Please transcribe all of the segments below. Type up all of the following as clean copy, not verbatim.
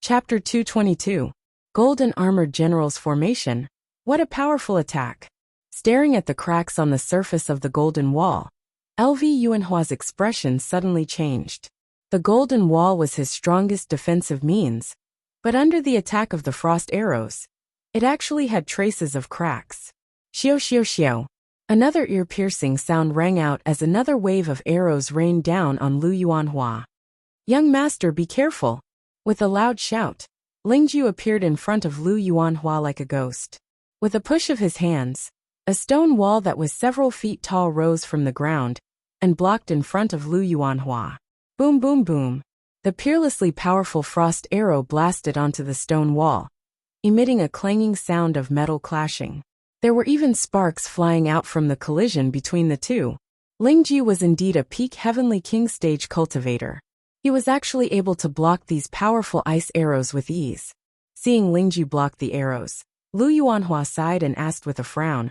Chapter 222. Golden Armored General's Formation. What a powerful attack. Staring at the cracks on the surface of the golden wall, LV Yuanhua's expression suddenly changed. The golden wall was his strongest defensive means, but under the attack of the frost arrows, it actually had traces of cracks. Xiao xiao xiao. Another ear-piercing sound rang out as another wave of arrows rained down on Lu Yuanhua. Young master, be careful. With a loud shout, Lingju appeared in front of Lu Yuanhua like a ghost. With a push of his hands, a stone wall that was several feet tall rose from the ground and blocked in front of Lu Yuanhua. Boom boom boom. The peerlessly powerful frost arrow blasted onto the stone wall, emitting a clanging sound of metal clashing. There were even sparks flying out from the collision between the two. Lingju was indeed a peak Heavenly King stage cultivator. He was actually able to block these powerful ice arrows with ease. Seeing Lingju block the arrows, Lu Yuanhua sighed and asked with a frown,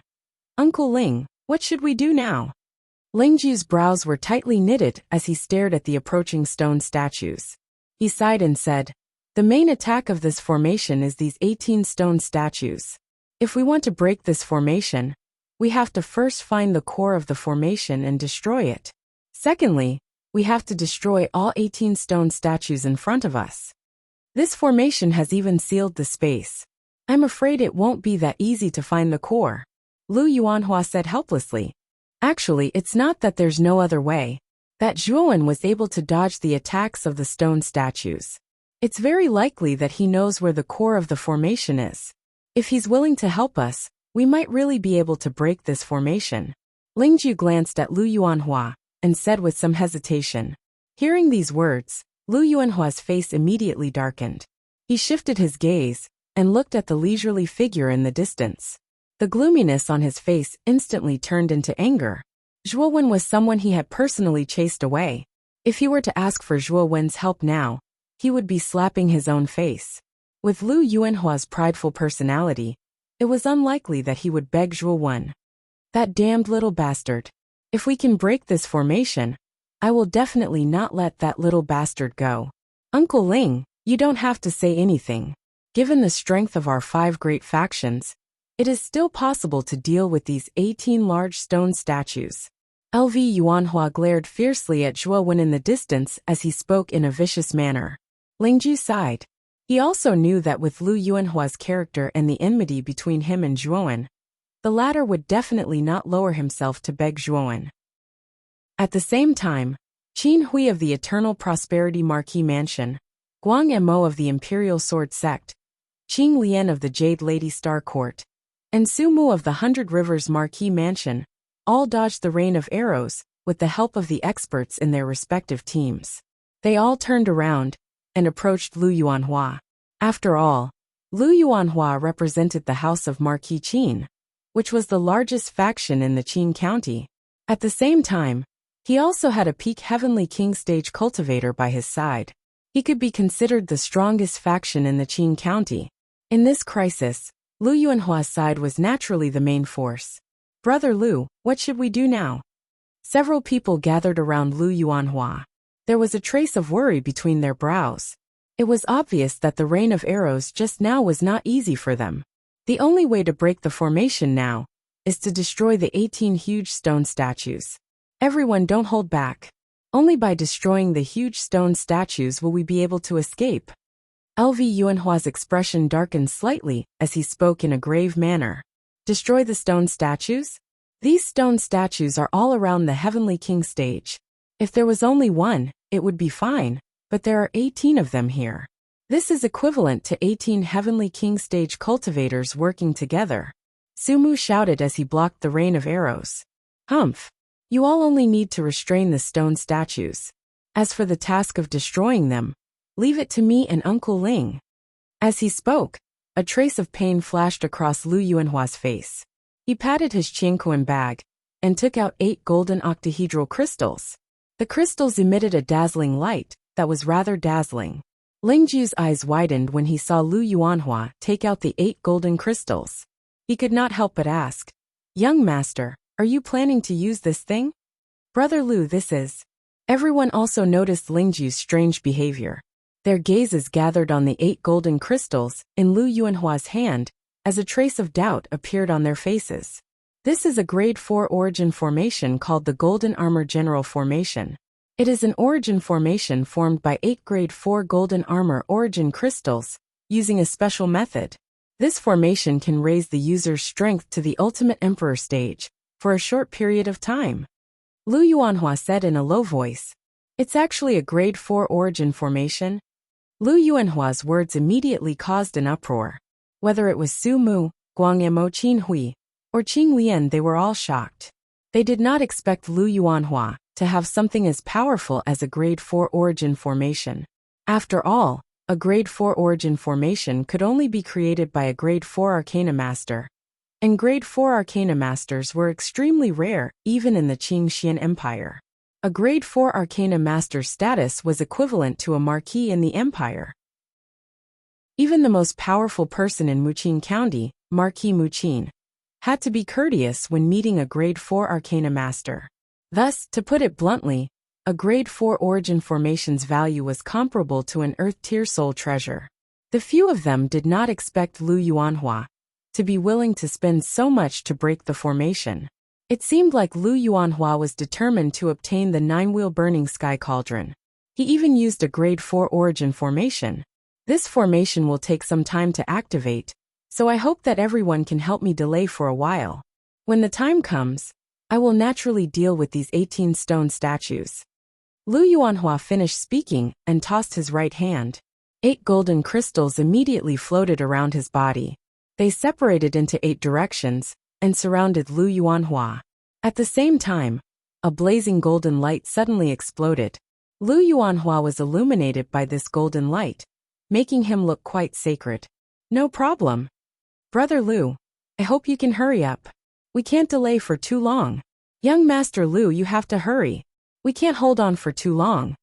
"Uncle Ling, what should we do now?" Lingju's brows were tightly knitted as he stared at the approaching stone statues. He sighed and said, "The main attack of this formation is these 18 stone statues. If we want to break this formation, we have to first find the core of the formation and destroy it. Secondly, we have to destroy all 18 stone statues in front of us. This formation has even sealed the space. I'm afraid it won't be that easy to find the core," Lu Yuanhua said helplessly. Actually, it's not that there's no other way. That Zhuowen was able to dodge the attacks of the stone statues. It's very likely that he knows where the core of the formation is. If he's willing to help us, we might really be able to break this formation. Lingju glanced at Lu Yuanhua and said with some hesitation. Hearing these words, Lu Yuanhua's face immediately darkened. He shifted his gaze and looked at the leisurely figure in the distance. The gloominess on his face instantly turned into anger. Zhuowen was someone he had personally chased away. If he were to ask for Zhuowen's help now, he would be slapping his own face. With Lu Yuanhua's prideful personality, it was unlikely that he would beg Zhuowen. That damned little bastard. If we can break this formation, I will definitely not let that little bastard go. Uncle Ling, you don't have to say anything. Given the strength of our 5 great factions, it is still possible to deal with these 18 large stone statues. LV Yuanhua glared fiercely at Zhuowen in the distance as he spoke in a vicious manner. Lingju sighed. He also knew that with Lu Yuanhua's character and the enmity between him and Zhuowen, the latter would definitely not lower himself to beg Zhuowen. At the same time, Qin Hui of the Eternal Prosperity Marquis Mansion, Guang Mo of the Imperial Sword Sect, Qing Lian of the Jade Lady Star Court, and Su Mu of the 100 Rivers Marquis Mansion all dodged the rain of arrows with the help of the experts in their respective teams. They all turned around and approached Lu Yuanhua. After all, Lu Yuanhua represented the House of Marquis Qin, which was the largest faction in the Qin County. At the same time, he also had a peak Heavenly King stage cultivator by his side. He could be considered the strongest faction in the Qin County. In this crisis, Lu Yuanhua's side was naturally the main force. "Brother Lu, what should we do now?" Several people gathered around Lu Yuanhua. There was a trace of worry between their brows. It was obvious that the rain of arrows just now was not easy for them. The only way to break the formation now is to destroy the 18 huge stone statues. Everyone, don't hold back. Only by destroying the huge stone statues will we be able to escape. LV Yuanhua's expression darkened slightly as he spoke in a grave manner. Destroy the stone statues? These stone statues are all around the Heavenly King stage. If there was only one, it would be fine, but there are 18 of them here. This is equivalent to 18 Heavenly King stage cultivators working together. Su Mu shouted as he blocked the rain of arrows. "Humph! You all only need to restrain the stone statues. As for the task of destroying them, leave it to me and Uncle Ling." As he spoke, a trace of pain flashed across Lu Yuanhua's face. He patted his Qianquan bag and took out 8 golden octahedral crystals. The crystals emitted a dazzling light that was rather dazzling. Lingju's eyes widened when he saw Lu Yuanhua take out the 8 golden crystals. He could not help but ask, "Young master, are you planning to use this thing?" "Brother Lu, this is..." Everyone also noticed Lingju's strange behavior. Their gazes gathered on the 8 golden crystals in Lu Yuanhua's hand, as a trace of doubt appeared on their faces. This is a grade 4 origin formation called the Golden Armor General Formation. It is an origin formation formed by 8 grade 4 golden armor origin crystals, using a special method. This formation can raise the user's strength to the ultimate emperor stage, for a short period of time. Lu Yuanhua said in a low voice. It's actually a grade 4 origin formation. Lu Yuanhua's words immediately caused an uproar. Whether it was Su Mu, Guang Yemo Qin Hui, or Qing Lian, they were all shocked. They did not expect Lu Yuanhua to have something as powerful as a grade 4 origin formation. After all, a grade 4 origin formation could only be created by a grade 4 arcana master. And grade 4 arcana masters were extremely rare, even in the Qing Xian Empire. A grade 4 arcana master's status was equivalent to a marquis in the empire. Even the most powerful person in Muqin County, Marquis Muqin, had to be courteous when meeting a grade 4 arcana master. Thus, to put it bluntly, a grade 4 origin formation's value was comparable to an earth-tier soul treasure. The few of them did not expect Lu Yuanhua to be willing to spend so much to break the formation. It seemed like Lu Yuanhua was determined to obtain the 9-wheel burning sky cauldron. He even used a grade 4 origin formation. This formation will take some time to activate, so I hope that everyone can help me delay for a while. When the time comes, I will naturally deal with these 18 stone statues. Lu Yuanhua finished speaking and tossed his right hand. 8 golden crystals immediately floated around his body. They separated into 8 directions and surrounded Lu Yuanhua. At the same time, a blazing golden light suddenly exploded. Lu Yuanhua was illuminated by this golden light, making him look quite sacred. No problem. Brother Lu, I hope you can hurry up. We can't delay for too long. Young Master Lu, you have to hurry. We can't hold on for too long.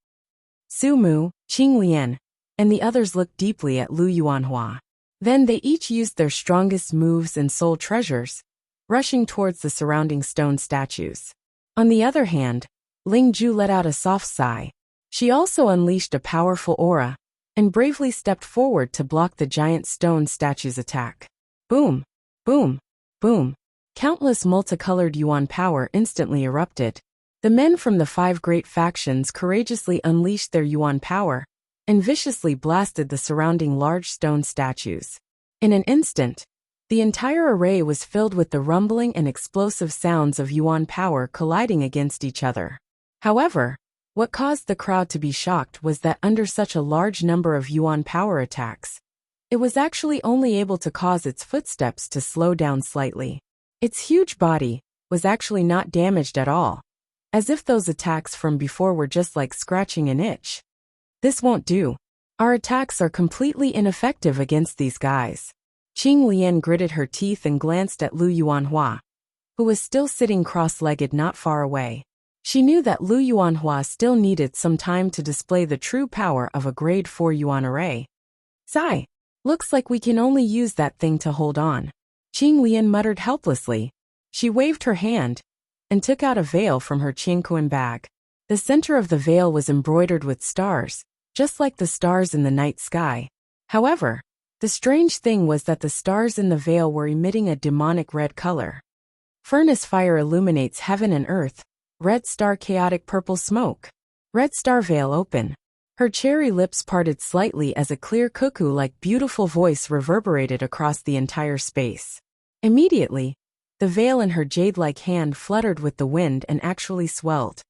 Su Mu, Qing Lian, and the others looked deeply at Lu Yuanhua. Then they each used their strongest moves and soul treasures, rushing towards the surrounding stone statues. On the other hand, Ling Ju let out a soft sigh. She also unleashed a powerful aura, and bravely stepped forward to block the giant stone statue's attack. Boom! Boom! Boom! Countless multicolored yuan power instantly erupted. The men from the 5 great factions courageously unleashed their yuan power, and viciously blasted the surrounding large stone statues. In an instant, the entire array was filled with the rumbling and explosive sounds of yuan power colliding against each other. However, what caused the crowd to be shocked was that under such a large number of yuan power attacks, it was actually only able to cause its footsteps to slow down slightly. Its huge body was actually not damaged at all, as if those attacks from before were just like scratching an itch. This won't do. Our attacks are completely ineffective against these guys. Qing Lian gritted her teeth and glanced at Lu Yuanhua, who was still sitting cross-legged not far away. She knew that Lu Yuanhua still needed some time to display the true power of a grade 4 yuan array. Sigh. Looks like we can only use that thing to hold on. Qing Lian muttered helplessly. She waved her hand and took out a veil from her Qianquan bag. The center of the veil was embroidered with stars, just like the stars in the night sky. However, the strange thing was that the stars in the veil were emitting a demonic red color. Furnace fire illuminates heaven and earth. Red star chaotic purple smoke. Red star veil open. Her cherry lips parted slightly as a clear cuckoo-like beautiful voice reverberated across the entire space. Immediately, the veil in her jade-like hand fluttered with the wind and actually swelled.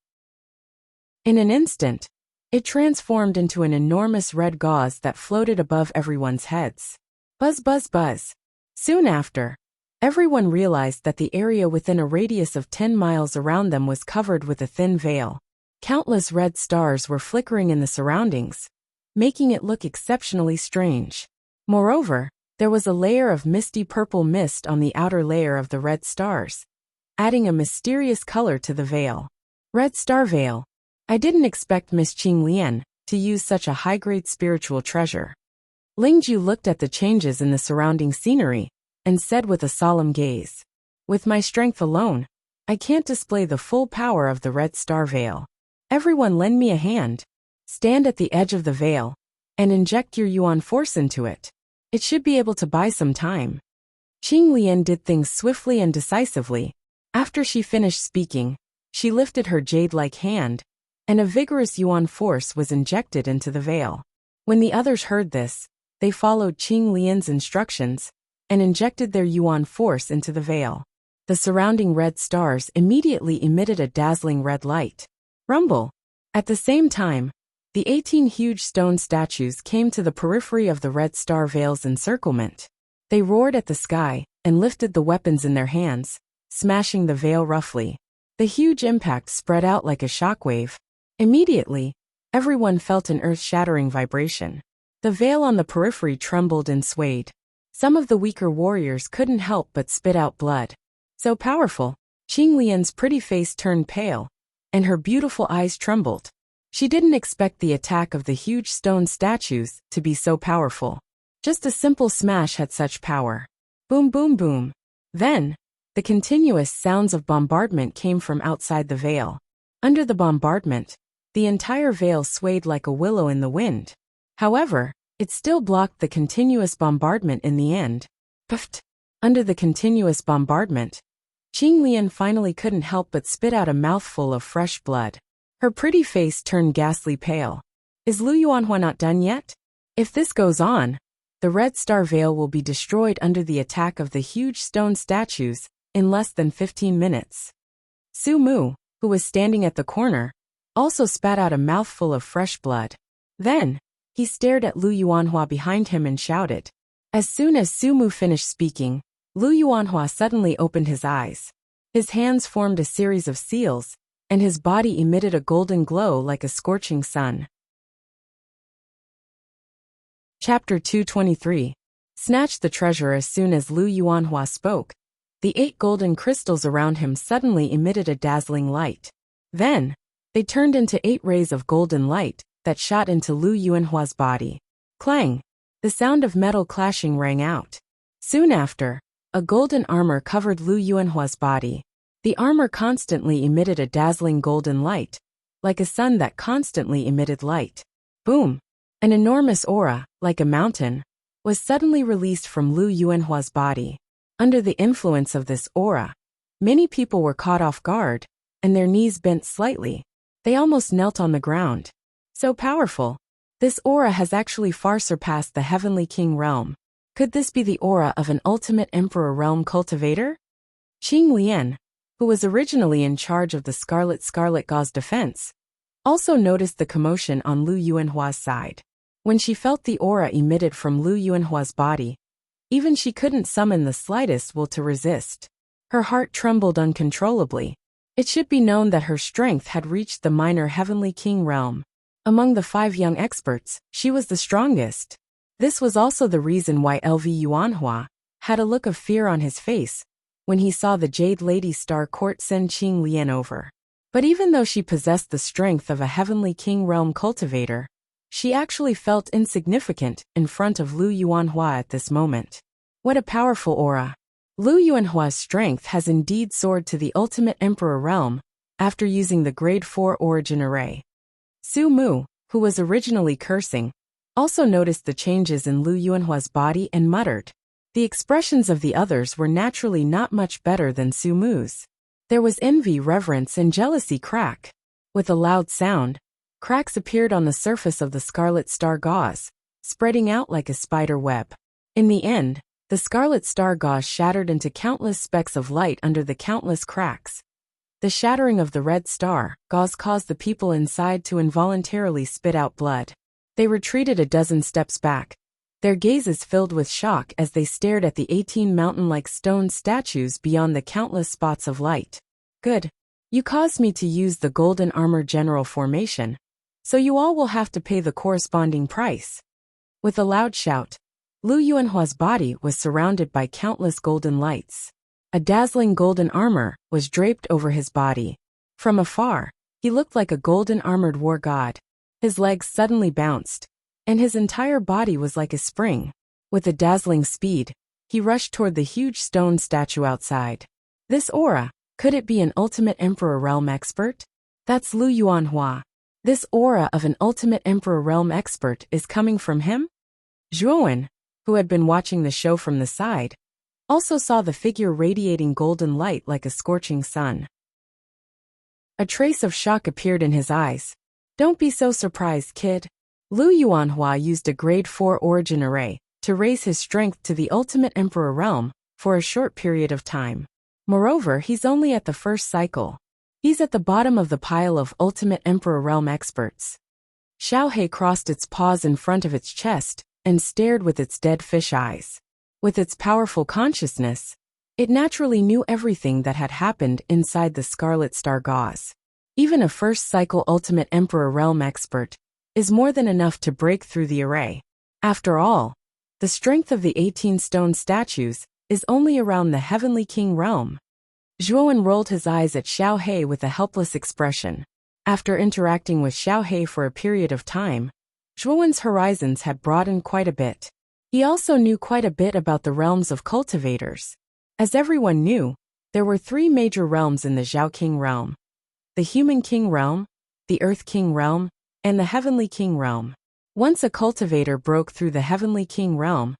In an instant, it transformed into an enormous red gauze that floated above everyone's heads. Buzz, buzz, buzz. Soon after, everyone realized that the area within a radius of 10 miles around them was covered with a thin veil. Countless red stars were flickering in the surroundings, making it look exceptionally strange. Moreover, there was a layer of misty purple mist on the outer layer of the red stars, adding a mysterious color to the veil. Red star veil. I didn't expect Miss Qing Lian to use such a high-grade spiritual treasure. Lingju looked at the changes in the surrounding scenery and said with a solemn gaze, "With my strength alone, I can't display the full power of the red star veil. Everyone lend me a hand. Stand at the edge of the veil and inject your yuan force into it. It should be able to buy some time. Qing Lian did things swiftly and decisively. After she finished speaking, she lifted her jade-like hand, and a vigorous yuan force was injected into the veil. When the others heard this, they followed Qing Lian's instructions and injected their yuan force into the veil. The surrounding red stars immediately emitted a dazzling red light. Rumble! At the same time, the 18 huge stone statues came to the periphery of the red star veil's encirclement. They roared at the sky and lifted the weapons in their hands, smashing the veil roughly. The huge impact spread out like a shockwave. Immediately, everyone felt an earth-shattering vibration. The veil on the periphery trembled and swayed. Some of the weaker warriors couldn't help but spit out blood. So powerful, Qing Lian's pretty face turned pale, and her beautiful eyes trembled. She didn't expect the attack of the huge stone statues to be so powerful. Just a simple smash had such power. Boom, boom, boom. Then, the continuous sounds of bombardment came from outside the veil. Under the bombardment, the entire veil swayed like a willow in the wind. However, it still blocked the continuous bombardment in the end. Puffed. Under the continuous bombardment, Qing Lian finally couldn't help but spit out a mouthful of fresh blood. Her pretty face turned ghastly pale. Is Lu Yuanhua not done yet? If this goes on, the red star veil will be destroyed under the attack of the huge stone statues in less than 15 minutes. Su Mu, who was standing at the corner, also spat out a mouthful of fresh blood. Then, he stared at Lu Yuanhua behind him and shouted. As soon as Su Mu finished speaking, Lu Yuanhua suddenly opened his eyes. His hands formed a series of seals, and his body emitted a golden glow like a scorching sun. Chapter 223. Snatched the treasure. As soon as Lu Yuanhua spoke, the 8 golden crystals around him suddenly emitted a dazzling light. Then, they turned into 8 rays of golden light that shot into Lu Yuanhua's body. Clang! The sound of metal clashing rang out. Soon after, a golden armor covered Lu Yuanhua's body. The armor constantly emitted a dazzling golden light, like a sun that constantly emitted light. Boom! An enormous aura, like a mountain, was suddenly released from Lu Yuanhua's body. Under the influence of this aura, many people were caught off guard, and their knees bent slightly. They almost knelt on the ground. So powerful. This aura has actually far surpassed the Heavenly King realm. Could this be the aura of an ultimate Emperor realm cultivator? Qing Lian, who was originally in charge of the Scarlet Gauze defense, also noticed the commotion on Lu Yuanhua's side. When she felt the aura emitted from Lu Yuanhua's body, even she couldn't summon the slightest will to resist. Her heart trembled uncontrollably. It should be known that her strength had reached the minor Heavenly King realm. Among the 5 young experts, she was the strongest. This was also the reason why LV Yuanhua had a look of fear on his face when he saw the Jade Lady Star Court send Qing Lian over. But even though she possessed the strength of a Heavenly King realm cultivator, she actually felt insignificant in front of Lu Yuanhua at this moment. What a powerful aura! Lu Yuanhua's strength has indeed soared to the ultimate Emperor realm after using the Grade 4 Origin Array. Su Mu, who was originally cursing, also noticed the changes in Lu Yuanhua's body and muttered. The expressions of the others were naturally not much better than Su Mu's. There was envy, reverence, and jealousy. Crack. With a loud sound, cracks appeared on the surface of the Scarlet Star Gauze, spreading out like a spider web. In the end, the Scarlet Star Gauze shattered into countless specks of light under the countless cracks. The shattering of the red star gauze caused the people inside to involuntarily spit out blood. They retreated a dozen steps back, their gazes filled with shock as they stared at the 18 mountain-like stone statues beyond the countless spots of light. Good. You caused me to use the golden armor general formation, so you all will have to pay the corresponding price. With a loud shout, Lu Yuanhua's body was surrounded by countless golden lights. A dazzling golden armor was draped over his body. From afar, he looked like a golden armored war god. His legs suddenly bounced, and his entire body was like a spring. With a dazzling speed, he rushed toward the huge stone statue outside. This aura, could it be an ultimate Emperor realm expert? That's Lu Yuanhua. This aura of an ultimate Emperor realm expert is coming from him? Zhuowen, who had been watching the show from the side, also saw the figure radiating golden light like a scorching sun. A trace of shock appeared in his eyes. Don't be so surprised, kid. Lu Yuanhua used a grade 4 origin array to raise his strength to the ultimate Emperor realm for a short period of time. Moreover, he's only at the first cycle. He's at the bottom of the pile of ultimate Emperor realm experts. Xiaohe crossed its paws in front of its chest and stared with its dead fish eyes. With its powerful consciousness, it naturally knew everything that had happened inside the Scarlet Star gauze. Even a first-cycle Ultimate Emperor Realm expert is more than enough to break through the array. After all, the strength of the 18 stone statues is only around the Heavenly King realm. Zhuowen rolled his eyes at Xiaohe with a helpless expression. After interacting with Xiaohe for a period of time, Zhuowen's horizons had broadened quite a bit. He also knew quite a bit about the realms of cultivators. As everyone knew, there were 3 major realms in the Zhao King realm: the Human King realm, the Earth King realm, and the Heavenly King realm. Once a cultivator broke through the Heavenly King realm,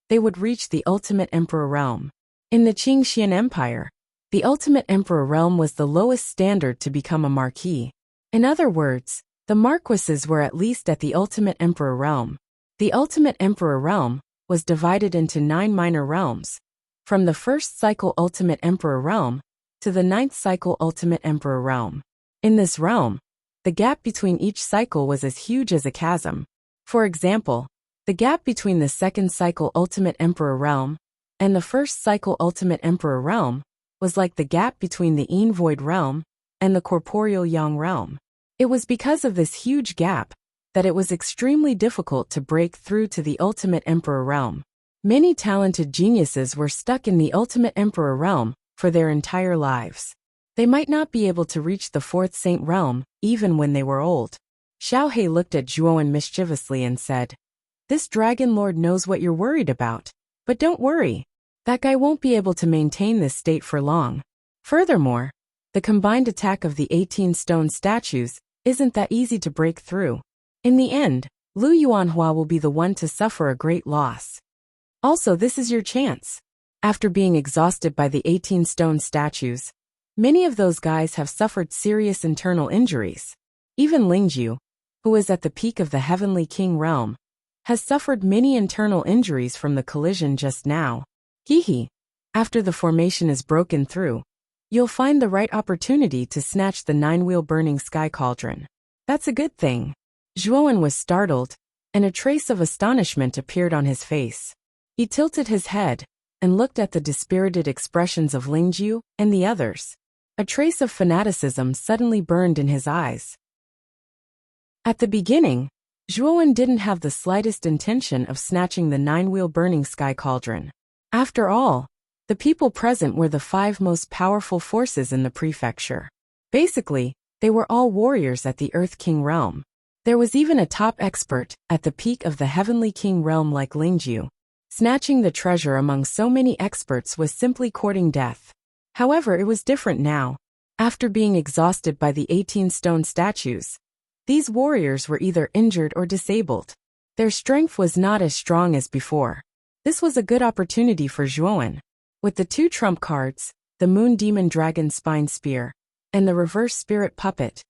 they would reach the Ultimate Emperor realm. In the Qingxian Empire, the Ultimate Emperor realm was the lowest standard to become a marquis. In other words, the marquises were at least at the Ultimate Emperor realm. The Ultimate Emperor realm was divided into 9 minor realms, from the first cycle Ultimate Emperor realm to the 9th cycle Ultimate Emperor realm. In this realm, the gap between each cycle was as huge as a chasm. For example, the gap between the 2nd cycle Ultimate Emperor realm and the 1st cycle Ultimate Emperor realm was like the gap between the Yin Void realm and the corporeal Yang realm. It was because of this huge gap that it was extremely difficult to break through to the Ultimate Emperor realm. Many talented geniuses were stuck in the Ultimate Emperor realm for their entire lives. They might not be able to reach the 4th Saint realm even when they were old. Xiaohe looked at Zhuowen mischievously and said, "This Dragon Lord knows what you're worried about. But don't worry. That guy won't be able to maintain this state for long. Furthermore, the combined attack of the 18 stone statues isn't that easy to break through. In the end, Lu Yuanhua will be the one to suffer a great loss. Also, this is your chance." After being exhausted by the 18 stone statues, many of those guys have suffered serious internal injuries. Even Lingjiu, who is at the peak of the Heavenly King realm, has suffered many internal injuries from the collision just now. Hehe. After the formation is broken through, you'll find the right opportunity to snatch the 9-wheel burning sky cauldron. That's a good thing. Zhuowen was startled, and a trace of astonishment appeared on his face. He tilted his head and looked at the dispirited expressions of Lingjiu and the others. A trace of fanaticism suddenly burned in his eyes. At the beginning, Zhuowen didn't have the slightest intention of snatching the 9-wheel burning sky cauldron. After all, the people present were the 5 most powerful forces in the prefecture. Basically, they were all warriors at the Earth King realm. There was even a top expert at the peak of the Heavenly King realm like Lingjiu. Snatching the treasure among so many experts was simply courting death. However, it was different now. After being exhausted by the 18 stone statues, these warriors were either injured or disabled. Their strength was not as strong as before. This was a good opportunity for Zhuowen. With the 2 trump cards, the Moon Demon Dragon Spine Spear, and the Reverse Spirit Puppet,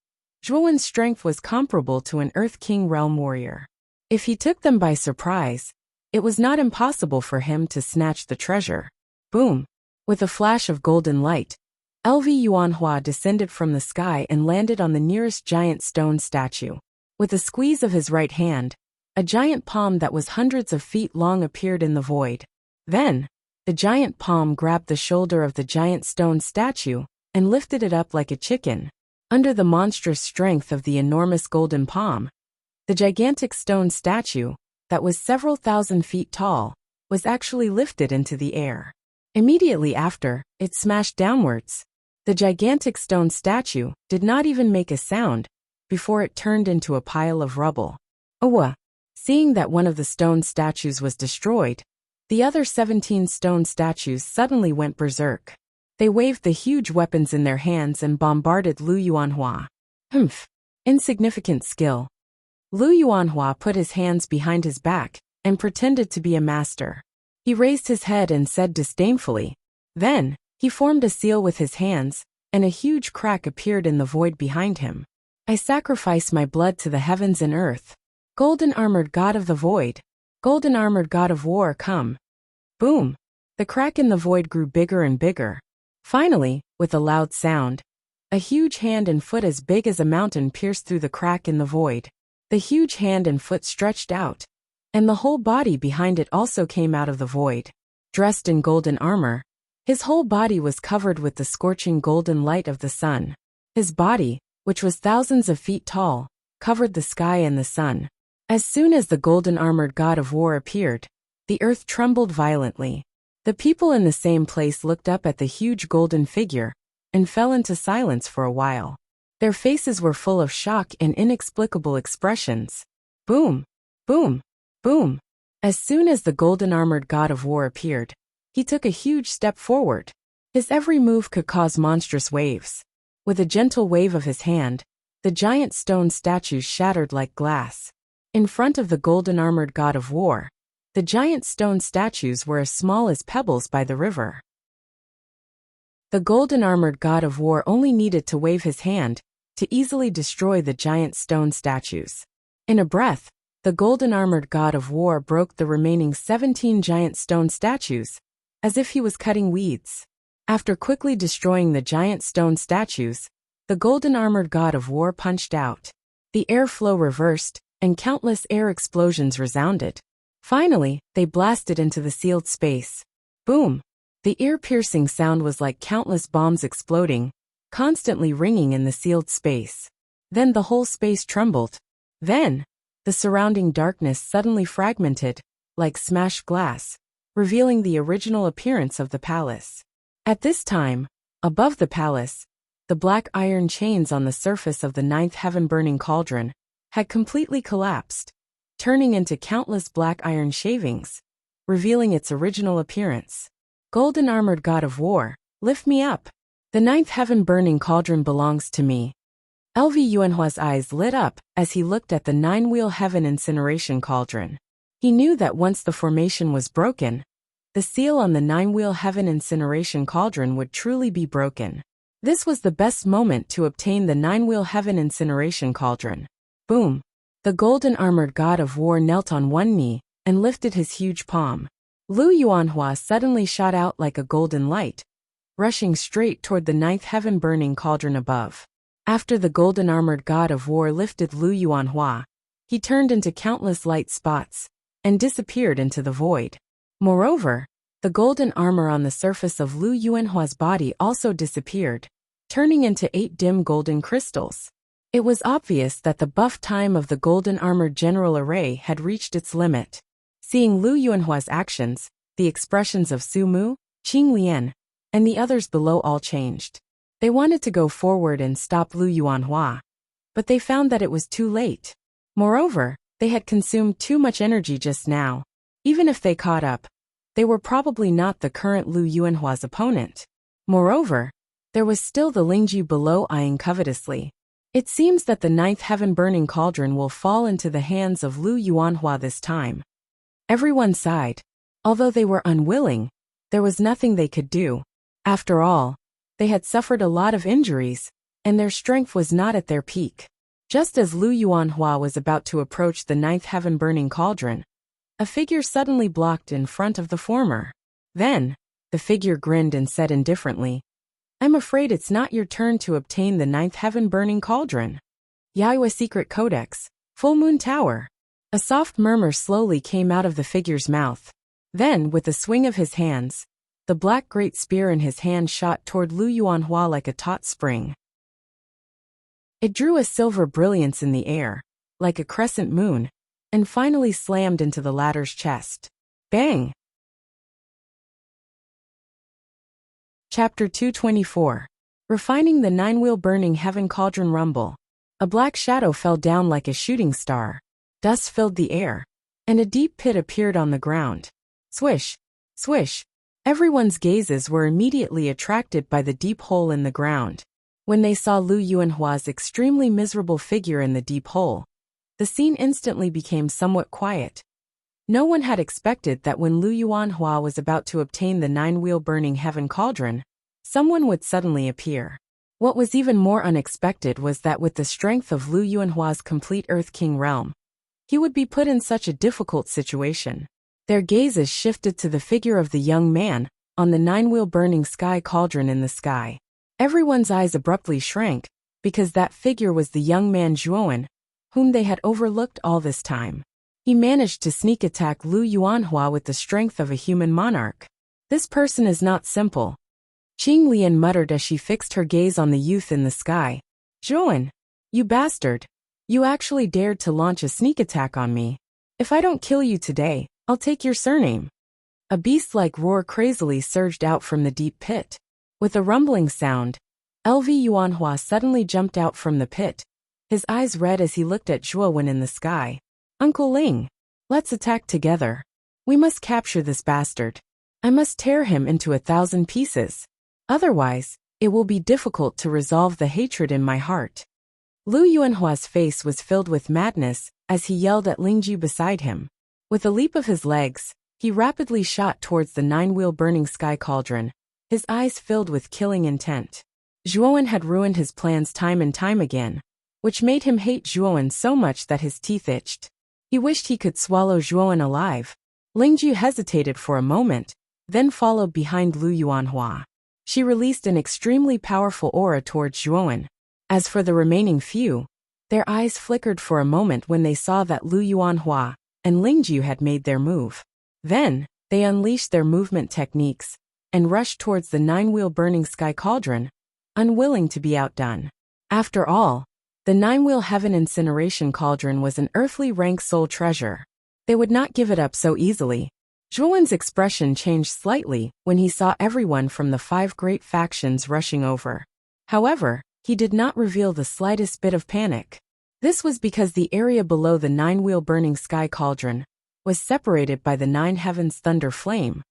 Zhuowen's strength was comparable to an Earth King realm warrior. If he took them by surprise, it was not impossible for him to snatch the treasure. Boom! With a flash of golden light, LV Yuanhua descended from the sky and landed on the nearest giant stone statue. With a squeeze of his right hand, a giant palm that was hundreds of feet long appeared in the void. Then, the giant palm grabbed the shoulder of the giant stone statue and lifted it up like a chicken. Under the monstrous strength of the enormous golden palm, the gigantic stone statue, that was several thousand feet tall, was actually lifted into the air. Immediately after, it smashed downwards. The gigantic stone statue did not even make a sound before it turned into a pile of rubble. Seeing that one of the stone statues was destroyed, the other 17 stone statues suddenly went berserk. They waved the huge weapons in their hands and bombarded Lu Yuanhua. Insignificant skill. Lu Yuanhua put his hands behind his back and pretended to be a master. He raised his head and said disdainfully. Then, he formed a seal with his hands, and a huge crack appeared in the void behind him. I sacrifice my blood to the heavens and earth. Golden-armored god of the void. Golden-armored god of war, come. Boom! The crack in the void grew bigger and bigger. Finally, with a loud sound, a huge hand and foot as big as a mountain pierced through the crack in the void. The huge hand and foot stretched out, and the whole body behind it also came out of the void. Dressed in golden armor, his whole body was covered with the scorching golden light of the sun. His body, which was thousands of feet tall, covered the sky and the sun. As soon as the golden-armored god of war appeared, the earth trembled violently. The people in the same place looked up at the huge golden figure and fell into silence for a while. Their faces were full of shock and inexplicable expressions. Boom! Boom! Boom! As soon as the golden-armored god of war appeared, he took a huge step forward. His every move could cause monstrous waves. With a gentle wave of his hand, the giant stone statues shattered like glass. In front of the golden-armored god of war, the giant stone statues were as small as pebbles by the river. The golden-armored god of war only needed to wave his hand to easily destroy the giant stone statues. In a breath, the golden-armored god of war broke the remaining 17 giant stone statues, as if he was cutting weeds. After quickly destroying the giant stone statues, the golden-armored god of war punched out. The airflow reversed, and countless air explosions resounded. Finally, they blasted into the sealed space. Boom! The ear-piercing sound was like countless bombs exploding, constantly ringing in the sealed space. Then the whole space trembled. Then, the surrounding darkness suddenly fragmented, like smashed glass, revealing the original appearance of the palace. At this time, above the palace, the black iron chains on the surface of the ninth heaven-burning cauldron had completely collapsed, turning into countless black iron shavings, revealing its original appearance. Golden-armored god of war, lift me up. The ninth heaven-burning cauldron belongs to me. LV Yuanhua's eyes lit up as he looked at the nine-wheel heaven incineration cauldron. He knew that once the formation was broken, the seal on the nine-wheel heaven incineration cauldron would truly be broken. This was the best moment to obtain the nine-wheel heaven incineration cauldron. Boom! The golden-armored god of war knelt on one knee and lifted his huge palm. Lu Yuanhua suddenly shot out like a golden light, rushing straight toward the ninth heaven-burning cauldron above. After the golden-armored god of war lifted Lu Yuanhua, he turned into countless light spots and disappeared into the void. Moreover, the golden armor on the surface of Lu Yuanhua's body also disappeared, turning into 8 dim golden crystals. It was obvious that the buff time of the golden-armored general array had reached its limit. Seeing Lu Yuanhua's actions, the expressions of Su Mu, Qing Lian, and the others below all changed. They wanted to go forward and stop Lu Yuanhua, but they found that it was too late. Moreover, they had consumed too much energy just now. Even if they caught up, they were probably not the current Lu Yuanhua's opponent. Moreover, there was still the Lingji below eyeing covetously. It seems that the ninth heaven-burning cauldron will fall into the hands of Lu Yuanhua this time. Everyone sighed. Although they were unwilling, there was nothing they could do. After all, they had suffered a lot of injuries, and their strength was not at their peak. Just as Lu Yuanhua was about to approach the ninth heaven-burning cauldron, a figure suddenly blocked in front of the former. Then, the figure grinned and said indifferently, "I'm afraid it's not your turn to obtain the ninth heaven-burning cauldron." Yaiwa Secret Codex, Full Moon Tower. A soft murmur slowly came out of the figure's mouth. Then, with a swing of his hands, the black great spear in his hand shot toward Lu Yuanhua like a taut spring. It drew a silver brilliance in the air, like a crescent moon, and finally slammed into the latter's chest. Bang! Chapter 224. Refining the nine-wheel burning heaven cauldron rumble. A black shadow fell down like a shooting star. Dust filled the air, and a deep pit appeared on the ground. Swish! Swish! Everyone's gazes were immediately attracted by the deep hole in the ground. When they saw Lu Yuanhua's extremely miserable figure in the deep hole, the scene instantly became somewhat quiet. No one had expected that when Lu Yuanhua was about to obtain the 9-wheel burning heaven cauldron, someone would suddenly appear. What was even more unexpected was that with the strength of Lu Yuanhua's complete Earth King realm, he would be put in such a difficult situation. Their gazes shifted to the figure of the young man on the 9-wheel burning sky cauldron in the sky. Everyone's eyes abruptly shrank, because that figure was the young man Zhuowen, whom they had overlooked all this time. He managed to sneak attack Lu Yuanhua with the strength of a human monarch. This person is not simple. Qing Lian muttered as she fixed her gaze on the youth in the sky. Zhuowen, you bastard. You actually dared to launch a sneak attack on me. If I don't kill you today, I'll take your surname. A beast-like roar crazily surged out from the deep pit. With a rumbling sound, LV Yuanhua suddenly jumped out from the pit, his eyes red as he looked at Zhuowen in the sky. Uncle Ling, let's attack together. We must capture this bastard. I must tear him into 1,000 pieces. Otherwise, it will be difficult to resolve the hatred in my heart. Lu Yuanhua's face was filled with madness as he yelled at Lingji beside him. With a leap of his legs, he rapidly shot towards the 9-wheel burning sky cauldron, his eyes filled with killing intent. Zhuowen had ruined his plans time and time again, which made him hate Zhuowen so much that his teeth itched. He wished he could swallow Zhuowen alive. Lingji hesitated for a moment, then followed behind Lu Yuanhua. She released an extremely powerful aura towards Zhuowen. As for the remaining few, their eyes flickered for a moment when they saw that Lu Yuanhua and Lingji had made their move. Then, they unleashed their movement techniques and rushed towards the 9-wheel burning sky cauldron, unwilling to be outdone. After all, the 9-wheel heaven incineration cauldron was an earthly rank soul treasure. They would not give it up so easily. Zhuowen's expression changed slightly when he saw everyone from the 5 great factions rushing over. However, he did not reveal the slightest bit of panic. This was because the area below the 9-wheel burning sky cauldron was separated by the 9 heavens thunder flame,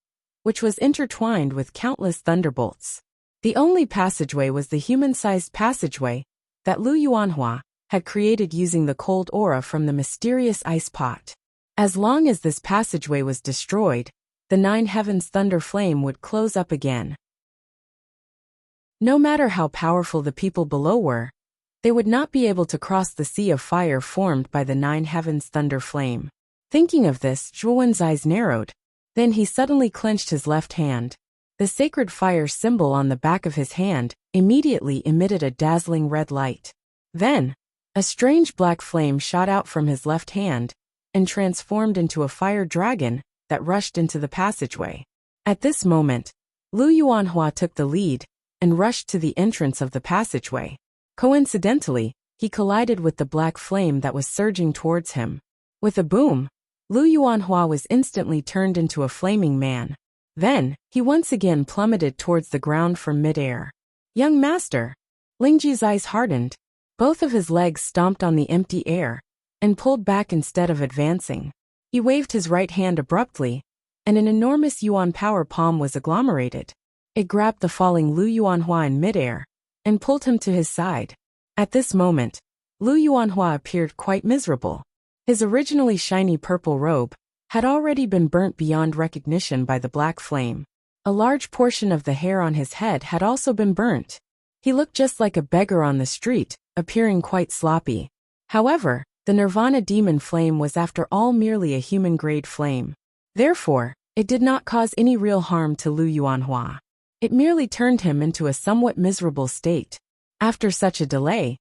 which was intertwined with countless thunderbolts. The only passageway was the human-sized passageway that Lu Yuanhua had created using the cold aura from the mysterious ice pot. As long as this passageway was destroyed, the 9 heavens thunder flame would close up again. No matter how powerful the people below were, they would not be able to cross the sea of fire formed by the 9 heavens thunder flame. Thinking of this, Zhuowen's eyes narrowed. Then he suddenly clenched his left hand. The sacred fire symbol on the back of his hand immediately emitted a dazzling red light. Then, a strange black flame shot out from his left hand and transformed into a fire dragon that rushed into the passageway. At this moment, Lu Yuanhua took the lead and rushed to the entrance of the passageway. Coincidentally, he collided with the black flame that was surging towards him. With a boom, Lu Yuanhua was instantly turned into a flaming man. Then, he once again plummeted towards the ground from midair. Young master! Lingji's eyes hardened. Both of his legs stomped on the empty air and pulled back instead of advancing. He waved his right hand abruptly, and an enormous yuan power palm was agglomerated. It grabbed the falling Lu Yuanhua in midair and pulled him to his side. At this moment, Lu Yuanhua appeared quite miserable. His originally shiny purple robe had already been burnt beyond recognition by the black flame. A large portion of the hair on his head had also been burnt. He looked just like a beggar on the street, appearing quite sloppy. However, the Nirvana demon flame was after all merely a human-grade flame. Therefore, it did not cause any real harm to Lu Yuanhua. It merely turned him into a somewhat miserable state. After such a delay,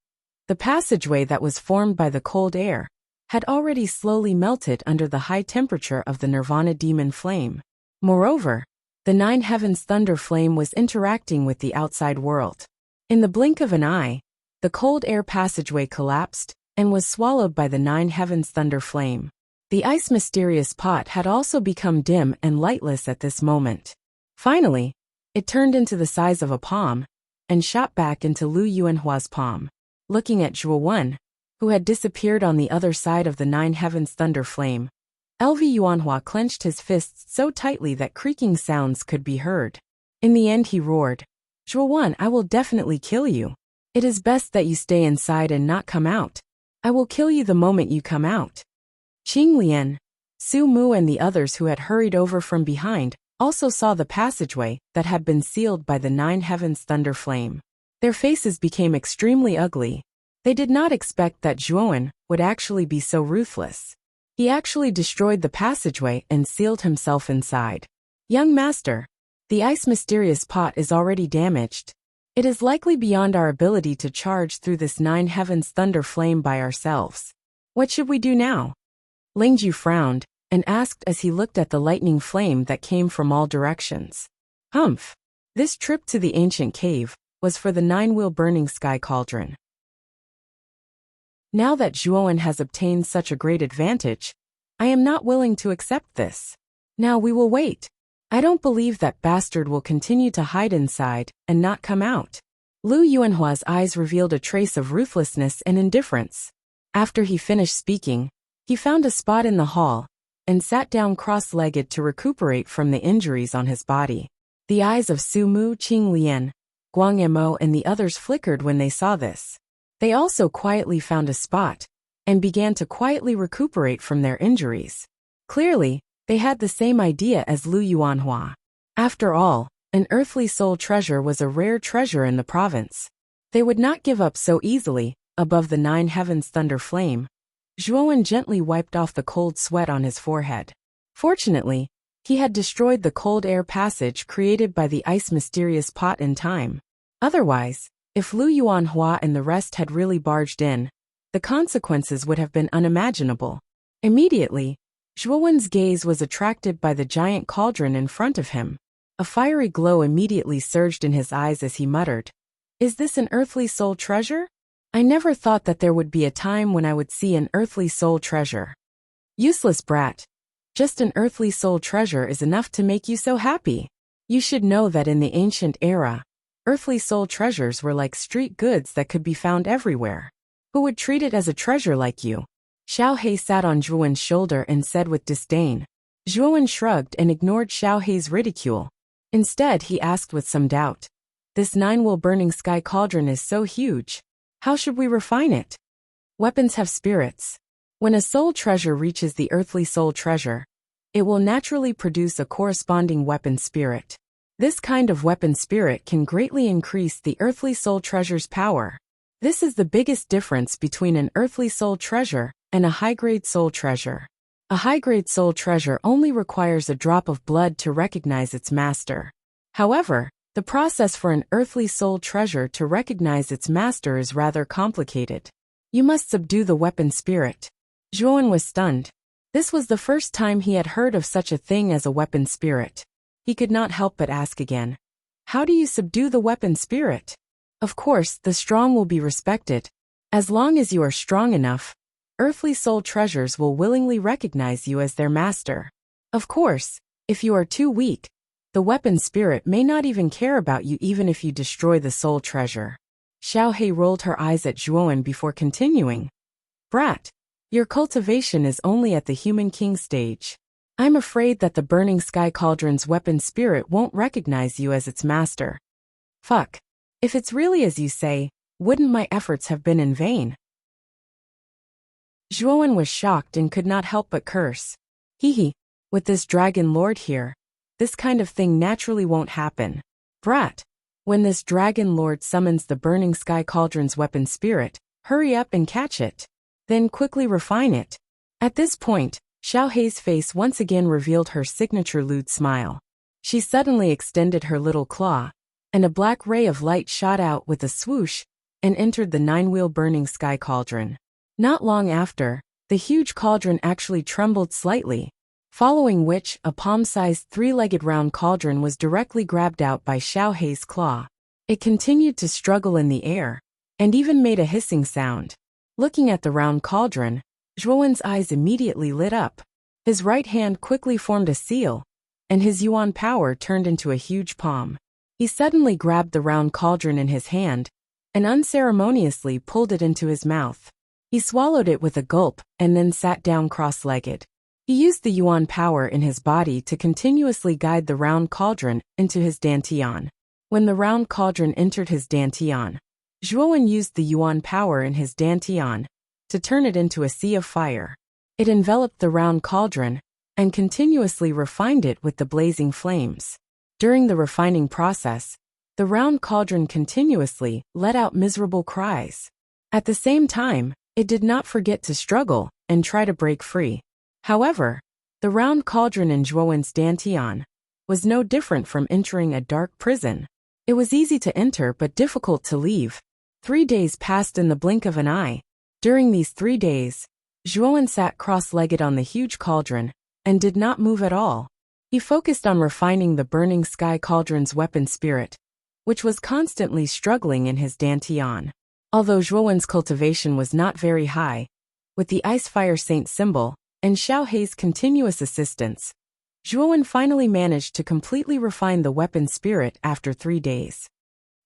the passageway that was formed by the cold air had already slowly melted under the high temperature of the Nirvana demon flame. Moreover, the 9 heavens thunder flame was interacting with the outside world. In the blink of an eye, the cold air passageway collapsed and was swallowed by the 9 heavens thunder flame. The ice mysterious pot had also become dim and lightless at this moment. Finally, it turned into the size of a palm and shot back into Lu Yuanhua's palm. Looking at Zhuowen, who had disappeared on the other side of the 9 heavens thunder flame, LV Yuanhua clenched his fists so tightly that creaking sounds could be heard. In the end he roared, "Zhuowen, I will definitely kill you. It is best that you stay inside and not come out. I will kill you the moment you come out. Qing Lian, Su Mu and the others who had hurried over from behind also saw the passageway that had been sealed by the 9 heavens thunder flame. Their faces became extremely ugly. They did not expect that Zhuowen would actually be so ruthless. He actually destroyed the passageway and sealed himself inside. Young master, the ice mysterious pot is already damaged. It is likely beyond our ability to charge through this 9 heavens thunder flame by ourselves. What should we do now? Lingju frowned and asked as he looked at the lightning flame that came from all directions. Humph! This trip to the ancient cave was for the 9-wheel burning sky cauldron. Now that Zhuowen has obtained such a great advantage, I am not willing to accept this. Now we will wait. I don't believe that bastard will continue to hide inside and not come out. Lu Yuanhua's eyes revealed a trace of ruthlessness and indifference. After he finished speaking, he found a spot in the hall and sat down cross-legged to recuperate from the injuries on his body. The eyes of Su Mu, Qing Lian, Guang Yemo and the others flickered when they saw this. They also quietly found a spot and began to quietly recuperate from their injuries. Clearly, they had the same idea as Lu Yuanhua. After all, an earthly soul treasure was a rare treasure in the province. They would not give up so easily. Above the 9 heavens thunder flame, Zhuowen gently wiped off the cold sweat on his forehead. Fortunately, he had destroyed the cold air passage created by the ice mysterious pot in time. Otherwise, if Lu Yuanhua and the rest had really barged in, the consequences would have been unimaginable. Immediately, Zhuowen's gaze was attracted by the giant cauldron in front of him. A fiery glow immediately surged in his eyes as he muttered, "Is this an earthly soul treasure? I never thought that there would be a time when I would see an earthly soul treasure. Useless brat. Just an earthly soul treasure is enough to make you so happy. You should know that in the ancient era, earthly soul treasures were like street goods that could be found everywhere. Who would treat it as a treasure like you?" Xiao He sat on Zhuowen's shoulder and said with disdain. Zhuowen shrugged and ignored Xiao He's ridicule. Instead, he asked with some doubt, "This 9-wheel burning sky cauldron is so huge. How should we refine it?" Weapons have spirits. When a soul treasure reaches the earthly soul treasure, it will naturally produce a corresponding weapon spirit. This kind of weapon spirit can greatly increase the earthly soul treasure's power. This is the biggest difference between an earthly soul treasure and a high-grade soul treasure. A high-grade soul treasure only requires a drop of blood to recognize its master. However, the process for an earthly soul treasure to recognize its master is rather complicated. You must subdue the weapon spirit. Zhuowen was stunned. This was the first time he had heard of such a thing as a weapon spirit. He could not help but ask again, "How do you subdue the weapon spirit?" Of course, the strong will be respected. As long as you are strong enough, earthly soul treasures will willingly recognize you as their master. Of course, if you are too weak, the weapon spirit may not even care about you even if you destroy the soul treasure. Xiao He rolled her eyes at Zhuowen before continuing. "Brat, your cultivation is only at the human king stage. I'm afraid that the burning sky cauldron's weapon spirit won't recognize you as its master." Fuck. If it's really as you say, wouldn't my efforts have been in vain? Zhuowen was shocked and could not help but curse. Hee, with this dragon lord here, this kind of thing naturally won't happen. Brat, when this dragon lord summons the burning sky cauldron's weapon spirit, hurry up and catch it. Then quickly refine it. At this point, Xiao He's face once again revealed her signature lewd smile. She suddenly extended her little claw, and a black ray of light shot out with a swoosh and entered the 9-wheel burning sky cauldron. Not long after, the huge cauldron actually trembled slightly, following which a palm-sized 3-legged round cauldron was directly grabbed out by Xiao He's claw. It continued to struggle in the air, and even made a hissing sound. Looking at the round cauldron, Zhuowen's eyes immediately lit up. His right hand quickly formed a seal, and his yuan power turned into a huge palm. He suddenly grabbed the round cauldron in his hand, and unceremoniously pulled it into his mouth. He swallowed it with a gulp, and then sat down cross-legged. He used the yuan power in his body to continuously guide the round cauldron into his dantian. When the round cauldron entered his dantian, Zhuowen used the yuan power in his dantian to turn it into a sea of fire. It enveloped the round cauldron and continuously refined it with the blazing flames. During the refining process, the round cauldron continuously let out miserable cries. At the same time, it did not forget to struggle and try to break free. However, the round cauldron in Zhuowen's dantian was no different from entering a dark prison. It was easy to enter but difficult to leave. 3 days passed in the blink of an eye. During these 3 days, Zhuowen sat cross-legged on the huge cauldron and did not move at all. He focused on refining the burning sky cauldron's weapon spirit, which was constantly struggling in his dantian. Although Zhuowen's cultivation was not very high, with the Ice Fire Saint symbol and Xiao Hei's continuous assistance, Zhuowen finally managed to completely refine the weapon spirit after 3 days.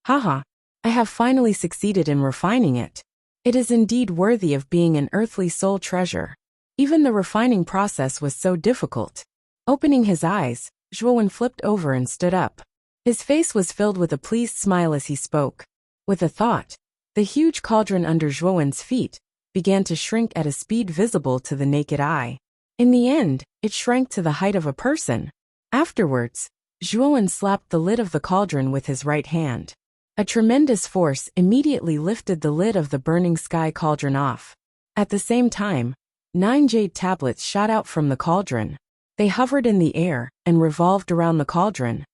Haha, I have finally succeeded in refining it. It is indeed worthy of being an earthly soul treasure. Even the refining process was so difficult. Opening his eyes, Zhuowen flipped over and stood up. His face was filled with a pleased smile as he spoke. With a thought, the huge cauldron under Zhuowen's feet began to shrink at a speed visible to the naked eye. In the end, it shrank to the height of a person. Afterwards, Zhuowen slapped the lid of the cauldron with his right hand. A tremendous force immediately lifted the lid of the burning sky cauldron off. At the same time, 9 jade tablets shot out from the cauldron. They hovered in the air and revolved around the cauldron.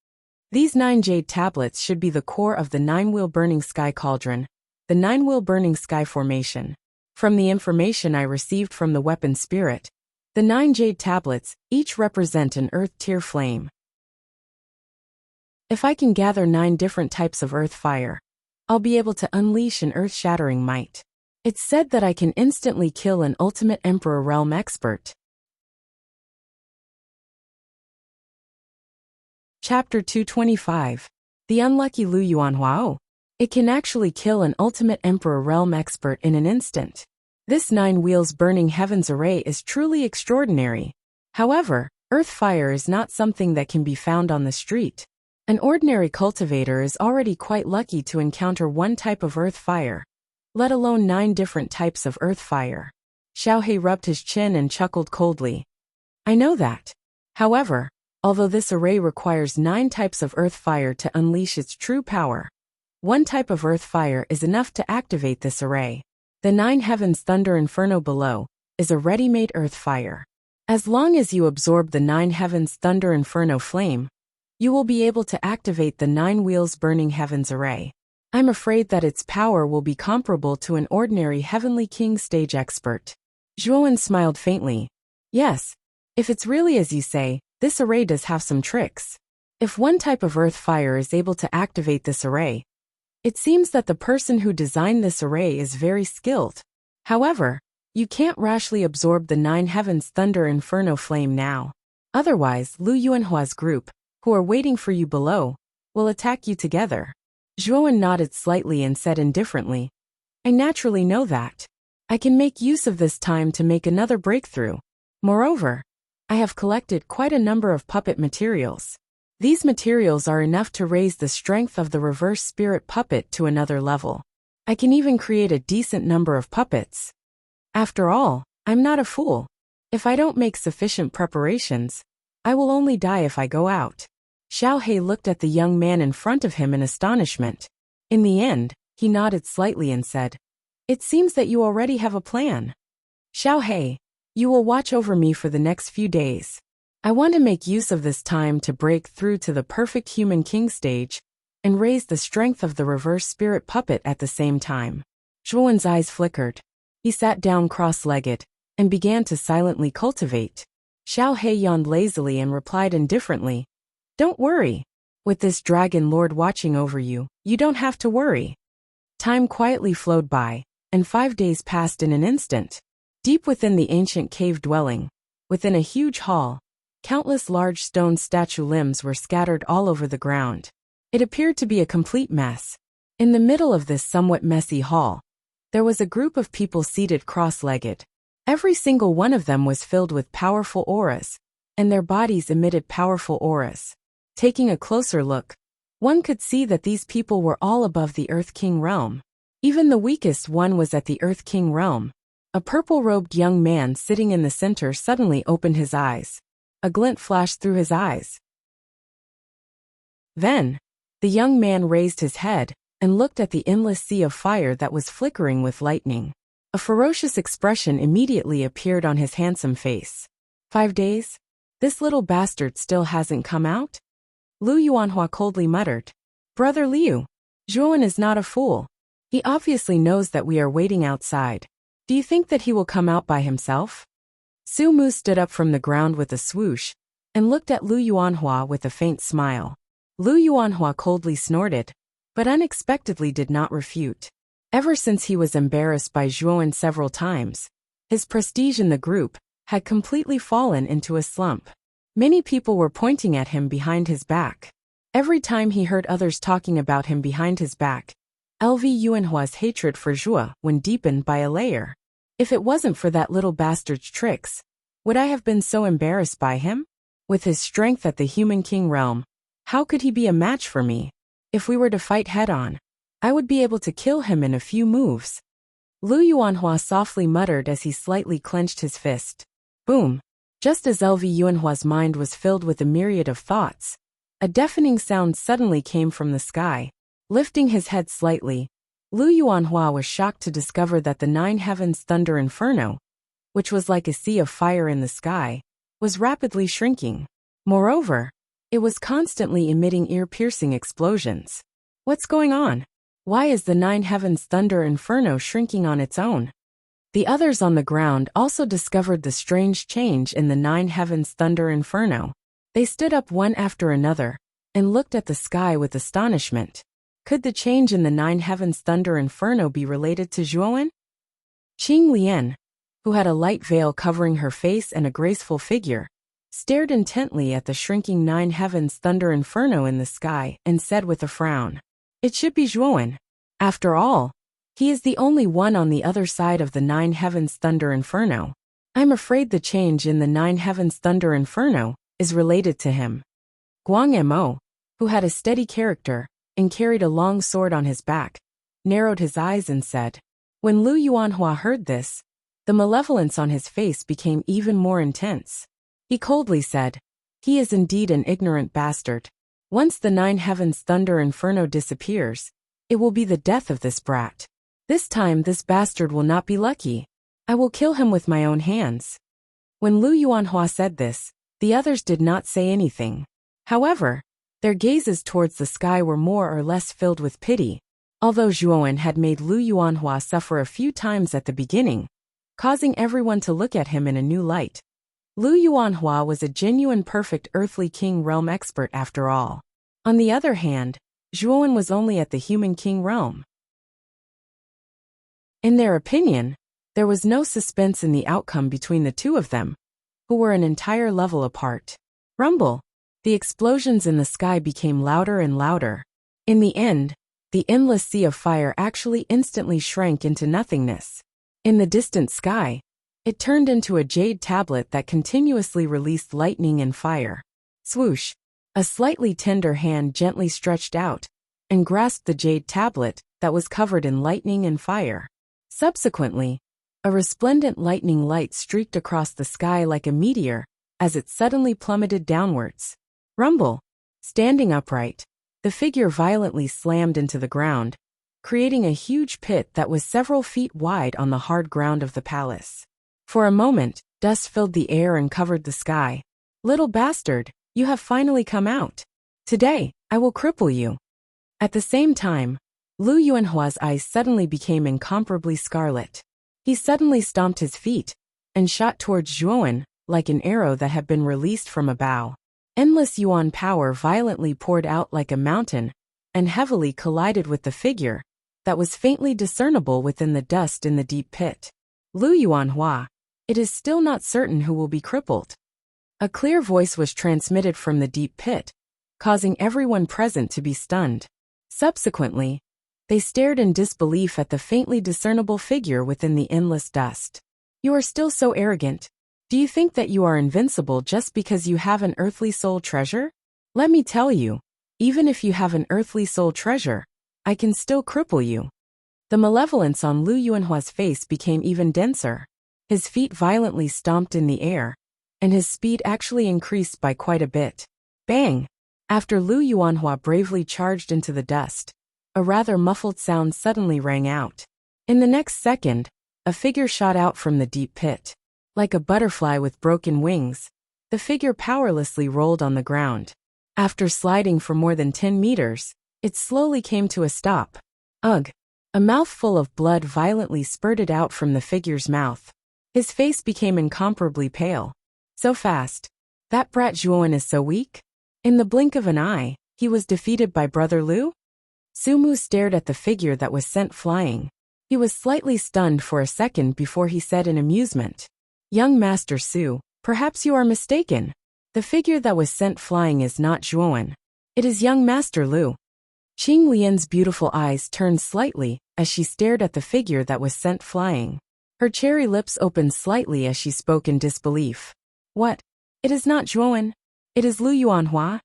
These 9 jade tablets should be the core of the 9-wheel burning sky cauldron, the 9-wheel burning sky formation. From the information I received from the weapon spirit, the 9 jade tablets each represent an earth tier flame. If I can gather 9 different types of earth fire, I'll be able to unleash an earth-shattering might. It's said that I can instantly kill an ultimate Emperor Realm expert. Chapter 225. The Unlucky Lu Yuanhuao. It can actually kill an ultimate Emperor Realm expert in an instant. This 9 wheels burning heavens array is truly extraordinary. However, earth fire is not something that can be found on the street. An ordinary cultivator is already quite lucky to encounter one type of earth fire, let alone 9 different types of earth fire. Xiao Hei rubbed his chin and chuckled coldly. I know that. However, although this array requires 9 types of earth fire to unleash its true power, one type of earth fire is enough to activate this array. The 9 heavens thunder inferno below is a ready-made earth fire. As long as you absorb the 9 heavens thunder inferno flame, you will be able to activate the 9 wheels burning heavens array. I'm afraid that its power will be comparable to an ordinary Heavenly King stage expert. Zhuowen smiled faintly. Yes, if it's really as you say, this array does have some tricks. If one type of earth fire is able to activate this array, it seems that the person who designed this array is very skilled. However, you can't rashly absorb the 9 heavens thunder inferno flame now. Otherwise, Lu Yuanhua's group, who are waiting for you below, will attack you together. Zhuowen nodded slightly and said indifferently, I naturally know that. I can make use of this time to make another breakthrough. Moreover, I have collected quite a number of puppet materials. These materials are enough to raise the strength of the reverse spirit puppet to another level. I can even create a decent number of puppets. After all, I'm not a fool. If I don't make sufficient preparations, I will only die if I go out. Xiao Hei looked at the young man in front of him in astonishment. In the end, he nodded slightly and said, It seems that you already have a plan. Xiao Hei, you will watch over me for the next few days. I want to make use of this time to break through to the perfect human king stage and raise the strength of the reverse spirit puppet at the same time. Zhuowen's eyes flickered. He sat down cross-legged and began to silently cultivate. Xiao Hei yawned lazily and replied indifferently, Don't worry. With this dragon lord watching over you, you don't have to worry. Time quietly flowed by, and 5 days passed in an instant. Deep within the ancient cave dwelling, within a huge hall, countless large stone statue limbs were scattered all over the ground. It appeared to be a complete mess. In the middle of this somewhat messy hall, there was a group of people seated cross-legged. Every single one of them was filled with powerful auras, and their bodies emitted powerful auras. Taking a closer look, one could see that these people were all above the Earth King realm. Even the weakest one was at the Earth King realm. A purple-robed young man sitting in the center suddenly opened his eyes. A glint flashed through his eyes. Then, the young man raised his head and looked at the endless sea of fire that was flickering with lightning. A ferocious expression immediately appeared on his handsome face. 5 days? This little bastard still hasn't come out? Lu Yuanhua coldly muttered. Brother Liu, Zhuan is not a fool. He obviously knows that we are waiting outside. Do you think that he will come out by himself? Su Mu stood up from the ground with a swoosh and looked at Lu Yuanhua with a faint smile. Lu Yuanhua coldly snorted, but unexpectedly did not refute. Ever since he was embarrassed by Zhuan several times, his prestige in the group had completely fallen into a slump. Many people were pointing at him behind his back. Every time he heard others talking about him behind his back, LV Yuanhua's hatred for Zhua was deepened by a layer. If it wasn't for that little bastard's tricks, would I have been so embarrassed by him? With his strength at the Human King realm, how could he be a match for me? If we were to fight head-on, I would be able to kill him in a few moves. Lu Yuanhua softly muttered as he slightly clenched his fist. Boom! Just as LV Yuanhua's mind was filled with a myriad of thoughts, a deafening sound suddenly came from the sky. Lifting his head slightly, Lu Yuanhua was shocked to discover that the 9 heavens thunder inferno, which was like a sea of fire in the sky, was rapidly shrinking. Moreover, it was constantly emitting ear-piercing explosions. What's going on? Why is the 9 heavens thunder inferno shrinking on its own? The others on the ground also discovered the strange change in the 9 heavens thunder inferno. They stood up one after another and looked at the sky with astonishment. Could the change in the 9 heavens thunder inferno be related to Zhuan? Qing Lian, who had a light veil covering her face and a graceful figure, stared intently at the shrinking 9 heavens thunder inferno in the sky and said with a frown, It should be Zhuan. After all, he is the only one on the other side of the 9 heavens thunder inferno. I'm afraid the change in the 9 heavens thunder inferno is related to him. Guang Mo, who had a steady character and carried a long sword on his back, narrowed his eyes and said. When Lu Yuanhua heard this, the malevolence on his face became even more intense. He coldly said, He is indeed an ignorant bastard. Once the 9 heavens thunder inferno disappears, it will be the death of this brat. This time this bastard will not be lucky. I will kill him with my own hands. When Lu Yuanhua said this, the others did not say anything. However, their gazes towards the sky were more or less filled with pity, although Zhuan had made Lu Yuanhua suffer a few times at the beginning, causing everyone to look at him in a new light. Lu Yuanhua was a genuine perfect earthly king realm expert after all. On the other hand, Zhuan was only at the human king realm. In their opinion, there was no suspense in the outcome between the two of them, who were an entire level apart. Rumble! The explosions in the sky became louder and louder. In the end, the endless sea of fire actually instantly shrank into nothingness. In the distant sky, it turned into a jade tablet that continuously released lightning and fire. Swoosh! A slightly tender hand gently stretched out and grasped the jade tablet that was covered in lightning and fire. Subsequently, a resplendent lightning light streaked across the sky like a meteor as it suddenly plummeted downwards. Rumble! Standing upright, the figure violently slammed into the ground, creating a huge pit that was several feet wide on the hard ground of the palace. For a moment, dust filled the air and covered the sky. Little bastard, you have finally come out. Today, I will cripple you. At the same time, Lu Yuanhua's eyes suddenly became incomparably scarlet. He suddenly stomped his feet and shot towards Zhuan like an arrow that had been released from a bow. Endless yuan power violently poured out like a mountain and heavily collided with the figure that was faintly discernible within the dust in the deep pit. Lu Yuanhua, it is still not certain who will be crippled. A clear voice was transmitted from the deep pit, causing everyone present to be stunned. Subsequently, they stared in disbelief at the faintly discernible figure within the endless dust. You are still so arrogant. Do you think that you are invincible just because you have an earthly soul treasure? Let me tell you, even if you have an earthly soul treasure, I can still cripple you. The malevolence on Lu Yuanhua's face became even denser. His feet violently stomped in the air, and his speed actually increased by quite a bit. Bang! After Lu Yuanhua bravely charged into the dust, a rather muffled sound suddenly rang out. In the next second, a figure shot out from the deep pit. Like a butterfly with broken wings, the figure powerlessly rolled on the ground. After sliding for more than 10 meters, it slowly came to a stop. Ugh! A mouthful of blood violently spurted out from the figure's mouth. His face became incomparably pale. So fast. That brat Zhuan is so weak? In the blink of an eye, he was defeated by Brother Lu? Sumu stared at the figure that was sent flying. He was slightly stunned for a second before he said in amusement, "Young Master Su, perhaps you are mistaken. The figure that was sent flying is not Zhuan. It is young Master Lu." Qing Lian's beautiful eyes turned slightly as she stared at the figure that was sent flying. Her cherry lips opened slightly as she spoke in disbelief. "What? It is not Zhuan. It is Lu Yuanhua."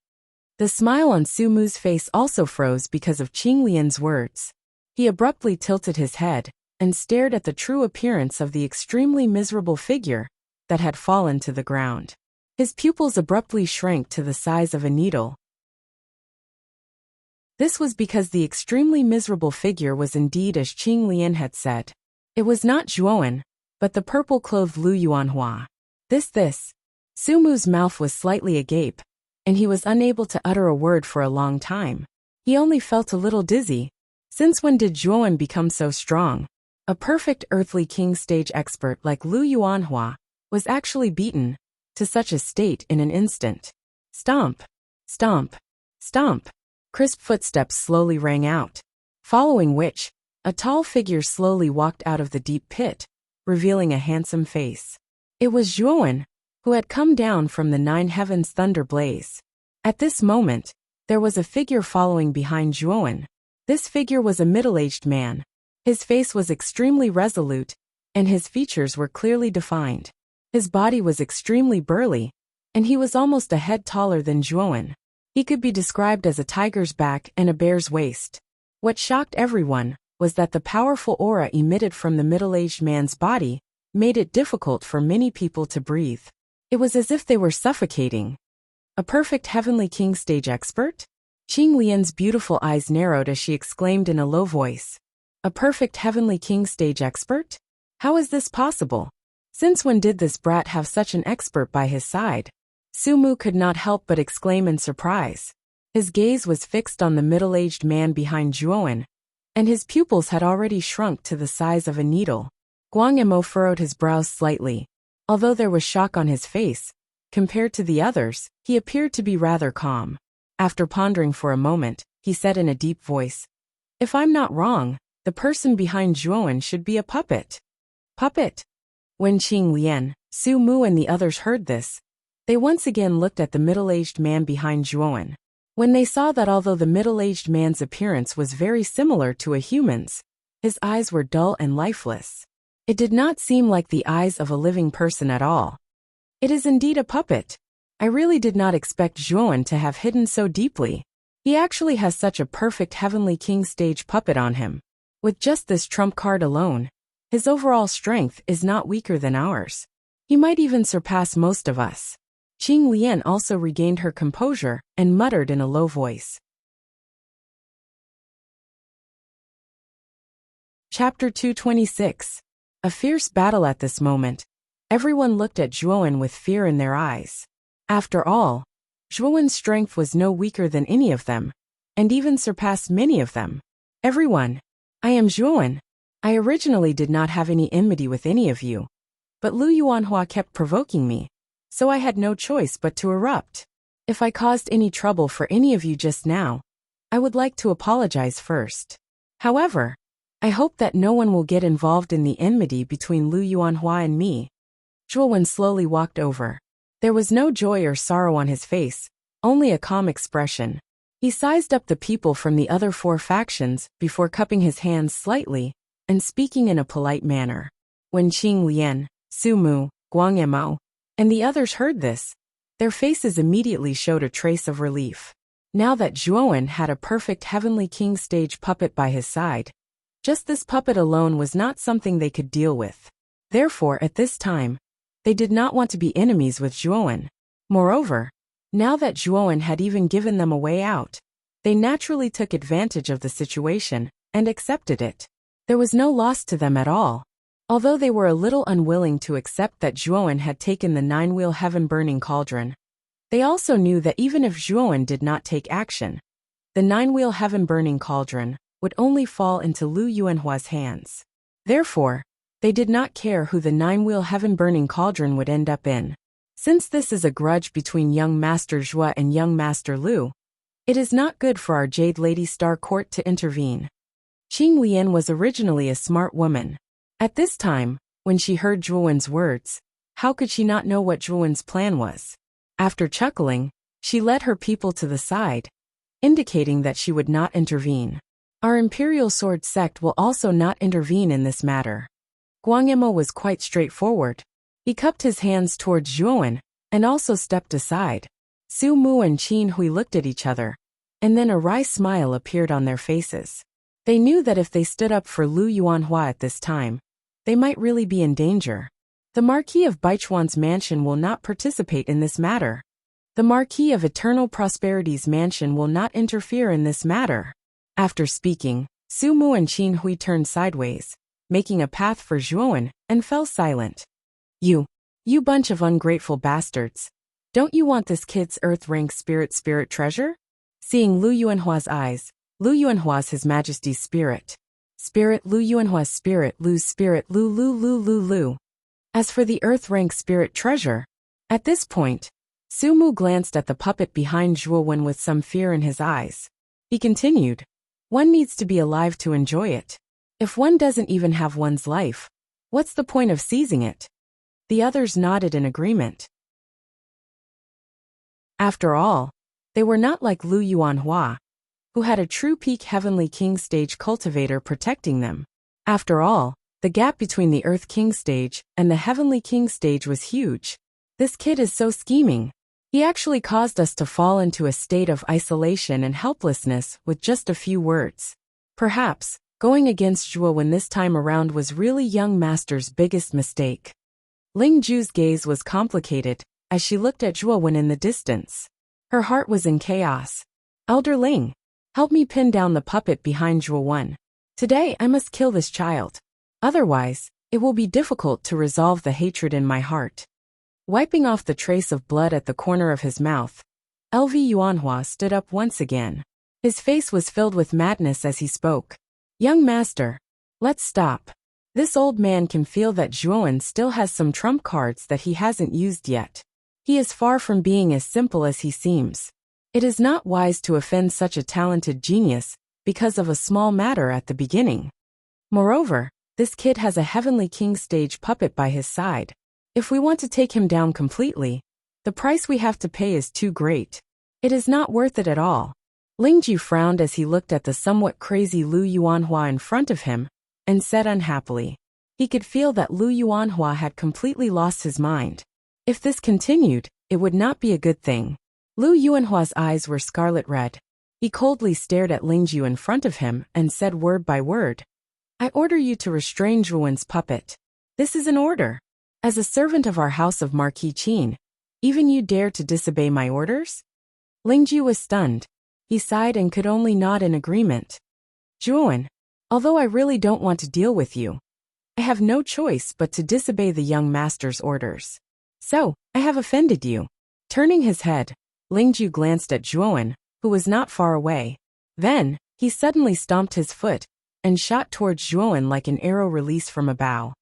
The smile on Sumu's face also froze because of Qing Lian's words. He abruptly tilted his head and stared at the true appearance of the extremely miserable figure that had fallen to the ground. His pupils abruptly shrank to the size of a needle. This was because the extremely miserable figure was indeed as Qing Lian had said. It was not Zhuan, but the purple-clothed Lu Yuanhua. This. Sumu's mouth was slightly agape, and he was unable to utter a word for a long time. He only felt a little dizzy. Since when did Zhuan become so strong? A perfect earthly king stage expert like Lu Yuanhua was actually beaten to such a state in an instant. Stomp! Stomp! Stomp! Crisp footsteps slowly rang out, following which, a tall figure slowly walked out of the deep pit, revealing a handsome face. It was Zhuan, who had come down from the 9 heavens thunder blaze. At this moment, there was a figure following behind Zhuan. This figure was a middle-aged man. His face was extremely resolute, and his features were clearly defined. His body was extremely burly, and he was almost a head taller than Zhuan. He could be described as a tiger's back and a bear's waist. What shocked everyone was that the powerful aura emitted from the middle-aged man's body made it difficult for many people to breathe. It was as if they were suffocating. A perfect heavenly king stage expert? Qing Lian's beautiful eyes narrowed as she exclaimed in a low voice. A perfect heavenly king stage expert? How is this possible? Since when did this brat have such an expert by his side? Sumu could not help but exclaim in surprise. His gaze was fixed on the middle-aged man behind Zhuan, and his pupils had already shrunk to the size of a needle. Guang Emo furrowed his brows slightly. Although there was shock on his face, compared to the others, he appeared to be rather calm. After pondering for a moment, he said in a deep voice, "If I'm not wrong, the person behind Zhuan should be a puppet." Puppet? When Qing Lian, Su Mu and the others heard this, they once again looked at the middle-aged man behind Zhuan. When they saw that although the middle-aged man's appearance was very similar to a human's, his eyes were dull and lifeless. It did not seem like the eyes of a living person at all. It is indeed a puppet. I really did not expect Zhuan to have hidden so deeply. He actually has such a perfect heavenly king stage puppet on him. With just this trump card alone, his overall strength is not weaker than ours. He might even surpass most of us. Qing Lian also regained her composure and muttered in a low voice. Chapter 226. A fierce battle. At this moment, everyone looked at Zhuan with fear in their eyes. After all, Zhuan's strength was no weaker than any of them, and even surpassed many of them. "Everyone, I am Zhuan. I originally did not have any enmity with any of you, but Lu Yuanhua kept provoking me, so I had no choice but to erupt. If I caused any trouble for any of you just now, I would like to apologize first. However, I hope that no one will get involved in the enmity between Lu Yuanhua and me." Zhuan slowly walked over. There was no joy or sorrow on his face, only a calm expression. He sized up the people from the other 4 factions before cupping his hands slightly and speaking in a polite manner. When Qing Lian, Su Mu, Guang Emao, and the others heard this, their faces immediately showed a trace of relief. Now that Zhuan had a perfect heavenly king stage puppet by his side, Just this puppet alone was not something they could deal with. Therefore, at this time, they did not want to be enemies with Zhuowen. Moreover, now that Zhuowen had even given them a way out, they naturally took advantage of the situation and accepted it. There was no loss to them at all. Although they were a little unwilling to accept that Zhuowen had taken the nine-wheel heaven-burning cauldron, they also knew that even if Zhuowen did not take action, the nine-wheel heaven-burning cauldron would only fall into Lu Yuanhua's hands. Therefore, they did not care who the nine-wheel heaven-burning cauldron would end up in. Since this is a grudge between young Master Zhua and young Master Lu, it is not good for our Jade Lady Star Court to intervene. Qing Lian was originally a smart woman. At this time, when she heard Zhuowen's words, how could she not know what Zhuowen's plan was? After chuckling, she led her people to the side, indicating that she would not intervene. Our Imperial Sword sect will also not intervene in this matter. Guang Yimou was quite straightforward. He cupped his hands towards Zhuowen and also stepped aside. Su Mu and Qin Hui looked at each other, and then a wry smile appeared on their faces. They knew that if they stood up for Lu Yuanhua at this time, they might really be in danger. The Marquis of Baichuan's mansion will not participate in this matter. The Marquis of Eternal Prosperity's mansion will not interfere in this matter. After speaking, Su Mu and Qin Hui turned sideways, making a path for Zhuowen, and fell silent. You bunch of ungrateful bastards. Don't you want this kid's earth-rank spirit treasure? Seeing Lu Yuanhua's eyes, Lu Yuanhua's His Majesty's spirit. Spirit Lu Yuanhua's spirit Lu's spirit Lu. As for the earth-rank spirit treasure, at this point, Su Mu glanced at the puppet behind Zhuowen with some fear in his eyes. He continued, one needs to be alive to enjoy it. If one doesn't even have one's life, what's the point of seizing it? The others nodded in agreement. After all, they were not like Lu Yuanhua, who had a true peak Heavenly King stage cultivator protecting them. After all, the gap between the Earth King stage and the Heavenly King stage was huge. This kid is so scheming. He actually caused us to fall into a state of isolation and helplessness with just a few words. Perhaps, going against Zhuowen this time around was really young Master's biggest mistake. Ling Ju's gaze was complicated as she looked at Zhuowen in the distance. Her heart was in chaos. Elder Ling, help me pin down the puppet behind Zhuowen. Today I must kill this child. Otherwise, it will be difficult to resolve the hatred in my heart. Wiping off the trace of blood at the corner of his mouth, LV Yuanhua stood up once again. His face was filled with madness as he spoke. Young master, let's stop. This old man can feel that Zhuowen still has some trump cards that he hasn't used yet. He is far from being as simple as he seems. It is not wise to offend such a talented genius because of a small matter at the beginning. Moreover, this kid has a Heavenly King stage puppet by his side. If we want to take him down completely, the price we have to pay is too great. It is not worth it at all. Lingju frowned as he looked at the somewhat crazy Lu Yuanhua in front of him, and said unhappily. He could feel that Lu Yuanhua had completely lost his mind. If this continued, it would not be a good thing. Lu Yuanhua's eyes were scarlet red. He coldly stared at Lingju in front of him and said word by word, I order you to restrain Zhuowen's puppet. This is an order. As a servant of our house of Marquis Qin, even you dare to disobey my orders? Lingju was stunned. He sighed and could only nod in agreement. Zhuowen, although I really don't want to deal with you, I have no choice but to disobey the young master's orders. So, I have offended you. Turning his head, Lingju glanced at Zhuowen, who was not far away. Then, he suddenly stomped his foot and shot towards Zhuowen like an arrow released from a bow.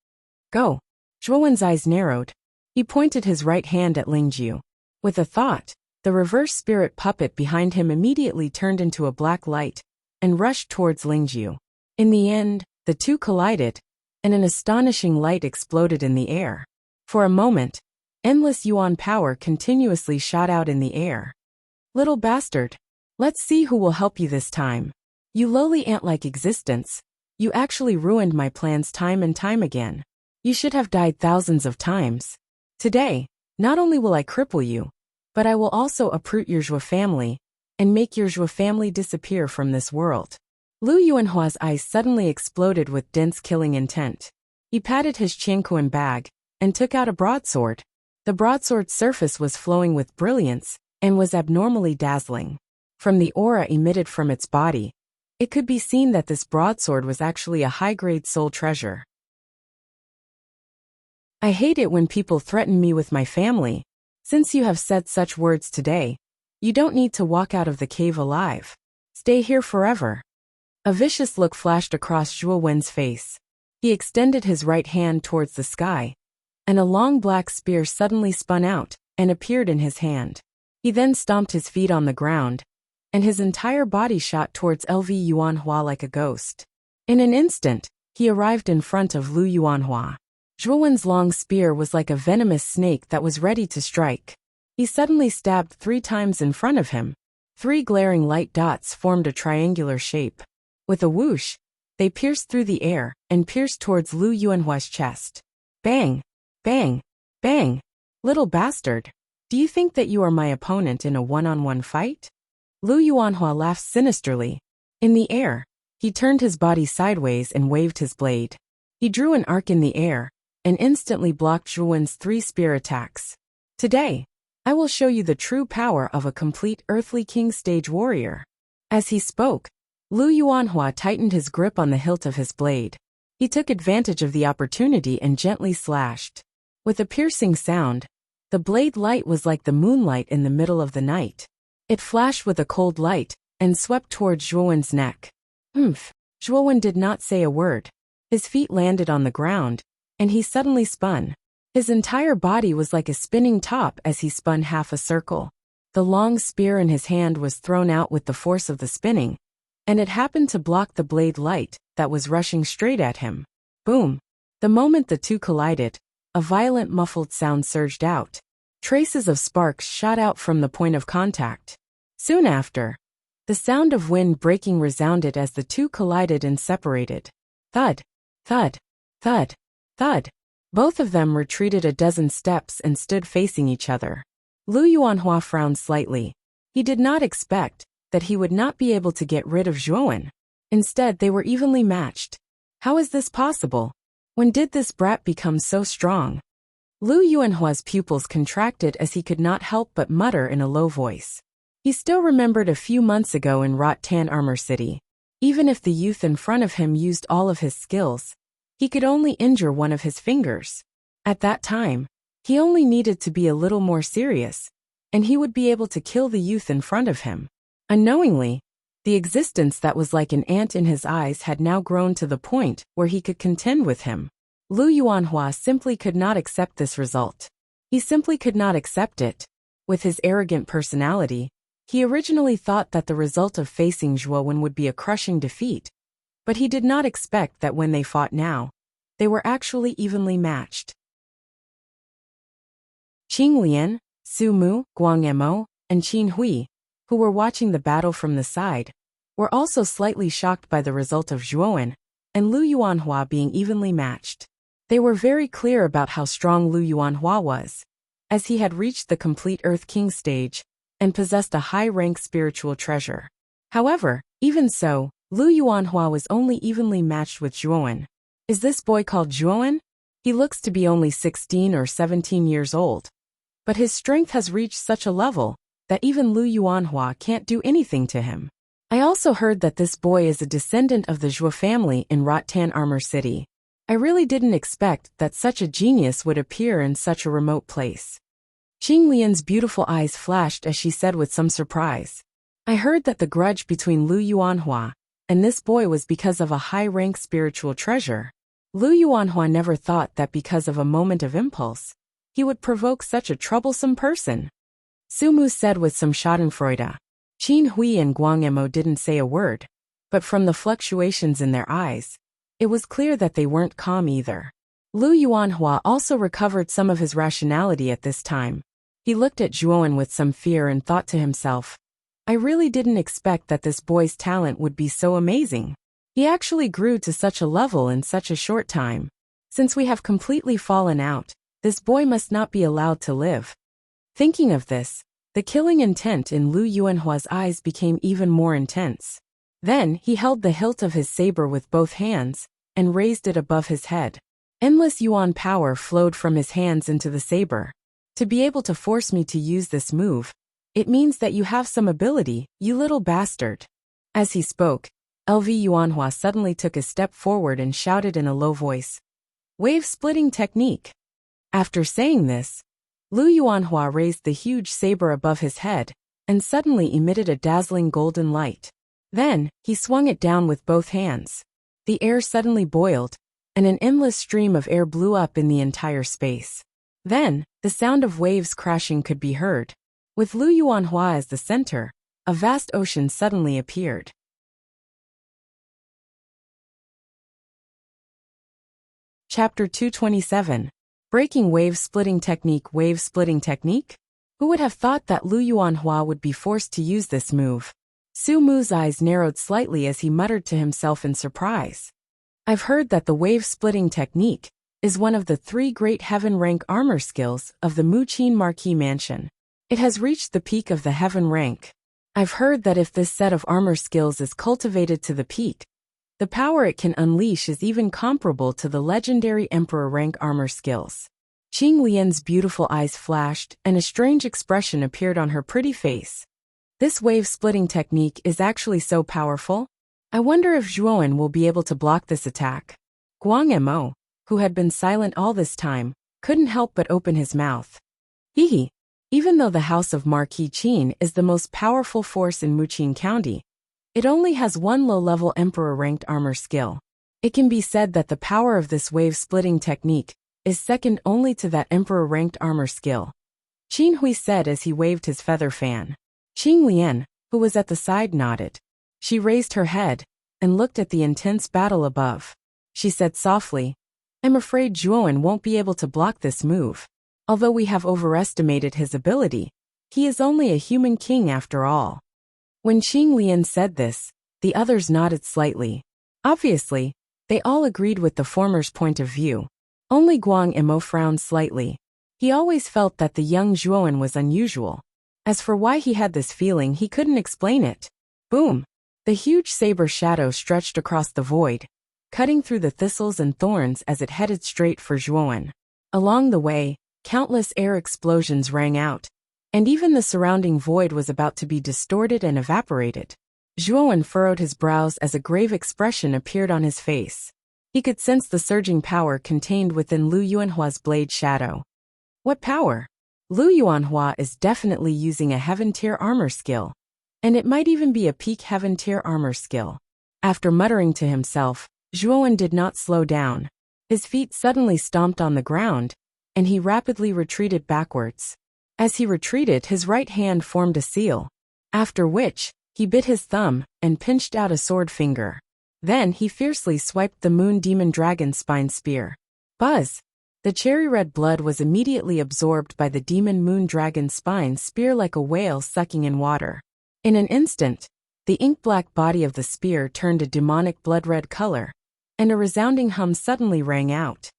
Go. Zhuowen's eyes narrowed. He pointed his right hand at Lingju. With a thought, the reverse spirit puppet behind him immediately turned into a black light and rushed towards Lingju. In the end, the two collided, and an astonishing light exploded in the air. For a moment, endless yuan power continuously shot out in the air. Little bastard, let's see who will help you this time. You lowly ant-like existence, you actually ruined my plans time and time again. You should have died thousands of times. Today, not only will I cripple you, but I will also uproot your Zhua family and make your Zhua family disappear from this world. Lu Yuanhua's eyes suddenly exploded with dense killing intent. He patted his Qianquan bag and took out a broadsword. The broadsword's surface was flowing with brilliance and was abnormally dazzling. From the aura emitted from its body, it could be seen that this broadsword was actually a high-grade soul treasure. I hate it when people threaten me with my family. Since you have said such words today, you don't need to walk out of the cave alive. Stay here forever. A vicious look flashed across Zhuo Wen's face. He extended his right hand towards the sky, and a long black spear suddenly spun out and appeared in his hand. He then stomped his feet on the ground, and his entire body shot towards LV Yuanhua like a ghost. In an instant, he arrived in front of Lu Yuanhua. Zhuo Wen's long spear was like a venomous snake that was ready to strike. He suddenly stabbed 3 times in front of him. 3 glaring light dots formed a triangular shape. With a whoosh, they pierced through the air and pierced towards Lu Yuanhua's chest. Bang! Bang! Bang! Little bastard! Do you think that you are my opponent in a one-on-one fight? Lu Yuanhua laughed sinisterly. In the air, he turned his body sideways and waved his blade. He drew an arc in the air and instantly blocked Zhuo Wen's 3 spear attacks. Today, I will show you the true power of a complete earthly king stage warrior. As he spoke, Lu Yuanhua tightened his grip on the hilt of his blade. He took advantage of the opportunity and gently slashed. With a piercing sound, the blade light was like the moonlight in the middle of the night. It flashed with a cold light and swept towards Zhuo Wen's neck. Zhuo Wen did not say a word. His feet landed on the ground, and he suddenly spun. His entire body was like a spinning top as he spun half a circle. The long spear in his hand was thrown out with the force of the spinning, and it happened to block the blade light that was rushing straight at him. Boom! The moment the two collided, a violent muffled sound surged out. Traces of sparks shot out from the point of contact. Soon after, the sound of wind breaking resounded as the two collided and separated. Thud! Thud! Thud! Thud! Both of them retreated a dozen steps and stood facing each other. Lu Yuanhua frowned slightly. He did not expect that he would not be able to get rid of Zhuo Wen. Instead, they were evenly matched. How is this possible? When did this brat become so strong? Lu Yuanhua's pupils contracted as he could not help but mutter in a low voice. He still remembered a few months ago in Rattan Armor City. Even if the youth in front of him used all of his skills, he could only injure one of his fingers. At that time, he only needed to be a little more serious, and he would be able to kill the youth in front of him. Unknowingly, the existence that was like an ant in his eyes had now grown to the point where he could contend with him. Lu Yuanhua simply could not accept this result. He simply could not accept it. With his arrogant personality, he originally thought that the result of facing Zhuo Wen would be a crushing defeat, but he did not expect that when they fought now, they were actually evenly matched. Qing Lian, Su Mu, Guang Emo, and Qin Hui, who were watching the battle from the side, were also slightly shocked by the result of Zhuo Wen and Lu Yuanhua being evenly matched. They were very clear about how strong Lu Yuanhua was, as he had reached the complete Earth King stage and possessed a high-rank spiritual treasure. However, even so, Lu Yuanhua was only evenly matched with Zhuo Wen. Is this boy called Zhuo Wen? He looks to be only 16 or 17 years old, but his strength has reached such a level that even Lu Yuanhua can't do anything to him. I also heard that this boy is a descendant of the Zhuo family in Rattan Armor City. I really didn't expect that such a genius would appear in such a remote place. Qing Lian's beautiful eyes flashed as she said with some surprise. I heard that the grudge between Lu Yuanhua and this boy was because of a high-rank spiritual treasure. Lu Yuanhua never thought that because of a moment of impulse, he would provoke such a troublesome person. Su Mu said with some schadenfreude. Qin Hui and Guang Emo didn't say a word, but from the fluctuations in their eyes, it was clear that they weren't calm either. Lu Yuanhua also recovered some of his rationality at this time. He looked at Zhuo Wen with some fear and thought to himself, I really didn't expect that this boy's talent would be so amazing. He actually grew to such a level in such a short time. Since we have completely fallen out, this boy must not be allowed to live. Thinking of this, the killing intent in Lu Yuanhua's eyes became even more intense. Then, he held the hilt of his saber with both hands, and raised it above his head. Endless yuan power flowed from his hands into the saber. To be able to force me to use this move, it means that you have some ability, you little bastard. As he spoke, LV Yuanhua suddenly took a step forward and shouted in a low voice, "Wave-splitting technique." After saying this, Lu Yuanhua raised the huge saber above his head, and suddenly emitted a dazzling golden light. Then, he swung it down with both hands. The air suddenly boiled, and an endless stream of air blew up in the entire space. Then, the sound of waves crashing could be heard. With Lu Yuanhua as the center, a vast ocean suddenly appeared. Chapter 227. Breaking Wave-Splitting Technique. Wave-Splitting Technique? Who would have thought that Lu Yuanhua would be forced to use this move? Su Mu's eyes narrowed slightly as he muttered to himself in surprise. I've heard that the wave-splitting technique is one of the 3 great heaven rank armor skills of the Muqin Marquis Mansion. It has reached the peak of the heaven rank. I've heard that if this set of armor skills is cultivated to the peak, the power it can unleash is even comparable to the legendary Emperor rank armor skills. Qing Lian's beautiful eyes flashed, and a strange expression appeared on her pretty face. This wave-splitting technique is actually so powerful? I wonder if Zhuowen will be able to block this attack. Guang Mo, who had been silent all this time, couldn't help but open his mouth. Hehe. Even though the House of Marquis Qin is the most powerful force in Muqin County, it only has 1 low-level Emperor-ranked armor skill. It can be said that the power of this wave-splitting technique is second only to that Emperor-ranked armor skill. Qin Hui said as he waved his feather fan. Qing Lian, who was at the side, nodded. She raised her head and looked at the intense battle above. She said softly, I'm afraid Zhuowen won't be able to block this move. Although we have overestimated his ability, he is only a human king after all. When Qing Lian said this, the others nodded slightly. Obviously, they all agreed with the former's point of view. Only Guang Mo frowned slightly. He always felt that the young Zhuowen was unusual. As for why he had this feeling, he couldn't explain it. Boom! The huge saber shadow stretched across the void, cutting through the thistles and thorns as it headed straight for Zhuowen. Along the way, countless air explosions rang out, and even the surrounding void was about to be distorted and evaporated. Zhuowen furrowed his brows as a grave expression appeared on his face. He could sense the surging power contained within Lu Yuanhua's blade shadow. What power? Lu Yuanhua is definitely using a heaven-tier armor skill, and it might even be a peak heaven-tier armor skill. After muttering to himself, Zhuowen did not slow down. His feet suddenly stomped on the ground, and he rapidly retreated backwards. As he retreated, his right hand formed a seal, after which, he bit his thumb and pinched out a sword finger. Then he fiercely swiped the Moon Demon Dragon Spine Spear. Buzz! The cherry-red blood was immediately absorbed by the Demon Moon Dragon Spine Spear like a whale sucking in water. In an instant, the ink-black body of the spear turned a demonic blood-red color, and a resounding hum suddenly rang out.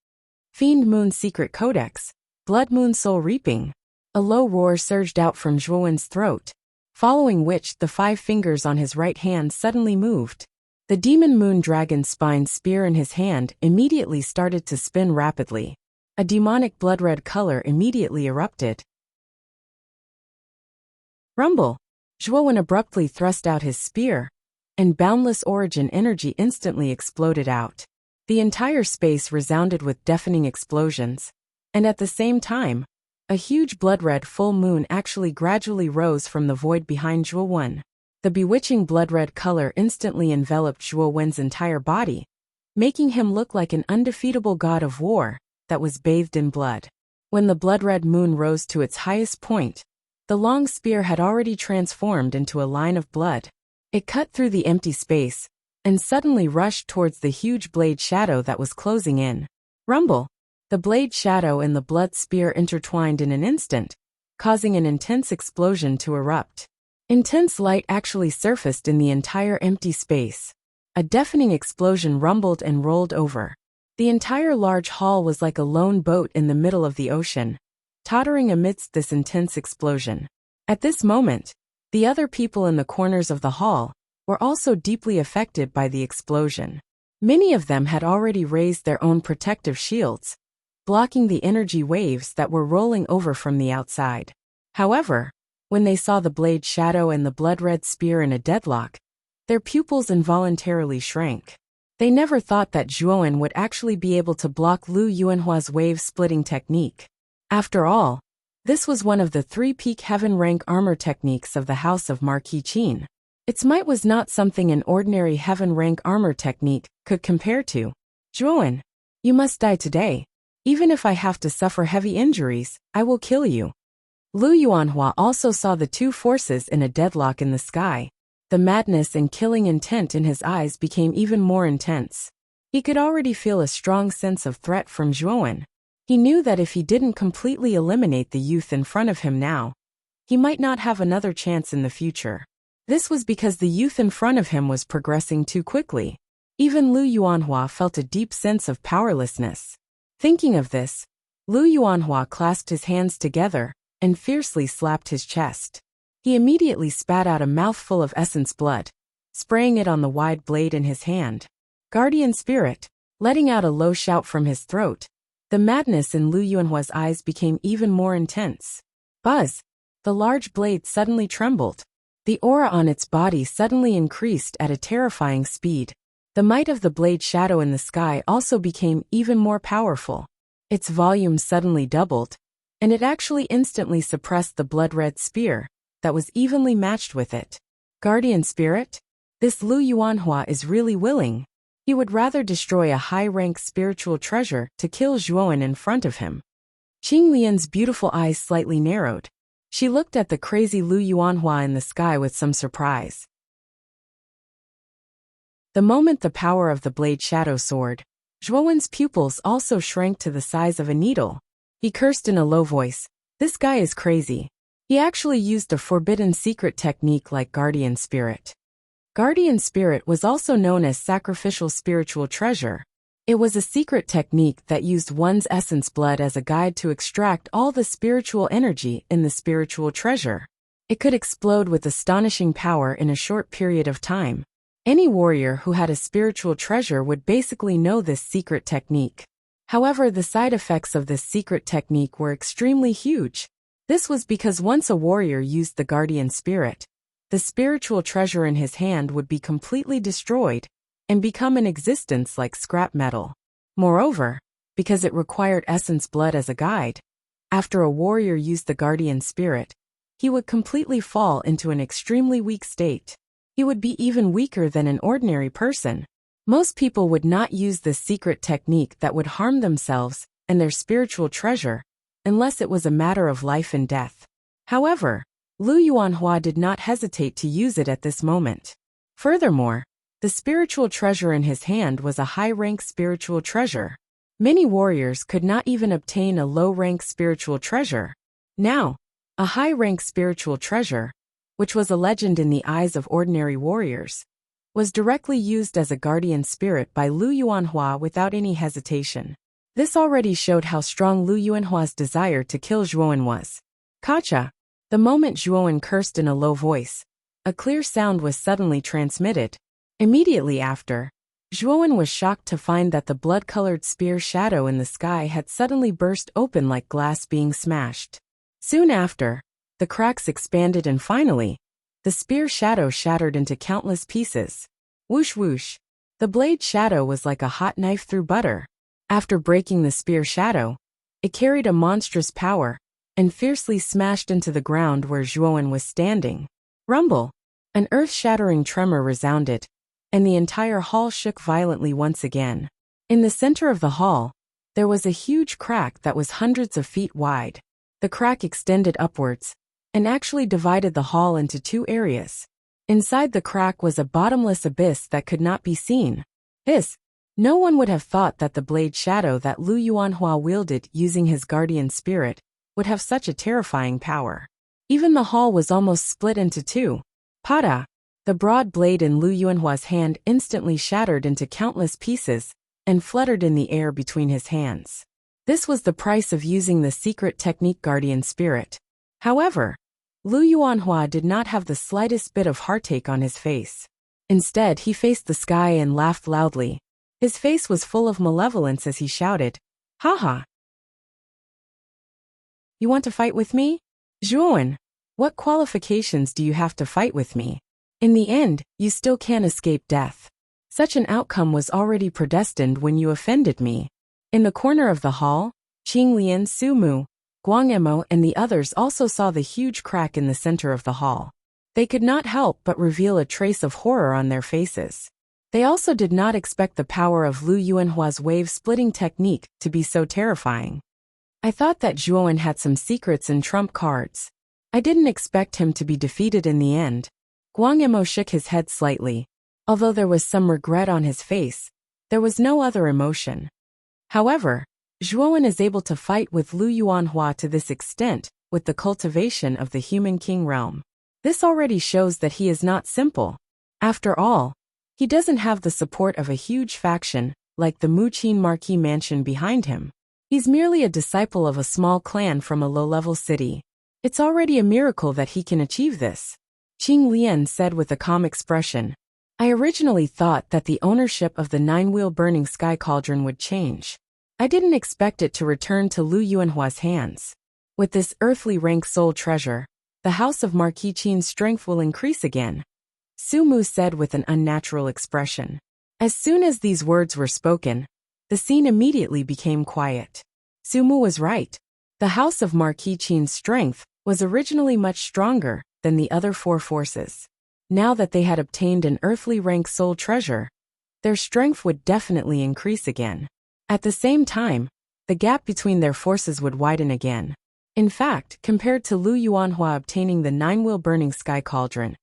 Fiend Moon Secret Codex, Blood Moon Soul Reaping. A low roar surged out from Zhuowen's throat, following which the 5 fingers on his right hand suddenly moved. The Demon Moon Dragon Spine Spear in his hand immediately started to spin rapidly. A demonic blood-red color immediately erupted. Rumble! Zhuowen abruptly thrust out his spear, and boundless origin energy instantly exploded out. The entire space resounded with deafening explosions, and at the same time, a huge blood-red full moon actually gradually rose from the void behind Zhuowen. The bewitching blood-red color instantly enveloped Zhuowen's entire body, making him look like an undefeatable god of war that was bathed in blood. When the blood-red moon rose to its highest point, the long spear had already transformed into a line of blood. It cut through the empty space, and suddenly rushed towards the huge blade shadow that was closing in. Rumble! The blade shadow and the blood spear intertwined in an instant, causing an intense explosion to erupt. Intense light actually surfaced in the entire empty space. A deafening explosion rumbled and rolled over. The entire large hall was like a lone boat in the middle of the ocean, tottering amidst this intense explosion. At this moment, the other people in the corners of the hall were also deeply affected by the explosion. Many of them had already raised their own protective shields, blocking the energy waves that were rolling over from the outside. However, when they saw the blade shadow and the blood-red spear in a deadlock, their pupils involuntarily shrank. They never thought that Zhuowen would actually be able to block Lu Yuanhua's wave-splitting technique. After all, this was one of the 3-peak heaven-rank armor techniques of the House of Marquis Qin. Its might was not something an ordinary heaven-rank armor technique could compare to. Zhuowen, you must die today. Even if I have to suffer heavy injuries, I will kill you. Lu Yuanhua also saw the two forces in a deadlock in the sky. The madness and killing intent in his eyes became even more intense. He could already feel a strong sense of threat from Zhuowen. He knew that if he didn't completely eliminate the youth in front of him now, he might not have another chance in the future. This was because the youth in front of him was progressing too quickly. Even Lu Yuanhua felt a deep sense of powerlessness. Thinking of this, Lu Yuanhua clasped his hands together and fiercely slapped his chest. He immediately spat out a mouthful of essence blood, spraying it on the wide blade in his hand. Guardian Spirit, letting out a low shout from his throat, the madness in Lu Yuanhua's eyes became even more intense. Buzz! The large blade suddenly trembled. The aura on its body suddenly increased at a terrifying speed. The might of the blade shadow in the sky also became even more powerful. Its volume suddenly doubled, and it actually instantly suppressed the blood-red spear that was evenly matched with it. Guardian Spirit? This Lu Yuanhua is really willing. He would rather destroy a high-rank spiritual treasure to kill Zhuowen in front of him. Qing Lian's beautiful eyes slightly narrowed. She looked at the crazy Lu Yuanhua in the sky with some surprise. The moment the power of the blade shadow soared, Zhuowen's pupils also shrank to the size of a needle. He cursed in a low voice, "This guy is crazy." He actually used a forbidden secret technique like Guardian Spirit. Guardian Spirit was also known as sacrificial spiritual treasure. It was a secret technique that used one's essence blood as a guide to extract all the spiritual energy in the spiritual treasure. It could explode with astonishing power in a short period of time. Any warrior who had a spiritual treasure would basically know this secret technique. However, the side effects of this secret technique were extremely huge. This was because once a warrior used the Guardian Spirit, the spiritual treasure in his hand would be completely destroyed and become in existence like scrap metal. Moreover, because it required essence blood as a guide, after a warrior used the Guardian Spirit, he would completely fall into an extremely weak state. He would be even weaker than an ordinary person. Most people would not use this secret technique that would harm themselves and their spiritual treasure, unless it was a matter of life and death. However, Lu Yuanhua did not hesitate to use it at this moment. Furthermore, the spiritual treasure in his hand was a high-rank spiritual treasure. Many warriors could not even obtain a low-rank spiritual treasure. Now, a high-rank spiritual treasure, which was a legend in the eyes of ordinary warriors, was directly used as a guardian spirit by Lu Yuanhua without any hesitation. This already showed how strong Lu Yuanhua's desire to kill Zhuowen was. Kacha! The moment Zhuowen cursed in a low voice, a clear sound was suddenly transmitted. Immediately after, Zhuowen was shocked to find that the blood-colored spear shadow in the sky had suddenly burst open like glass being smashed. Soon after, the cracks expanded and finally, the spear shadow shattered into countless pieces. Whoosh whoosh! The blade shadow was like a hot knife through butter. After breaking the spear shadow, it carried a monstrous power and fiercely smashed into the ground where Zhuowen was standing. Rumble! An earth-shattering tremor resounded, and the entire hall shook violently once again. In the center of the hall, there was a huge crack that was hundreds of feet wide. The crack extended upwards and actually divided the hall into two areas. Inside the crack was a bottomless abyss that could not be seen. No one would have thought that the blade shadow that Lu Yuanhua wielded using his guardian spirit would have such a terrifying power. Even the hall was almost split into two. Pada! The broad blade in Lu Yuanhua's hand instantly shattered into countless pieces and fluttered in the air between his hands. This was the price of using the secret technique Guardian Spirit. However, Lu Yuanhua did not have the slightest bit of heartache on his face. Instead, he faced the sky and laughed loudly. His face was full of malevolence as he shouted, "Haha! You want to fight with me? Zhuowen, what qualifications do you have to fight with me? In the end, you still can't escape death. Such an outcome was already predestined when you offended me." In the corner of the hall, Qinglian, Sumu, Guangemo and the others also saw the huge crack in the center of the hall. They could not help but reveal a trace of horror on their faces. They also did not expect the power of Lu Yuanhua's wave-splitting technique to be so terrifying. "I thought that Zhuowen had some secrets and trump cards. I didn't expect him to be defeated in the end." Guangemo shook his head slightly. Although there was some regret on his face, there was no other emotion. However, Zhuowen is able to fight with Lu Yuanhua to this extent with the cultivation of the human king realm. This already shows that he is not simple. After all, he doesn't have the support of a huge faction like the Muqin Marquis mansion behind him. He's merely a disciple of a small clan from a low-level city. It's already a miracle that he can achieve this. Qing Lian said with a calm expression. "I originally thought that the ownership of the nine-wheel burning sky cauldron would change. I didn't expect it to return to Lu Yuanhua's hands. With this earthly rank soul treasure, the house of Marquis Qin's strength will increase again," Su Mu said with an unnatural expression. As soon as these words were spoken, the scene immediately became quiet. Su Mu was right. The house of Marquis Qin's strength was originally much stronger than the other four forces. Now that they had obtained an earthly rank soul treasure, their strength would definitely increase again. At the same time, the gap between their forces would widen again. In fact, compared to Lu Yuanhua obtaining the nine-wheel burning sky cauldron,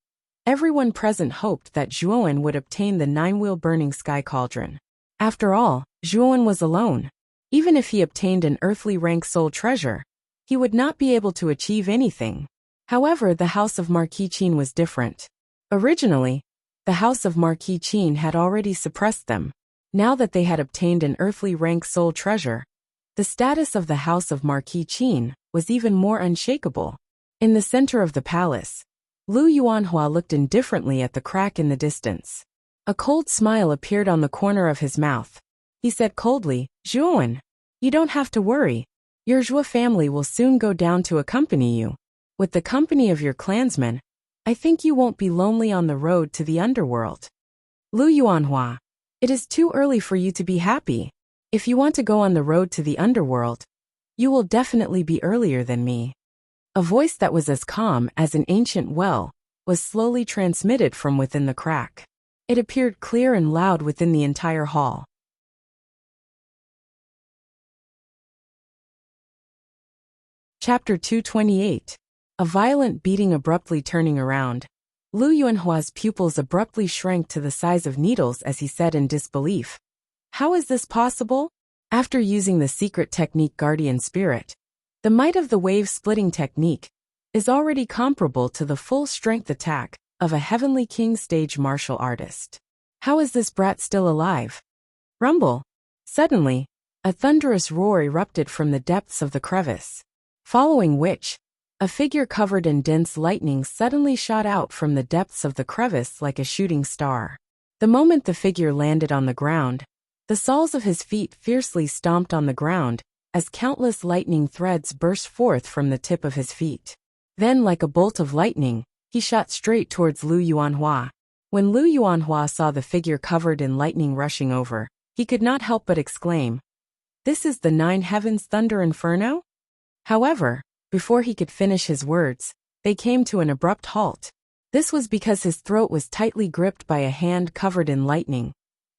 everyone present hoped that Zhuowen would obtain the nine-wheel burning sky cauldron. After all, Zhuowen was alone. Even if he obtained an earthly rank soul treasure, he would not be able to achieve anything. However, the house of Marquis Qin was different. Originally, the house of Marquis Qin had already suppressed them. Now that they had obtained an earthly rank soul treasure, the status of the house of Marquis Qin was even more unshakable. In the center of the palace, Lu Yuanhua looked indifferently at the crack in the distance. A cold smile appeared on the corner of his mouth. He said coldly, "Zhuowen, you don't have to worry. Your Zhuo family will soon go down to accompany you. With the company of your clansmen, I think you won't be lonely on the road to the underworld." "Lu Yuanhua, it is too early for you to be happy. If you want to go on the road to the underworld, you will definitely be earlier than me." A voice that was as calm as an ancient well was slowly transmitted from within the crack. It appeared clear and loud within the entire hall. Chapter 228. A violent beating abruptly turning around. Lu Yuanhua's pupils abruptly shrank to the size of needles as he said in disbelief, "How is this possible?" After using the secret technique Guardian Spirit, the might of the wave-splitting technique is already comparable to the full-strength attack of a Heavenly King stage martial artist. How is this brat still alive? Rumble. Suddenly, a thunderous roar erupted from the depths of the crevice, following which, a figure covered in dense lightning suddenly shot out from the depths of the crevice like a shooting star. The moment the figure landed on the ground, the soles of his feet fiercely stomped on the ground as countless lightning threads burst forth from the tip of his feet. Then, like a bolt of lightning, he shot straight towards Lu Yuanhua. When Lu Yuanhua saw the figure covered in lightning rushing over, he could not help but exclaim, "This is the Nine Heavens Thunder Inferno?" However, before he could finish his words, they came to an abrupt halt. This was because his throat was tightly gripped by a hand covered in lightning,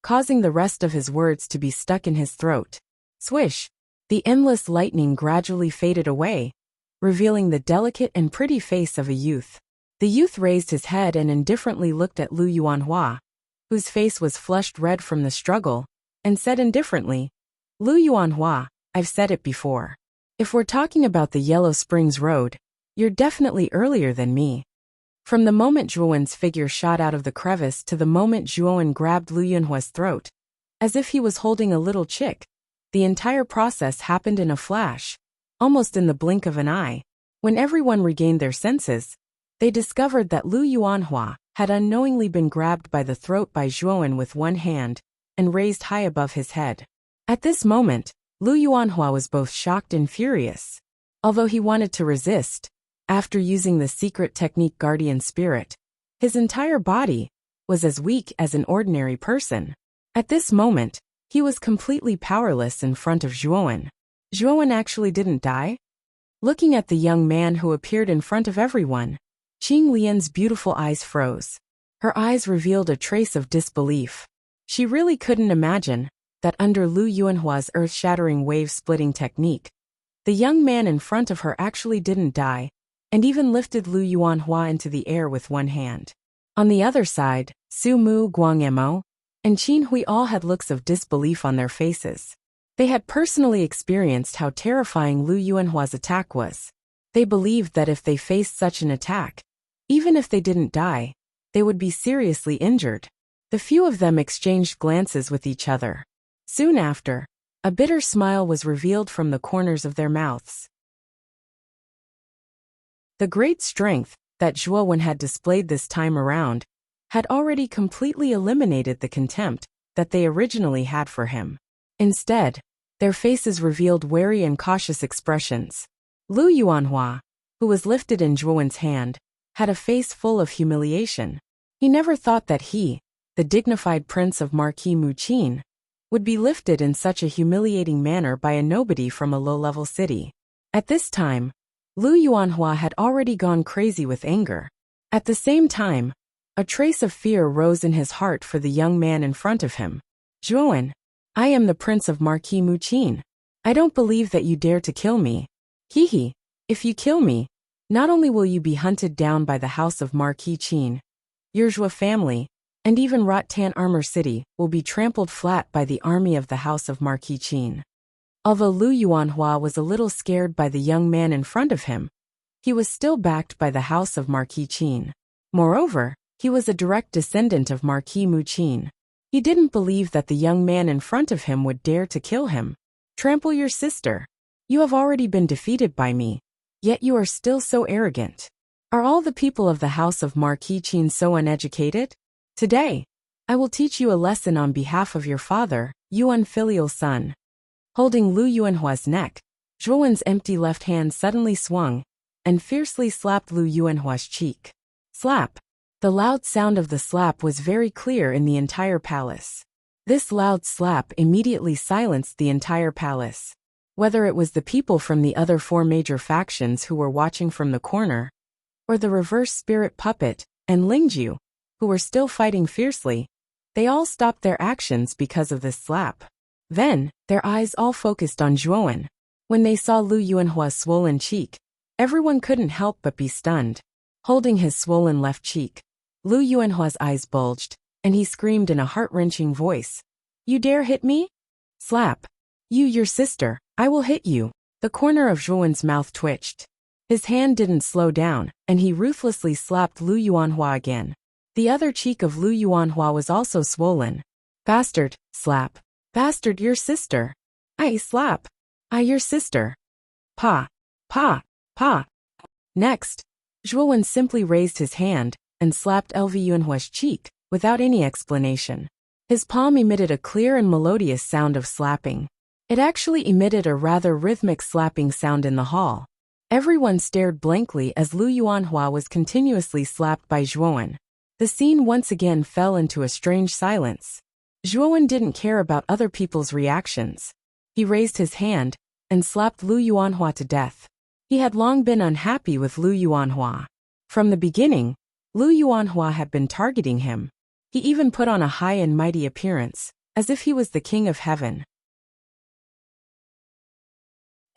causing the rest of his words to be stuck in his throat. Swish! The endless lightning gradually faded away, revealing the delicate and pretty face of a youth. The youth raised his head and indifferently looked at Lu Yuanhua, whose face was flushed red from the struggle, and said indifferently, "Lu Yuanhua, I've said it before. If we're talking about the Yellow Springs Road, you're definitely earlier than me." From the moment Zhuowen's figure shot out of the crevice to the moment Zhuowen grabbed Lu Yuanhua's throat, as if he was holding a little chick, the entire process happened in a flash, almost in the blink of an eye. When everyone regained their senses, they discovered that Lu Yuanhua had unknowingly been grabbed by the throat by Zhuowen with one hand and raised high above his head. At this moment, Lu Yuanhua was both shocked and furious. Although he wanted to resist, after using the secret technique Guardian Spirit, his entire body was as weak as an ordinary person. At this moment, he was completely powerless in front of Zhuowen. Zhuowen actually didn't die? Looking at the young man who appeared in front of everyone, Qing Lian's beautiful eyes froze. Her eyes revealed a trace of disbelief. She really couldn't imagine that under Lu Yuanhua's earth-shattering wave-splitting technique, the young man in front of her actually didn't die, and even lifted Lu Yuanhua into the air with one hand. On the other side, Su Mu, Guangemo, and Qin Hui all had looks of disbelief on their faces. They had personally experienced how terrifying Lu Yuanhua's attack was. They believed that if they faced such an attack, even if they didn't die, they would be seriously injured. The few of them exchanged glances with each other. Soon after, a bitter smile was revealed from the corners of their mouths. The great strength that Zhuowen had displayed this time around had already completely eliminated the contempt that they originally had for him. Instead, their faces revealed wary and cautious expressions. Lu Yuanhua, who was lifted in Zhuowen's hand, had a face full of humiliation. He never thought that he, the dignified prince of Marquis Muqin, would be lifted in such a humiliating manner by a nobody from a low-level city. At this time, Lu Yuanhua had already gone crazy with anger. At the same time, a trace of fear rose in his heart for the young man in front of him. Zhuowen, I am the prince of Marquis Muqin. I don't believe that you dare to kill me. Hehe, if you kill me, not only will you be hunted down by the house of Marquis Qin, your Zhua family, and even Rotan Armor City will be trampled flat by the army of the house of Marquis Qin. Although Lu Yuanhua was a little scared by the young man in front of him, he was still backed by the house of Marquis Qin. Moreover, he was a direct descendant of Marquis Muqin. He didn't believe that the young man in front of him would dare to kill him. Trample your sister. You have already been defeated by me, yet you are still so arrogant. Are all the people of the house of Marquis Qin so uneducated? Today, I will teach you a lesson on behalf of your father, you unfilial son. Holding Lu Yuanhua's neck, Zhuowen's empty left hand suddenly swung and fiercely slapped Lu Yuanhua's cheek. Slap! The loud sound of the slap was very clear in the entire palace. This loud slap immediately silenced the entire palace. Whether it was the people from the other four major factions who were watching from the corner, or the reverse spirit puppet and Lingju, who were still fighting fiercely, they all stopped their actions because of this slap. Then, their eyes all focused on Zhuowen. When they saw Lu Yuanhua's swollen cheek, everyone couldn't help but be stunned. Holding his swollen left cheek, Lu Yuanhua's eyes bulged, and he screamed in a heart-wrenching voice, "You dare hit me? Slap! You, your sister, I will hit you." The corner of Zhuowen's mouth twitched. His hand didn't slow down, and he ruthlessly slapped Lu Yuanhua again. The other cheek of Lu Yuanhua was also swollen. Bastard, slap. Bastard, your sister. I slap. I, your sister. Pa. Pa. Pa. Next, Zhuowen simply raised his hand and slapped Lu Yuanhua's cheek without any explanation. His palm emitted a clear and melodious sound of slapping. It actually emitted a rather rhythmic slapping sound in the hall. Everyone stared blankly as Lu Yuanhua was continuously slapped by Zhuowen. The scene once again fell into a strange silence. Zhuowen didn't care about other people's reactions. He raised his hand and slapped Lu Yuanhua to death. He had long been unhappy with Lu Yuanhua. From the beginning, Lu Yuanhua had been targeting him. He even put on a high and mighty appearance, as if he was the king of heaven.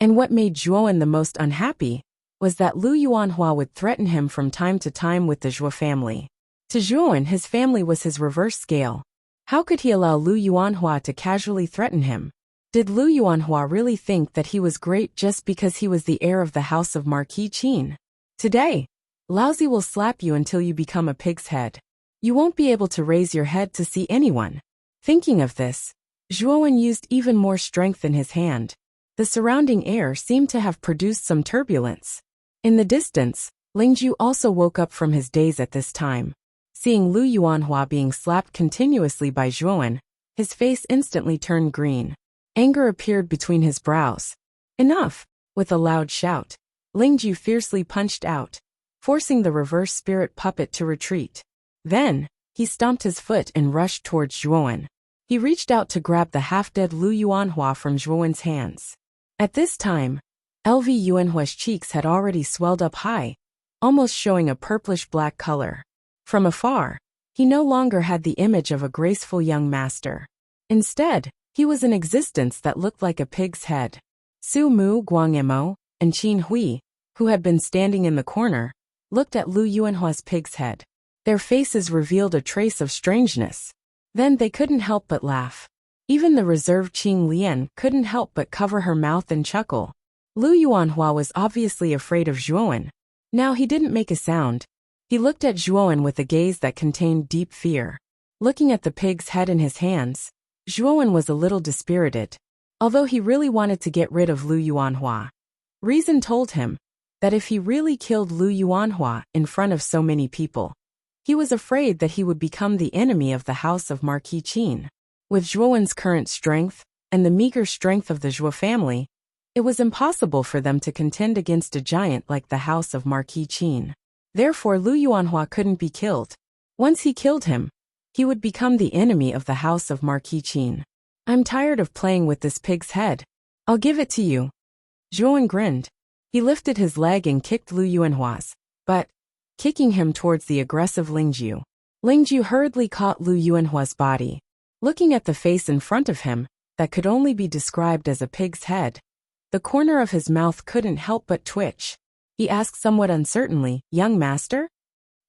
And what made Zhuowen the most unhappy was that Lu Yuanhua would threaten him from time to time with the Zhua family. To Zhuowen, his family was his reverse scale. How could he allow Lu Yuanhua to casually threaten him? Did Lu Yuanhua really think that he was great just because he was the heir of the house of Marquis Qin? Today, Laozi will slap you until you become a pig's head. You won't be able to raise your head to see anyone. Thinking of this, Zhuowen used even more strength in his hand. The surrounding air seemed to have produced some turbulence. In the distance, Lingju also woke up from his daze at this time. Seeing Lu Yuanhua being slapped continuously by Zhuowen, his face instantly turned green. Anger appeared between his brows. Enough! With a loud shout, Lingju fiercely punched out, forcing the reverse spirit puppet to retreat. Then, he stomped his foot and rushed towards Zhuowen. He reached out to grab the half-dead Lu Yuanhua from Zhuowen's hands. At this time, LV Yuanhua's cheeks had already swelled up high, almost showing a purplish-black color. From afar, he no longer had the image of a graceful young master. Instead, he was an existence that looked like a pig's head. Su Mu Guangemo and Qin Hui, who had been standing in the corner, looked at Lu Yuanhua's pig's head. Their faces revealed a trace of strangeness. Then they couldn't help but laugh. Even the reserved Qing Lian couldn't help but cover her mouth and chuckle. Lu Yuanhua was obviously afraid of Zhuowen. Now he didn't make a sound. He looked at Zhuowen with a gaze that contained deep fear. Looking at the pig's head in his hands, Zhuowen was a little dispirited. Although he really wanted to get rid of Lu Yuanhua. Reason told him that if he really killed Lu Yuanhua in front of so many people, he was afraid that he would become the enemy of the house of Marquis Qin. With Zhuowen's current strength and the meager strength of the Zhuo family, it was impossible for them to contend against a giant like the house of Marquis Qin. Therefore Lu Yuanhua couldn't be killed. Once he killed him, he would become the enemy of the house of Marquis Qin. I'm tired of playing with this pig's head. I'll give it to you. Zhuowen grinned. He lifted his leg and kicked Lu Yuanhua's, but, kicking him towards the aggressive Lingju. Lingju hurriedly caught Lu Yuanhua's body. Looking at the face in front of him, that could only be described as a pig's head, the corner of his mouth couldn't help but twitch. He asked somewhat uncertainly, "Young master?"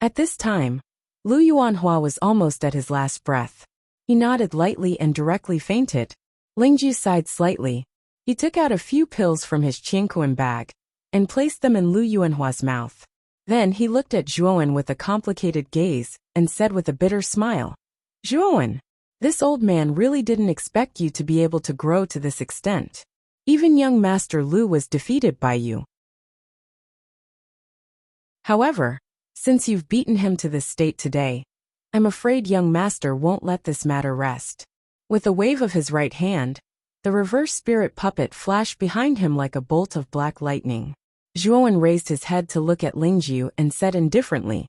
At this time, Lu Yuanhua was almost at his last breath. He nodded lightly and directly fainted. Lingju sighed slightly. He took out a few pills from his Qianquan bag and placed them in Lu Yuanhua's mouth. Then he looked at Zhuowen with a complicated gaze and said with a bitter smile, "Zhuowen, this old man really didn't expect you to be able to grow to this extent. Even young Master Lu was defeated by you. However, since you've beaten him to this state today, I'm afraid young master won't let this matter rest." With a wave of his right hand, the reverse spirit puppet flashed behind him like a bolt of black lightning. Zhuowen raised his head to look at Lingju and said indifferently,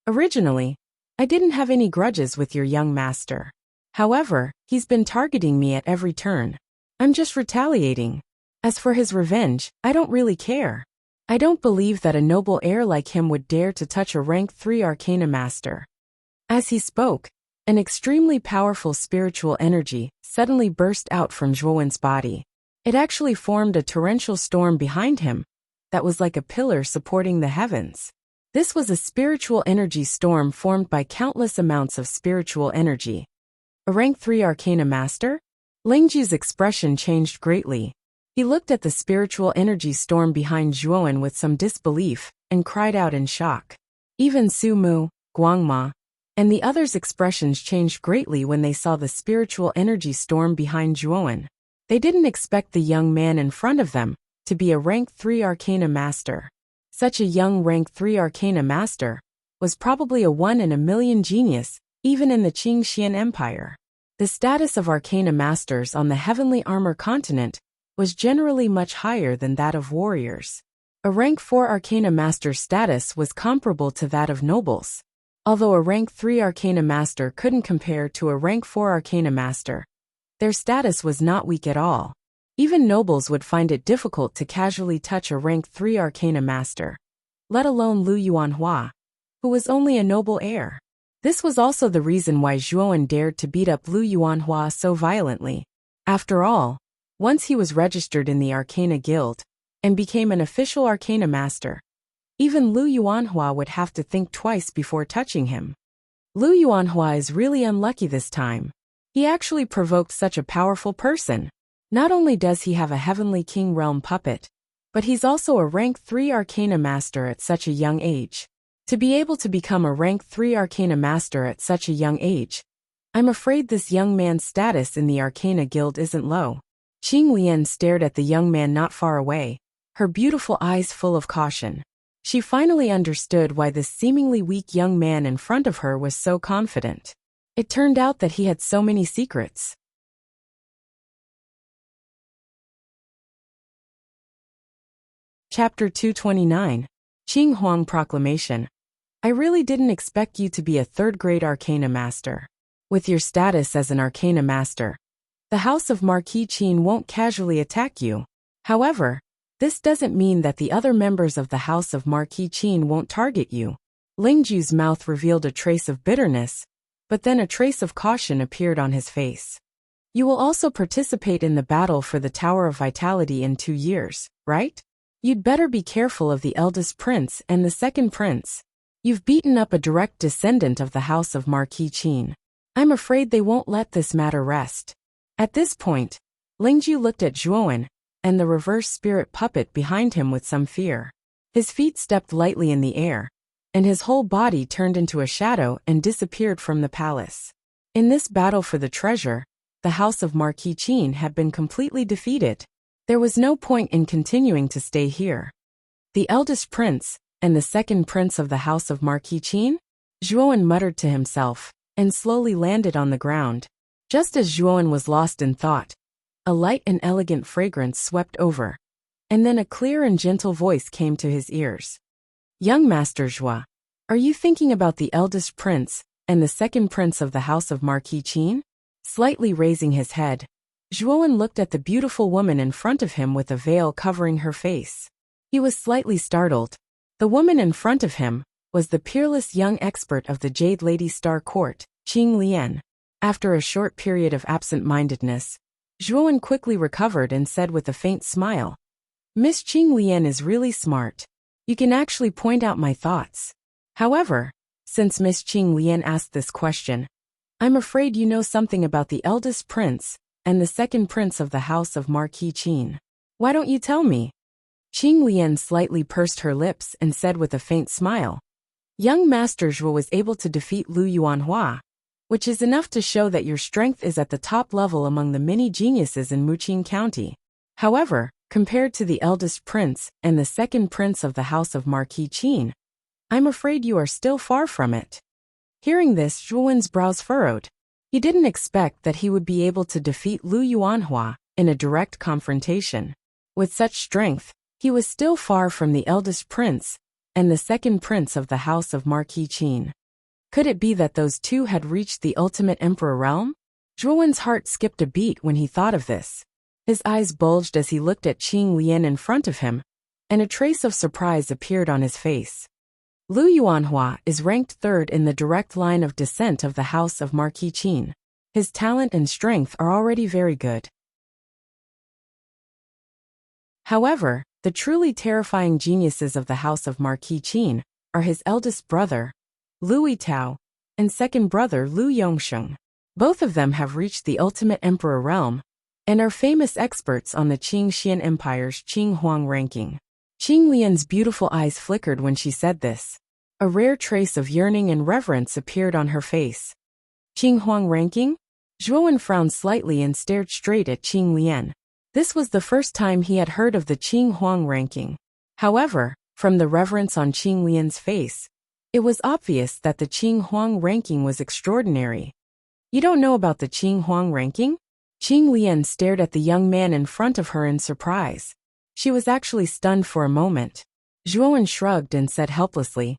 "Originally, I didn't have any grudges with your young master. However, he's been targeting me at every turn. I'm just retaliating. As for his revenge, I don't really care. I don't believe that a noble heir like him would dare to touch a rank 3 arcana master." As he spoke, an extremely powerful spiritual energy suddenly burst out from Zhuowen's body. It actually formed a torrential storm behind him that was like a pillar supporting the heavens. This was a spiritual energy storm formed by countless amounts of spiritual energy. A rank 3 arcana master? Lingju's expression changed greatly. He looked at the spiritual energy storm behind Zhuowen with some disbelief and cried out in shock. Even Su Mu, Guangma, and the others' expressions changed greatly when they saw the spiritual energy storm behind Zhuowen. They didn't expect the young man in front of them to be a rank 3 arcana master. Such a young rank 3 arcana master was probably a 1 in a million genius, even in the Qingxian Empire. The status of arcana masters on the heavenly armor continent was generally much higher than that of warriors. A rank 4 arcana master's status was comparable to that of nobles. Although a rank 3 arcana master couldn't compare to a rank 4 arcana master, their status was not weak at all. Even nobles would find it difficult to casually touch a rank 3 arcana master, let alone Lu Yuanhua, who was only a noble heir. This was also the reason why Zhuowen dared to beat up Lu Yuanhua so violently. After all, once he was registered in the Arcana Guild and became an official arcana master, even Lu Yuanhua would have to think twice before touching him. Lu Yuanhua is really unlucky this time. He actually provoked such a powerful person. Not only does he have a Heavenly King Realm puppet, but he's also a rank 3 arcana master at such a young age. To be able to become a rank 3 arcana master at such a young age, I'm afraid this young man's status in the Arcana Guild isn't low. Qing Lian stared at the young man not far away, her beautiful eyes full of caution. She finally understood why this seemingly weak young man in front of her was so confident. It turned out that he had so many secrets. Chapter 229. Qing Huang Proclamation. I really didn't expect you to be a third-grade arcana master. With your status as an arcana master, the House of Marquis Qin won't casually attack you. However, this doesn't mean that the other members of the House of Marquis Qin won't target you. Lingju's mouth revealed a trace of bitterness, but then a trace of caution appeared on his face. You will also participate in the battle for the Tower of Vitality in 2 years, right? You'd better be careful of the eldest prince and the second prince. You've beaten up a direct descendant of the House of Marquis Qin. I'm afraid they won't let this matter rest. At this point, Lingju looked at Zhuowen and the reverse spirit puppet behind him with some fear. His feet stepped lightly in the air, and his whole body turned into a shadow and disappeared from the palace. In this battle for the treasure, the House of Marquis Qin had been completely defeated. There was no point in continuing to stay here. The eldest prince and the second prince of the House of Marquis Qin? Zhuowen muttered to himself and slowly landed on the ground. Just as Zhuowen was lost in thought, a light and elegant fragrance swept over, and then a clear and gentle voice came to his ears. Young Master Zhua, are you thinking about the eldest prince and the second prince of the House of Marquis Qin? Slightly raising his head, Zhuowen looked at the beautiful woman in front of him with a veil covering her face. He was slightly startled. The woman in front of him was the peerless young expert of the Jade Lady Star Court, Qing Lian. After a short period of absent-mindedness, Zhuowen quickly recovered and said with a faint smile, Miss Qing Lian is really smart. You can actually point out my thoughts. However, since Miss Qing Lian asked this question, I'm afraid you know something about the eldest prince and the second prince of the House of Marquis Qin. Why don't you tell me? Qing Lian slightly pursed her lips and said with a faint smile, Young Master Zhuo was able to defeat Lu Yuanhua, which is enough to show that your strength is at the top level among the many geniuses in Muqing County. However, compared to the eldest prince and the second prince of the House of Marquis Qin, I'm afraid you are still far from it. Hearing this, Zhuowen's brows furrowed. He didn't expect that he would be able to defeat Lu Yuanhua in a direct confrontation. With such strength, he was still far from the eldest prince and the second prince of the House of Marquis Qin. Could it be that those two had reached the ultimate emperor realm? Zhuowen's heart skipped a beat when he thought of this. His eyes bulged as he looked at Qing Lian in front of him, and a trace of surprise appeared on his face. Lu Yuanhua is ranked third in the direct line of descent of the House of Marquis Qin. His talent and strength are already very good. However, the truly terrifying geniuses of the House of Marquis Qin are his eldest brother, Lu Yitao, and second brother Lu Yongsheng. Both of them have reached the ultimate emperor realm and are famous experts on the Qing Xian Empire's Qing Huang ranking. Qing Lian's beautiful eyes flickered when she said this. A rare trace of yearning and reverence appeared on her face. Qing Huang ranking? Zhuowen frowned slightly and stared straight at Qing Lian. This was the first time he had heard of the Qing Huang ranking. However, from the reverence on Qing Lian's face, it was obvious that the Qing Huang ranking was extraordinary. You don't know about the Qing Huang ranking? Qing Lian stared at the young man in front of her in surprise. She was actually stunned for a moment. Zhuowen shrugged and said helplessly,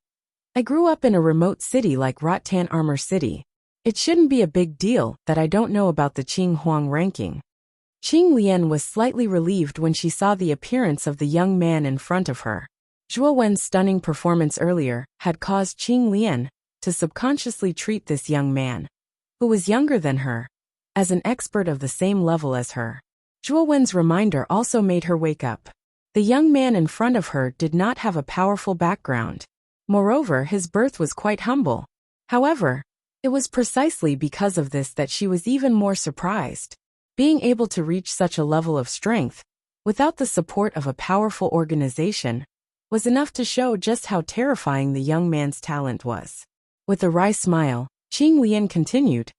I grew up in a remote city like Rattan Armor City. It shouldn't be a big deal that I don't know about the Qing Huang ranking. Qing Lian was slightly relieved when she saw the appearance of the young man in front of her. Zhuowen's stunning performance earlier had caused Qing Lian to subconsciously treat this young man, who was younger than her, as an expert of the same level as her. Zhuowen's reminder also made her wake up. The young man in front of her did not have a powerful background. Moreover, his birth was quite humble. However, it was precisely because of this that she was even more surprised. Being able to reach such a level of strength, without the support of a powerful organization, was enough to show just how terrifying the young man's talent was. With a wry smile, Qing Lian continued,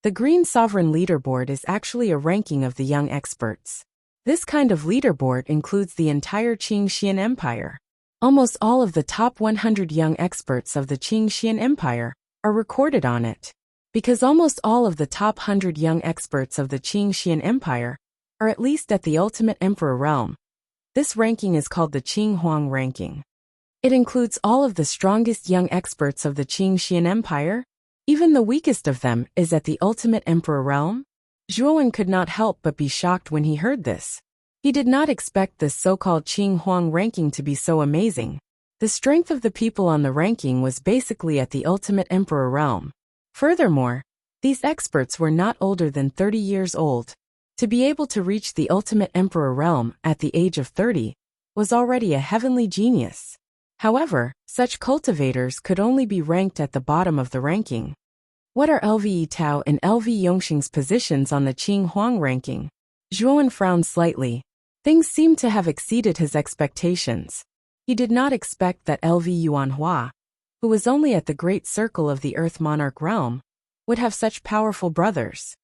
the Green Sovereign Leaderboard is actually a ranking of the young experts. This kind of leaderboard includes the entire Qing Xian Empire. Almost all of the top 100 young experts of the Qing Xian Empire are recorded on it. Because almost all of the top 100 young experts of the Qing Xian Empire are at least at the ultimate emperor realm, this ranking is called the Qing Huang ranking. It includes all of the strongest young experts of the Qing Xian Empire. Even the weakest of them is at the ultimate emperor realm. Zhuowen could not help but be shocked when he heard this. He did not expect this so-called Qing Huang ranking to be so amazing. The strength of the people on the ranking was basically at the ultimate emperor realm. Furthermore, these experts were not older than 30 years old. To be able to reach the ultimate emperor realm at the age of 30 was already a heavenly genius. However, such cultivators could only be ranked at the bottom of the ranking. What are LV Tao and LV Yongxing's positions on the Qing Huang ranking? Zhuowen frowned slightly. Things seemed to have exceeded his expectations. He did not expect that LV Yuanhua, who was only at the great circle of the Earth Monarch realm, would have such powerful brothers.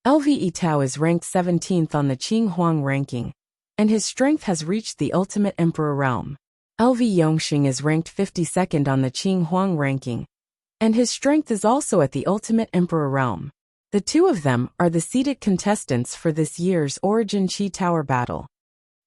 LV Tao is ranked 17th on the Qing Huang ranking, and his strength has reached the ultimate emperor realm. LV Yongxing is ranked 52nd on the Qing Huang ranking, and his strength is also at the ultimate emperor realm. The two of them are the seeded contestants for this year's Origin Qi Tower battle.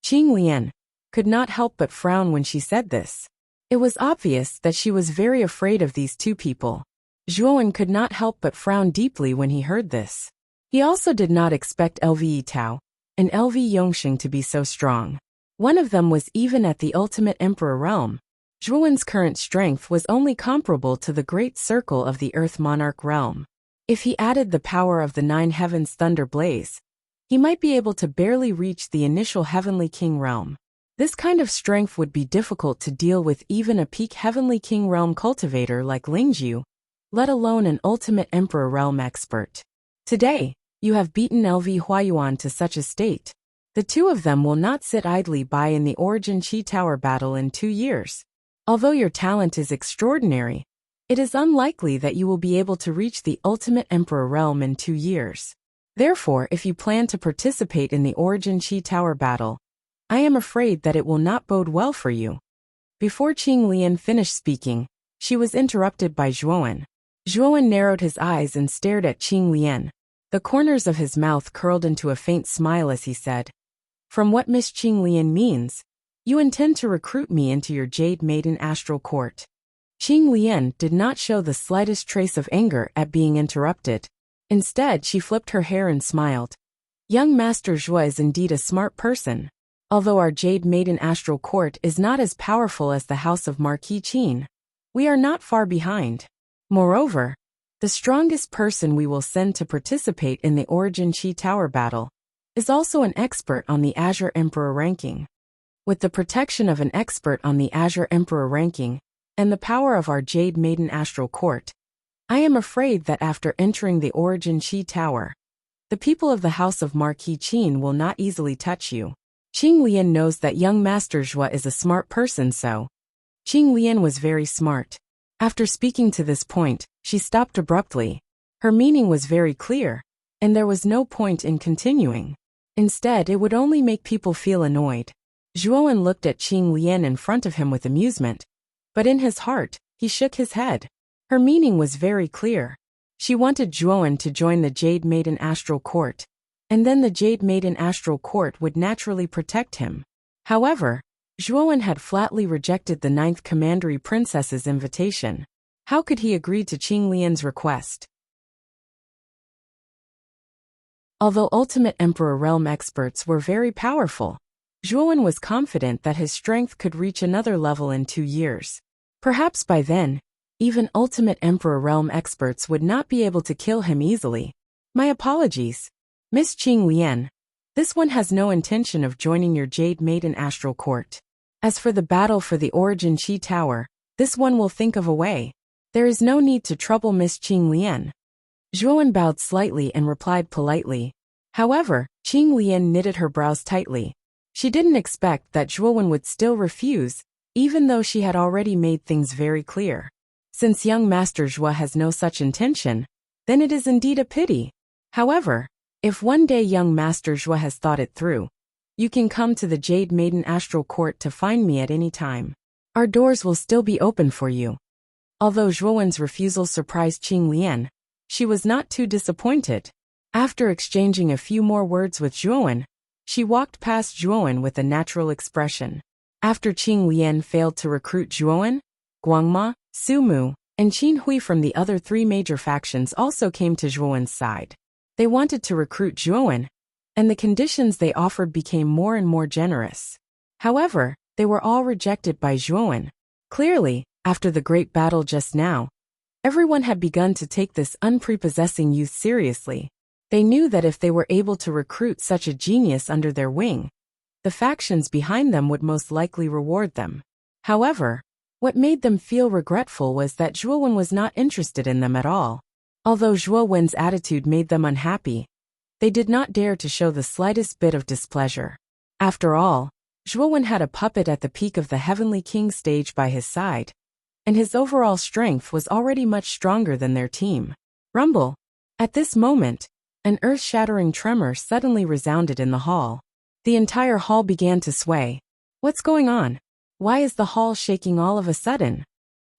Qing Lian could not help but frown when she said this. It was obvious that she was very afraid of these two people. Zhuowen could not help but frown deeply when he heard this. He also did not expect LV Tao and LV Yongxing to be so strong. One of them was even at the ultimate emperor realm. Zhuowen's current strength was only comparable to the great circle of the Earth Monarch realm. If he added the power of the 9 heavens thunder blaze, he might be able to barely reach the initial heavenly king realm. This kind of strength would be difficult to deal with even a peak heavenly king realm cultivator like Lingzhu, let alone an ultimate emperor realm expert. Today, you have beaten LV Huayuan to such a state. The two of them will not sit idly by in the Origin Qi Tower battle in 2 years. Although your talent is extraordinary, it is unlikely that you will be able to reach the ultimate emperor realm in 2 years. Therefore, if you plan to participate in the Origin Qi Tower battle, I am afraid that it will not bode well for you. Before Qing Lian finished speaking, she was interrupted by Zhuowen. Zhuowen narrowed his eyes and stared at Qing Lian. The corners of his mouth curled into a faint smile as he said, "From what Miss Qing Lian means, you intend to recruit me into your Jade Maiden Astral Court." Qing Lian did not show the slightest trace of anger at being interrupted. Instead, she flipped her hair and smiled. Young Master Zhua is indeed a smart person. Although our Jade Maiden Astral Court is not as powerful as the House of Marquis Qin, we are not far behind. Moreover, the strongest person we will send to participate in the Origin Qi Tower battle is also an expert on the Azure Emperor ranking. With the protection of an expert on the Azure Emperor ranking, and the power of our Jade Maiden Astral Court, I am afraid that after entering the Origin Qi Tower, the people of the House of Marquis Qin will not easily touch you. Qing Lian knows that young Master Zhua is a smart person, so. Qing Lian was very smart. After speaking to this point, she stopped abruptly. Her meaning was very clear, and there was no point in continuing. Instead, it would only make people feel annoyed. Zhuowen looked at Qing Lian in front of him with amusement, but in his heart, he shook his head. Her meaning was very clear. She wanted Zhuowen to join the Jade Maiden Astral Court, and then the Jade Maiden Astral Court would naturally protect him. However, Zhuowen had flatly rejected the 9th Commandery Princess's invitation. How could he agree to Qing Lian's request? Although Ultimate Emperor Realm experts were very powerful, Zhuowen was confident that his strength could reach another level in 2 years. Perhaps by then, even Ultimate Emperor Realm experts would not be able to kill him easily. My apologies, Miss Qing Lian. This one has no intention of joining your Jade Maiden Astral Court. As for the battle for the Origin Qi Tower, this one will think of a way. There is no need to trouble Miss Qing Lian. Zhuowen bowed slightly and replied politely. However, Qing Lian knitted her brows tightly. She didn't expect that Zhuowen would still refuse, even though she had already made things very clear. Since young Master Zhua has no such intention, then it is indeed a pity. However, if one day young Master Zhua has thought it through, You can come to the Jade Maiden Astral Court to find me at any time. Our doors will still be open for you. Although Zhuowen's refusal surprised Qing Lian, she was not too disappointed. After exchanging a few more words with Zhuowen, she walked past Zhuowen with a natural expression. After Qing Lian failed to recruit Zhuowen, Guangma, Su Mu, and Qin Hui from the other three major factions also came to Zhuowen's side. They wanted to recruit Zhuowen, and the conditions they offered became more and more generous. However, they were all rejected by Zhuowen. Clearly, after the great battle just now, everyone had begun to take this unprepossessing youth seriously. They knew that if they were able to recruit such a genius under their wing, the factions behind them would most likely reward them. However, what made them feel regretful was that Zhuowen was not interested in them at all. Although Zhuowen's attitude made them unhappy, they did not dare to show the slightest bit of displeasure. After all, Zhuowen had a puppet at the peak of the Heavenly King stage by his side, and his overall strength was already much stronger than their team. Rumble. At this moment, an earth-shattering tremor suddenly resounded in the hall. The entire hall began to sway. What's going on? Why is the hall shaking all of a sudden?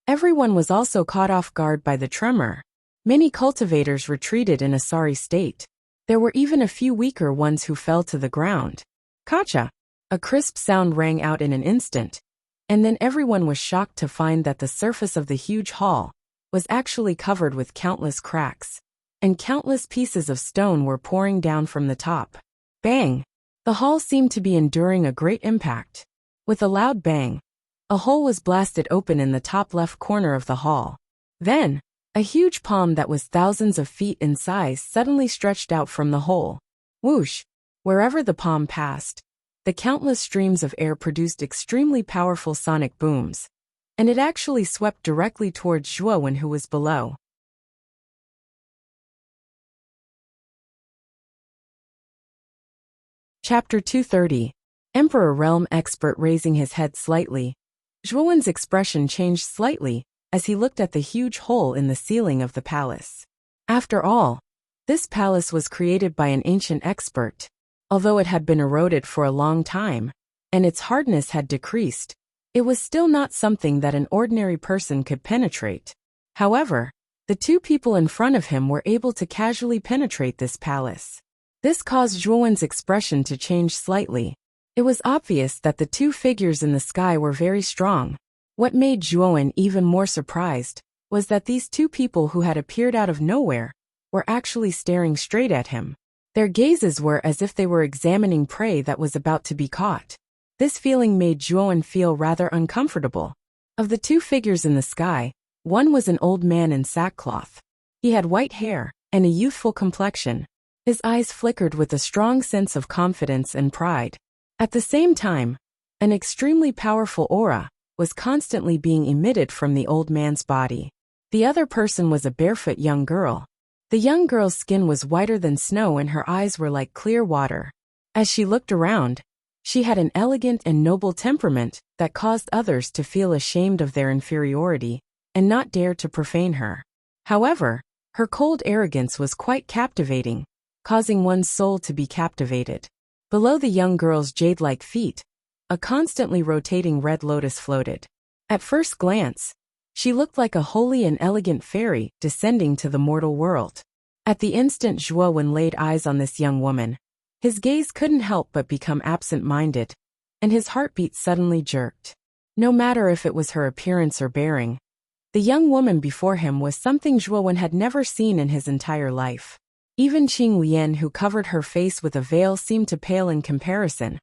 Everyone was also caught off guard by the tremor. Many cultivators retreated in a sorry state. There were even a few weaker ones who fell to the ground. Kacha! A crisp sound rang out in an instant, and then everyone was shocked to find that the surface of the huge hall was actually covered with countless cracks, and countless pieces of stone were pouring down from the top. Bang! The hall seemed to be enduring a great impact. With a loud bang, a hole was blasted open in the top left corner of the hall. Then, a huge palm that was thousands of feet in size suddenly stretched out from the hole. Whoosh! Wherever the palm passed, the countless streams of air produced extremely powerful sonic booms, and it actually swept directly towards Zhuowen, who was below. Chapter 230. Emperor Realm Expert. Raising his head slightly, Zhuowen's expression changed slightly as he looked at the huge hole in the ceiling of the palace. After all, this palace was created by an ancient expert. Although it had been eroded for a long time, and its hardness had decreased, it was still not something that an ordinary person could penetrate. However, the two people in front of him were able to casually penetrate this palace. This caused Zhuowen's expression to change slightly. It was obvious that the two figures in the sky were very strong. What made Zhuowen even more surprised was that these two people who had appeared out of nowhere were actually staring straight at him. Their gazes were as if they were examining prey that was about to be caught. This feeling made Zhuowen feel rather uncomfortable. Of the two figures in the sky, one was an old man in sackcloth. He had white hair and a youthful complexion. His eyes flickered with a strong sense of confidence and pride. At the same time, an extremely powerful aura was constantly being emitted from the old man's body. The other person was a barefoot young girl. The young girl's skin was whiter than snow and her eyes were like clear water. As she looked around, she had an elegant and noble temperament that caused others to feel ashamed of their inferiority and not dare to profane her. However, her cold arrogance was quite captivating, causing one's soul to be captivated. Below the young girl's jade-like feet, a constantly rotating red lotus floated. At first glance, she looked like a holy and elegant fairy descending to the mortal world. At the instant Zhuowen laid eyes on this young woman, his gaze couldn't help but become absent-minded, and his heartbeat suddenly jerked. No matter if it was her appearance or bearing, the young woman before him was something Zhuowen had never seen in his entire life. Even Qing Lian, who covered her face with a veil, seemed to pale in comparison,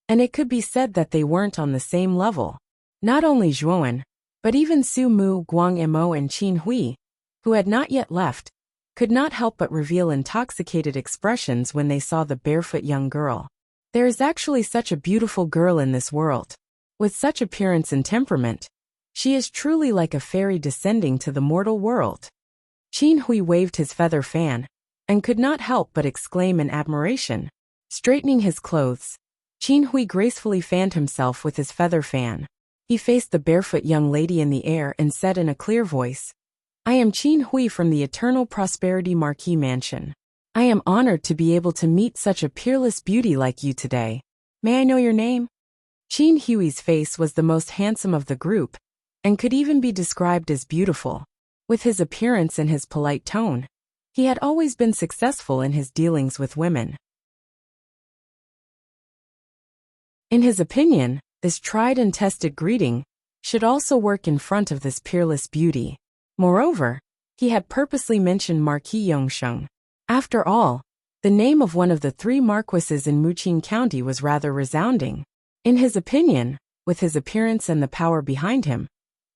and it could be said that they weren't on the same level. Not only Zhuowen, but even Su Mu, Guang Emo, and Qin Hui, who had not yet left, could not help but reveal intoxicated expressions when they saw the barefoot young girl. There is actually such a beautiful girl in this world. With such appearance and temperament, she is truly like a fairy descending to the mortal world. Qin Hui waved his feather fan, and could not help but exclaim in admiration. Straightening his clothes, Qin Hui gracefully fanned himself with his feather fan. He faced the barefoot young lady in the air and said in a clear voice, "I am Qin Hui from the Eternal Prosperity Marquis Mansion. I am honored to be able to meet such a peerless beauty like you today." May I know your name? Qin Hui's face was the most handsome of the group, and could even be described as beautiful. With his appearance and his polite tone, he had always been successful in his dealings with women. In his opinion, this tried and tested greeting should also work in front of this peerless beauty. Moreover, he had purposely mentioned Marquis Yongsheng. After all, the name of one of the 3 marquises in Muqing County was rather resounding. In his opinion, with his appearance and the power behind him,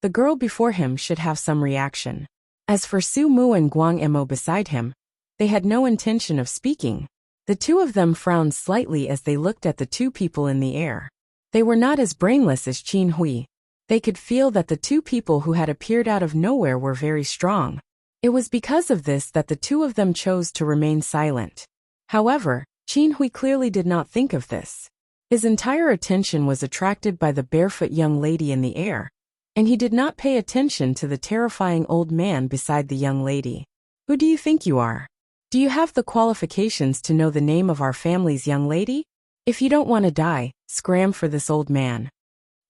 the girl before him should have some reaction. As for Su Mu and Guang Emo beside him, they had no intention of speaking. The two of them frowned slightly as they looked at the 2 people in the air. They were not as brainless as Qin Hui. They could feel that the 2 people who had appeared out of nowhere were very strong. It was because of this that the 2 of them chose to remain silent. However, Qin Hui clearly did not think of this. His entire attention was attracted by the barefoot young lady in the air, and he did not pay attention to the terrifying old man beside the young lady. Who do you think you are? Do you have the qualifications to know the name of our family's young lady? If you don't want to die, scram for this old man.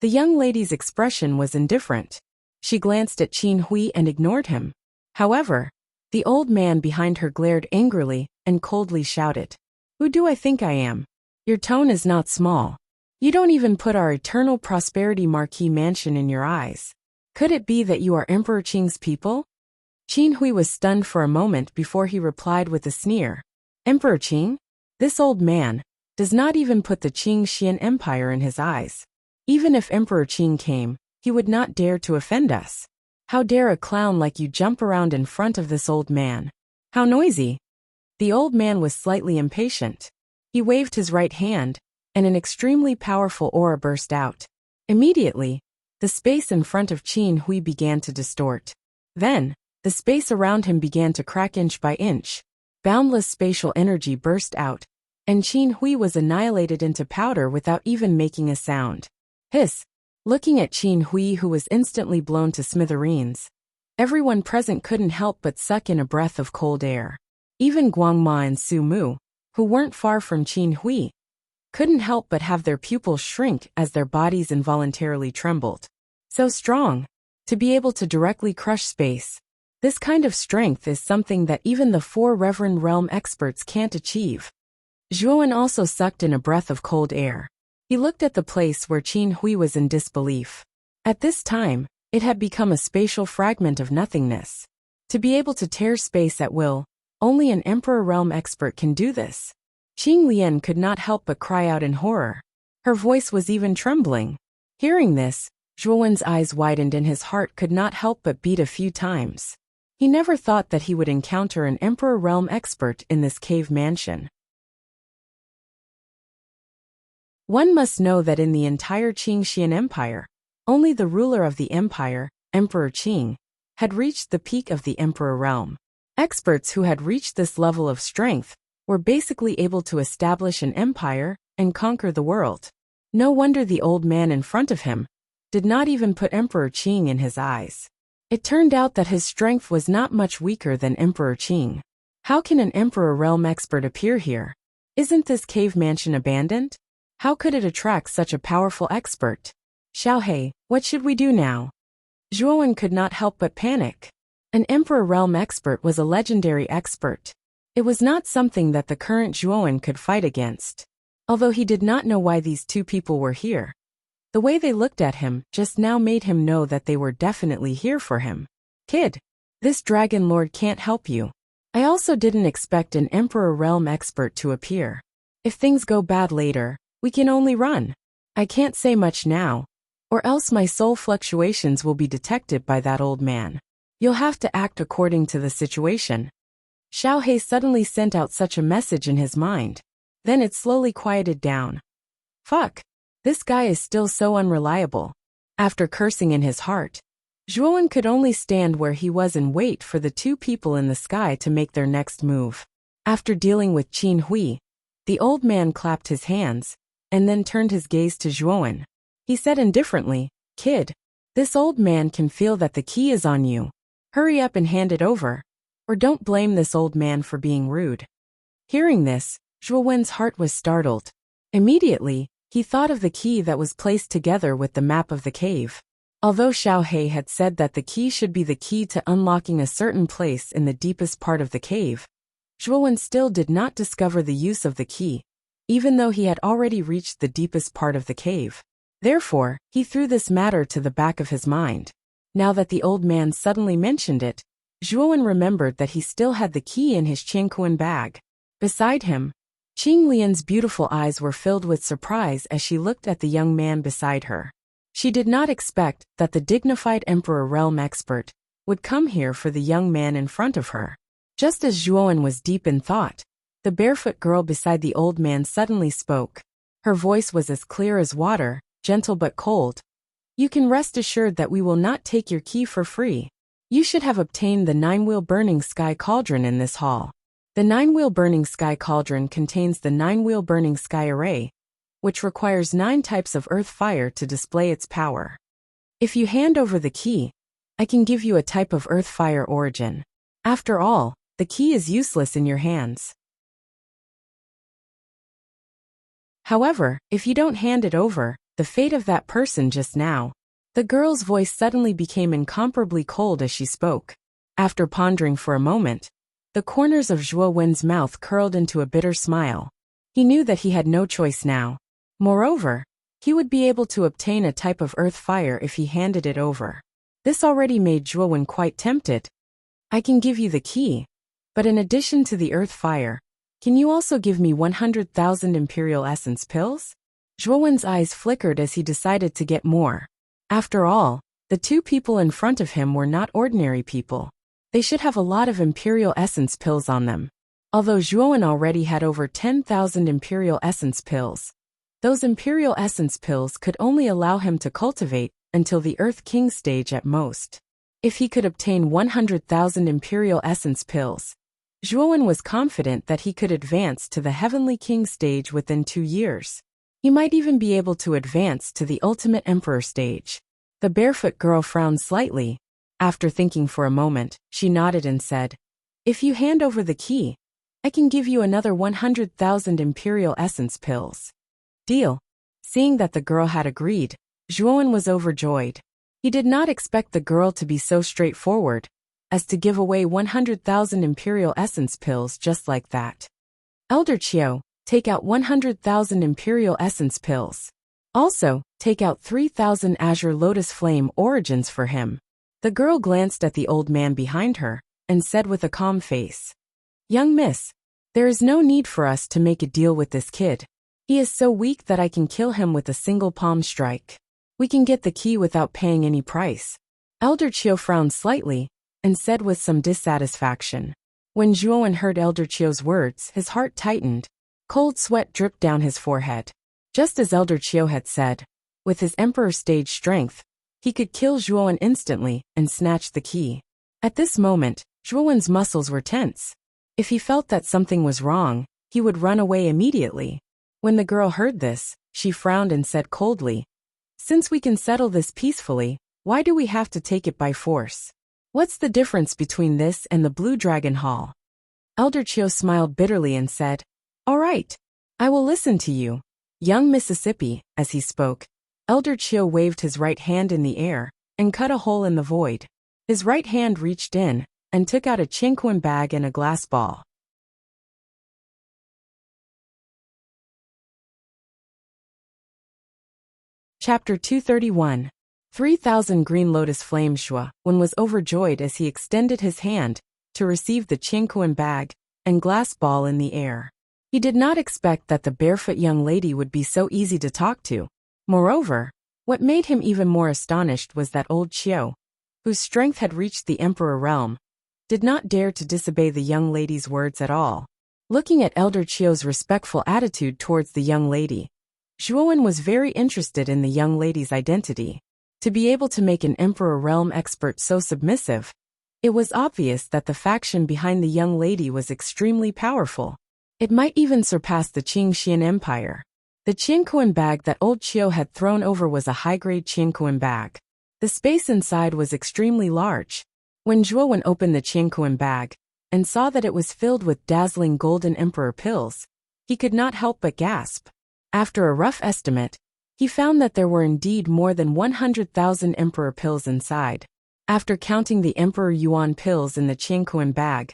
The young lady's expression was indifferent. She glanced at Qin Hui and ignored him. However, the old man behind her glared angrily and coldly shouted, "Who do I think I am? Your tone is not small. You don't even put our eternal prosperity marquee mansion in your eyes. Could it be that you are Emperor Qing's people?" Qin Hui was stunned for a moment before he replied with a sneer. "Emperor Qing? This old man does not even put the Qing Xian Empire in his eyes. Even if Emperor Qing came, he would not dare to offend us. How dare a clown like you jump around in front of this old man? How noisy!" The old man was slightly impatient. He waved his right hand, and an extremely powerful aura burst out. Immediately, the space in front of Qin Hui began to distort. Then, the space around him began to crack inch by inch. Boundless spatial energy burst out, and Qin Hui was annihilated into powder without even making a sound. Hiss! Looking at Qin Hui, who was instantly blown to smithereens, everyone present couldn't help but suck in a breath of cold air. Even Guang Ma and Su Mu, who weren't far from Qin Hui, couldn't help but have their pupils shrink as their bodies involuntarily trembled. So strong, to be able to directly crush space. This kind of strength is something that even the 4 Reverend Realm experts can't achieve. Zhuowen also sucked in a breath of cold air. He looked at the place where Qin Hui was in disbelief. At this time, it had become a spatial fragment of nothingness. To be able to tear space at will, only an Emperor Realm expert can do this. Qing Lian could not help but cry out in horror. Her voice was even trembling. Hearing this, Zhuowen's eyes widened and his heart could not help but beat a few times. He never thought that he would encounter an Emperor Realm expert in this cave mansion. One must know that in the entire Qing Xian Empire, only the ruler of the empire, Emperor Qing, had reached the peak of the Emperor Realm. Experts who had reached this level of strength were basically able to establish an empire and conquer the world. No wonder the old man in front of him did not even put Emperor Qing in his eyes. It turned out that his strength was not much weaker than Emperor Qing. How can an Emperor Realm expert appear here? Isn't this cave mansion abandoned? How could it attract such a powerful expert? Xiaohei, what should we do now? Zhuowen could not help but panic. An Emperor Realm expert was a legendary expert. It was not something that the current Zhuowen could fight against. Although he did not know why these 2 people were here, the way they looked at him just now made him know that they were definitely here for him. "Kid, this Dragon Lord can't help you. I also didn't expect an Emperor Realm expert to appear. If things go bad later, we can only run. I can't say much now, or else my soul fluctuations will be detected by that old man. You'll have to act according to the situation." Xiaohei suddenly sent out such a message in his mind. Then it slowly quieted down. Fuck. This guy is still so unreliable. After cursing in his heart, Zhuowen could only stand where he was and wait for the 2 people in the sky to make their next move. After dealing with Qin Hui, the old man clapped his hands, and then turned his gaze to Zhuowen. He said indifferently, "Kid, this old man can feel that the key is on you. Hurry up and hand it over, or don't blame this old man for being rude." Hearing this, Zhuowen's heart was startled. Immediately, He thought of the key that was placed together with the map of the cave. Although Xiao He had said that the key should be the key to unlocking a certain place in the deepest part of the cave, Zhuowen still did not discover the use of the key, even though he had already reached the deepest part of the cave. Therefore, he threw this matter to the back of his mind. Now that the old man suddenly mentioned it, Zhuowen remembered that he still had the key in his Qingquan bag. Beside him, Qing Lian's beautiful eyes were filled with surprise as she looked at the young man beside her. She did not expect that the dignified Emperor realm expert would come here for the young man in front of her. Just as Zhuowen was deep in thought, the barefoot girl beside the old man suddenly spoke. Her voice was as clear as water, gentle but cold. You can rest assured that we will not take your key for free. You should have obtained the 9-wheel burning sky cauldron in this hall. The 9-wheel burning sky cauldron contains the 9-wheel burning sky array, which requires 9 types of earth fire to display its power. If you hand over the key, I can give you a type of earth fire origin. After all, the key is useless in your hands. However, if you don't hand it over, the fate of that person just now. The girl's voice suddenly became incomparably cold as she spoke. After pondering for a moment, the corners of Zhuo Wen's mouth curled into a bitter smile. He knew that he had no choice now. Moreover, he would be able to obtain a type of earth fire if he handed it over. This already made Zhuo Wen quite tempted. I can give you the key, but in addition to the earth fire, can you also give me 100,000 imperial essence pills? Zhuo Wen's eyes flickered as he decided to get more. After all, the 2 people in front of him were not ordinary people. They should have a lot of imperial essence pills on them. Although Zhuo Wen already had over 10,000 imperial essence pills, those imperial essence pills could only allow him to cultivate until the Earth King stage at most. If he could obtain 100,000 imperial essence pills, Zhuo Wen was confident that he could advance to the Heavenly King stage within 2 years. He might even be able to advance to the Ultimate Emperor stage. The barefoot girl frowned slightly. After thinking for a moment, she nodded and said, If you hand over the key, I can give you another 100,000 imperial essence pills. Deal. Seeing that the girl had agreed, Zhuo Wen was overjoyed. He did not expect the girl to be so straightforward as to give away 100,000 imperial essence pills just like that. Elder Qiu, take out 100,000 imperial essence pills. Also, take out 3,000 azure lotus flame origins for him. The girl glanced at the old man behind her and said with a calm face, Young miss, there is no need for us to make a deal with this kid. He is so weak that I can kill him with a single palm strike. We can get the key without paying any price. Elder Qiu frowned slightly and said with some dissatisfaction. When Zhuo Wen heard Elder Qiu's words, his heart tightened. Cold sweat dripped down his forehead. Just as Elder Qiu had said, with his Emperor stage strength, he could kill Zhuo Wen instantly and snatch the key. At this moment, Zhuo Wen's muscles were tense. If he felt that something was wrong, he would run away immediately. When the girl heard this, she frowned and said coldly, Since we can settle this peacefully, why do we have to take it by force? What's the difference between this and the Blue Dragon Hall? Elder Qiu smiled bitterly and said, All right, I will listen to you. Young Mississippi, as he spoke, Elder Qiu waved his right hand in the air and cut a hole in the void. His right hand reached in and took out a Qingquan bag and a glass ball. Chapter 231. 3,000 green lotus flames. Zhuo Wen was overjoyed as he extended his hand to receive the Qingquan bag and glass ball in the air. He did not expect that the barefoot young lady would be so easy to talk to. Moreover, what made him even more astonished was that old Qiu, whose strength had reached the Emperor realm, did not dare to disobey the young lady's words at all. Looking at Elder Qiu's respectful attitude towards the young lady, Zhuo Wen was very interested in the young lady's identity. To be able to make an Emperor realm expert so submissive, it was obvious that the faction behind the young lady was extremely powerful. It might even surpass the Qingxian Empire. The Qingquan bag that old Qiu had thrown over was a high-grade Qingquan bag. The space inside was extremely large. When Zhuo Wen opened the Qingquan bag and saw that it was filled with dazzling golden emperor pills, he could not help but gasp. After a rough estimate, he found that there were indeed more than 100,000 emperor pills inside. After counting the emperor yuan pills in the qiankuan bag,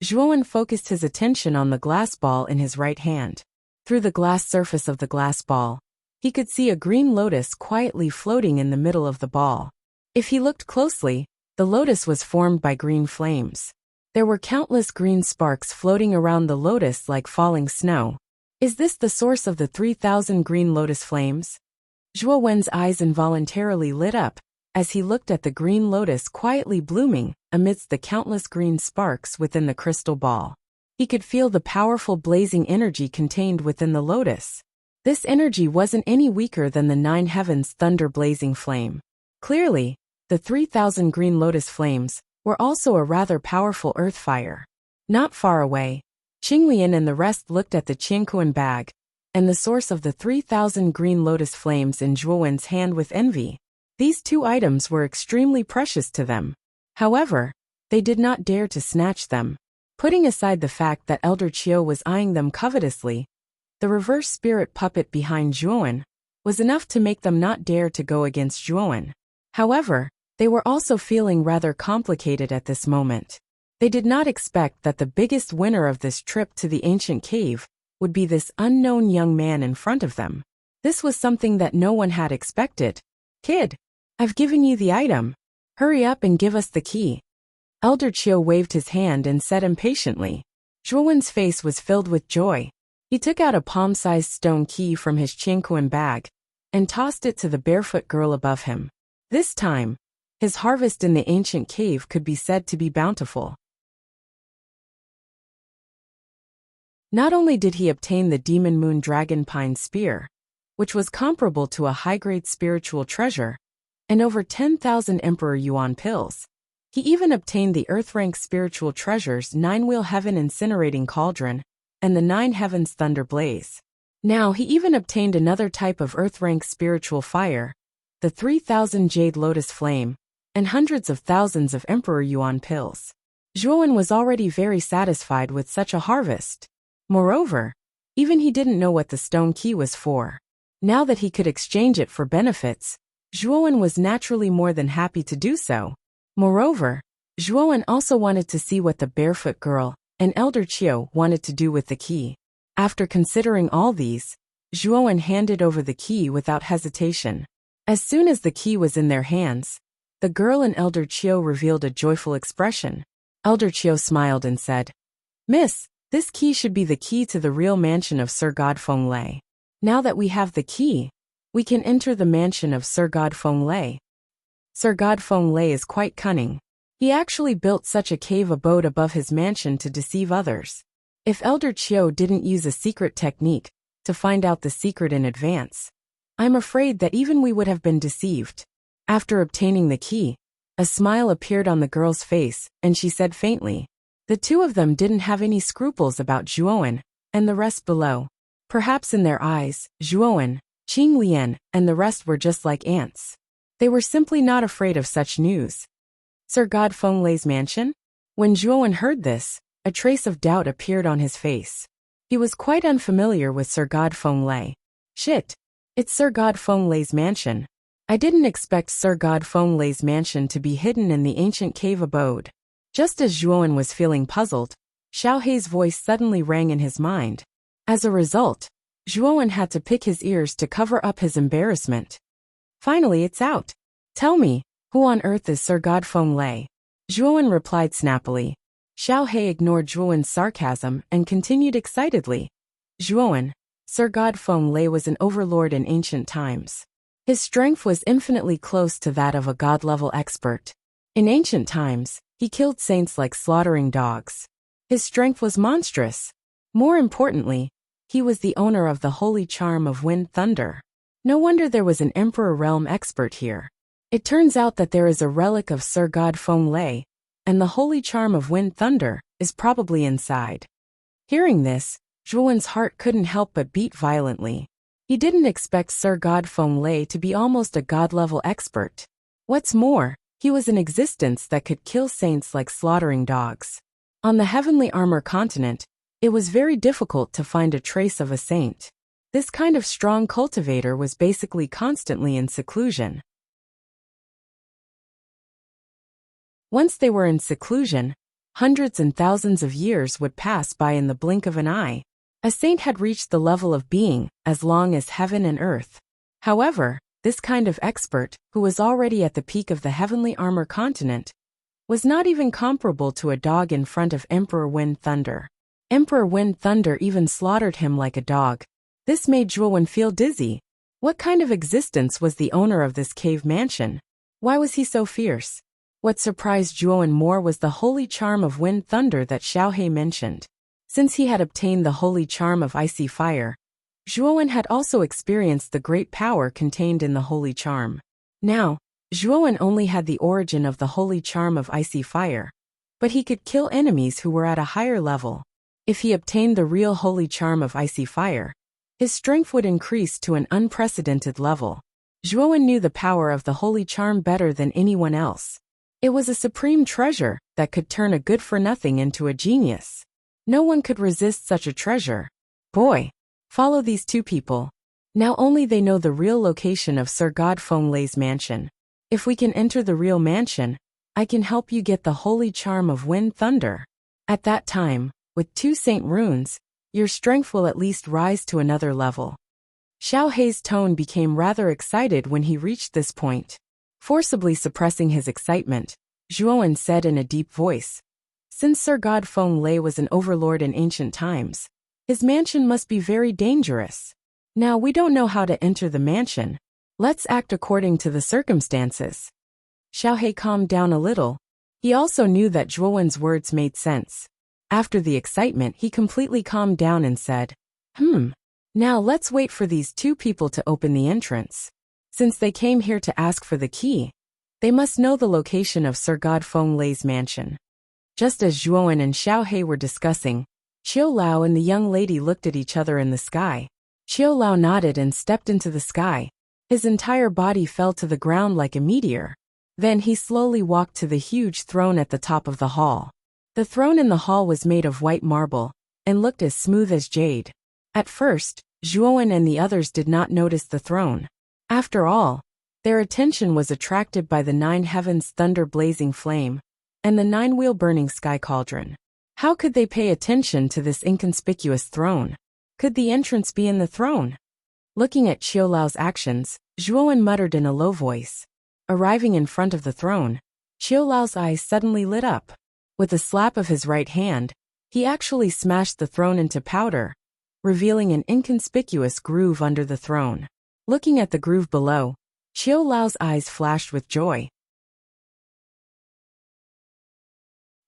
Zhuowen focused his attention on the glass ball in his right hand. Through the glass surface of the glass ball, he could see a green lotus quietly floating in the middle of the ball. If he looked closely, the lotus was formed by green flames. There were countless green sparks floating around the lotus like falling snow. Is this the source of the 3,000 green lotus flames? Zhuowen's eyes involuntarily lit up as he looked at the green lotus quietly blooming amidst the countless green sparks within the crystal ball. He could feel the powerful blazing energy contained within the lotus. This energy wasn't any weaker than the 9 heavens' thunder blazing flame. Clearly, the 3,000 green lotus flames were also a rather powerful earth fire. Not far away, Qinglian and the rest looked at the qiankuan bag and the source of the 3,000 green lotus flames in Zhuowen's hand with envy. These 2 items were extremely precious to them. However, they did not dare to snatch them. Putting aside the fact that Elder Qiu was eyeing them covetously, the reverse spirit puppet behind Zhuowen was enough to make them not dare to go against Zhuowen. However, they were also feeling rather complicated at this moment. They did not expect that the biggest winner of this trip to the ancient cave would be this unknown young man in front of them. This was something that no one had expected. "Kid, I've given you the item. Hurry up and give us the key." Elder Qiu waved his hand and said impatiently. Zhuowen's face was filled with joy. He took out a palm-sized stone key from his qiankuan bag and tossed it to the barefoot girl above him. This time, his harvest in the ancient cave could be said to be bountiful. Not only did he obtain the Demon Moon Dragon Pine Spear, which was comparable to a high-grade spiritual treasure, and over 10,000 Emperor Yuan pills, he even obtained the Earth-rank spiritual treasures 9-wheel Heaven Incinerating Cauldron and the 9 Heavens Thunder Blaze. Now he even obtained another type of Earth-rank spiritual fire, the 3,000 Jade Lotus Flame, and hundreds of thousands of Emperor Yuan pills. Zhuowen was already very satisfied with such a harvest. Moreover, even he didn't know what the stone key was for. Now that he could exchange it for benefits, Zhuowen was naturally more than happy to do so. Moreover, Zhuowen also wanted to see what the barefoot girl and Elder Qiu wanted to do with the key. After considering all these, Zhuowen handed over the key without hesitation. As soon as the key was in their hands, the girl and Elder Qiu revealed a joyful expression. Elder Qiu smiled and said, "Miss, this key should be the key to the real mansion of Sir God Feng Lei. Now that we have the key, we can enter the mansion of Sir God Feng Lei." Sir God Feng Lei is quite cunning. He actually built such a cave abode above his mansion to deceive others. If Elder Qiu didn't use a secret technique to find out the secret in advance, I'm afraid that even we would have been deceived. After obtaining the key, a smile appeared on the girl's face, and she said faintly, the two of them didn't have any scruples about Zhuowen and the rest below. Perhaps in their eyes, Zhuowen, Qinglian, and the rest were just like ants. They were simply not afraid of such news. Sir God Feng Lei's mansion? When Zhuowen heard this, a trace of doubt appeared on his face. He was quite unfamiliar with Sir God Feng Lei. Shit, it's Sir God Feng Lei's mansion. I didn't expect Sir God Feng Lei's mansion to be hidden in the ancient cave abode. Just as Zhuowen was feeling puzzled, Xiao Hei's voice suddenly rang in his mind. As a result, Zhuowen had to pick his ears to cover up his embarrassment. Finally, it's out. Tell me, who on earth is Sir God Feng Lei? Zhuowen replied snappily. Xiao Hei ignored Zhuowen's sarcasm and continued excitedly. Zhuowen, Sir God Feng Lei was an overlord in ancient times. His strength was infinitely close to that of a god-level expert. In ancient times, he killed saints like slaughtering dogs. His strength was monstrous. More importantly, he was the owner of the holy charm of Wind Thunder. No wonder there was an Emperor Realm expert here. It turns out that there is a relic of Sir God Feng Lei, and the holy charm of Wind Thunder is probably inside. Hearing this, Zhuowen's heart couldn't help but beat violently. He didn't expect Sir God Feng Lei to be almost a god-level expert. What's more, he was an existence that could kill saints like slaughtering dogs. On the Heavenly Armor continent, it was very difficult to find a trace of a saint. This kind of strong cultivator was basically constantly in seclusion. Once they were in seclusion, hundreds and thousands of years would pass by in the blink of an eye. A saint had reached the level of being as long as heaven and earth. However, this kind of expert, who was already at the peak of the heavenly armor continent, was not even comparable to a dog in front of Emperor Wind Thunder. Emperor Wind Thunder even slaughtered him like a dog. This made Zhuowen feel dizzy. What kind of existence was the owner of this cave mansion? Why was he so fierce? What surprised Zhuowen more was the holy charm of Wind Thunder that Xiaohe mentioned. Since he had obtained the holy charm of icy fire, Zhuowen had also experienced the great power contained in the holy charm. Now, Zhuowen only had the origin of the holy charm of icy fire, but he could kill enemies who were at a higher level. If he obtained the real holy charm of icy fire, his strength would increase to an unprecedented level. Zhuowen knew the power of the holy charm better than anyone else. It was a supreme treasure that could turn a good-for-nothing into a genius. No one could resist such a treasure. Boy, follow these two people. Now only they know the real location of Sir God Fenglei's mansion. If we can enter the real mansion, I can help you get the holy charm of Wind Thunder. At that time, with 2 saint runes, your strength will at least rise to another level. Xiaohe's tone became rather excited when he reached this point. Forcibly suppressing his excitement, Zhuowen said in a deep voice, "Since Sir God Fenglei was an overlord in ancient times, his mansion must be very dangerous. Now we don't know how to enter the mansion. Let's act according to the circumstances." Xiaohe calmed down a little. He also knew that Zhuowen's words made sense. After the excitement, he completely calmed down and said, Now let's wait for these 2 people to open the entrance. Since they came here to ask for the key, they must know the location of Sir God Fenglei's mansion." Just as Zhuowen and Xiaohe were discussing, Qiu Lao and the young lady looked at each other in the sky. Qiu Lao nodded and stepped into the sky. His entire body fell to the ground like a meteor. Then he slowly walked to the huge throne at the top of the hall. The throne in the hall was made of white marble and looked as smooth as jade. At first, Zhuowen and the others did not notice the throne. After all, their attention was attracted by the 9 heavens thunder blazing flame and the 9-wheel burning sky cauldron. How could they pay attention to this inconspicuous throne? Could the entrance be in the throne? Looking at Qiu Lao's actions, Zhuowen muttered in a low voice. Arriving in front of the throne, Qiu Lao's eyes suddenly lit up. With a slap of his right hand, he actually smashed the throne into powder, revealing an inconspicuous groove under the throne. Looking at the groove below, Qiu Lao's eyes flashed with joy.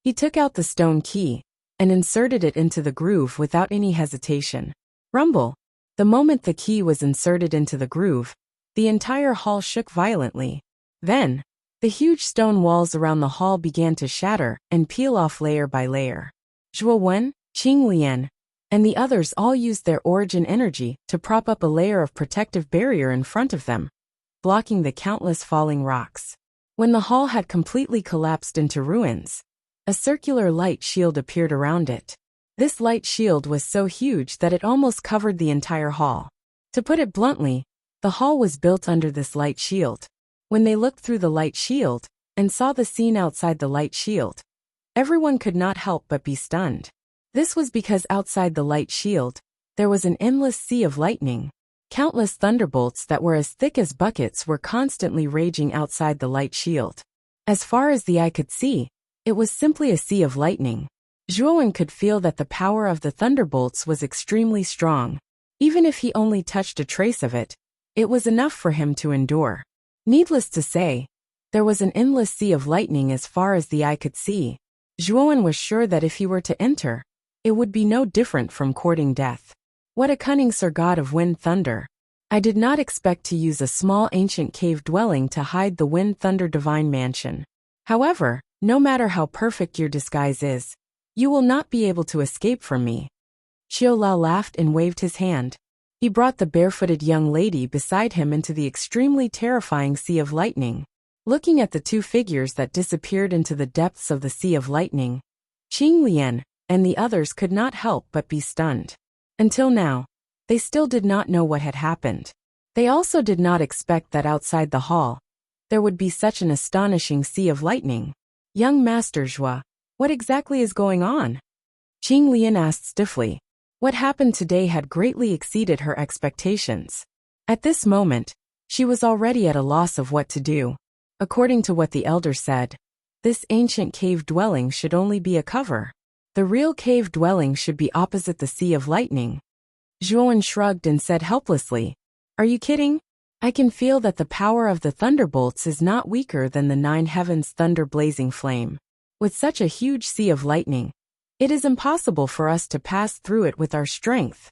He took out the stone key and inserted it into the groove without any hesitation. Rumble! The moment the key was inserted into the groove, the entire hall shook violently. Then, the huge stone walls around the hall began to shatter and peel off layer by layer. Zhuowen, Qinglian, and the others all used their origin energy to prop up a layer of protective barrier in front of them, blocking the countless falling rocks. When the hall had completely collapsed into ruins, a circular light shield appeared around it. This light shield was so huge that it almost covered the entire hall. To put it bluntly, the hall was built under this light shield. When they looked through the light shield and saw the scene outside the light shield, everyone could not help but be stunned. This was because outside the light shield, there was an endless sea of lightning. Countless thunderbolts that were as thick as buckets were constantly raging outside the light shield. As far as the eye could see, it was simply a sea of lightning. Zhuowen could feel that the power of the thunderbolts was extremely strong. Even if he only touched a trace of it, it was enough for him to endure. Needless to say, there was an endless sea of lightning as far as the eye could see. Zhuowen was sure that if he were to enter, it would be no different from courting death. What a cunning Sir God of Wind Thunder! I did not expect to use a small ancient cave dwelling to hide the Wind Thunder divine mansion. However, no matter how perfect your disguise is, you will not be able to escape from me. Qiu Lao laughed and waved his hand. He brought the barefooted young lady beside him into the extremely terrifying sea of lightning. Looking at the 2 figures that disappeared into the depths of the sea of lightning, Qinglian and the others could not help but be stunned. Until now, They still did not know what had happened. They also did not expect that outside the hall, there would be such an astonishing sea of lightning. Young Master Zhua, what exactly is going on? Qing Lian asked stiffly. What happened today had greatly exceeded her expectations. At this moment, she was already at a loss of what to do. According to what the elder said, this ancient cave dwelling should only be a cover. The real cave dwelling should be opposite the Sea of Lightning. Zhuan shrugged and said helplessly, Are you kidding? I can feel that the power of the thunderbolts is not weaker than the 9 heavens' thunder-blazing flame. With such a huge sea of lightning, it is impossible for us to pass through it with our strength.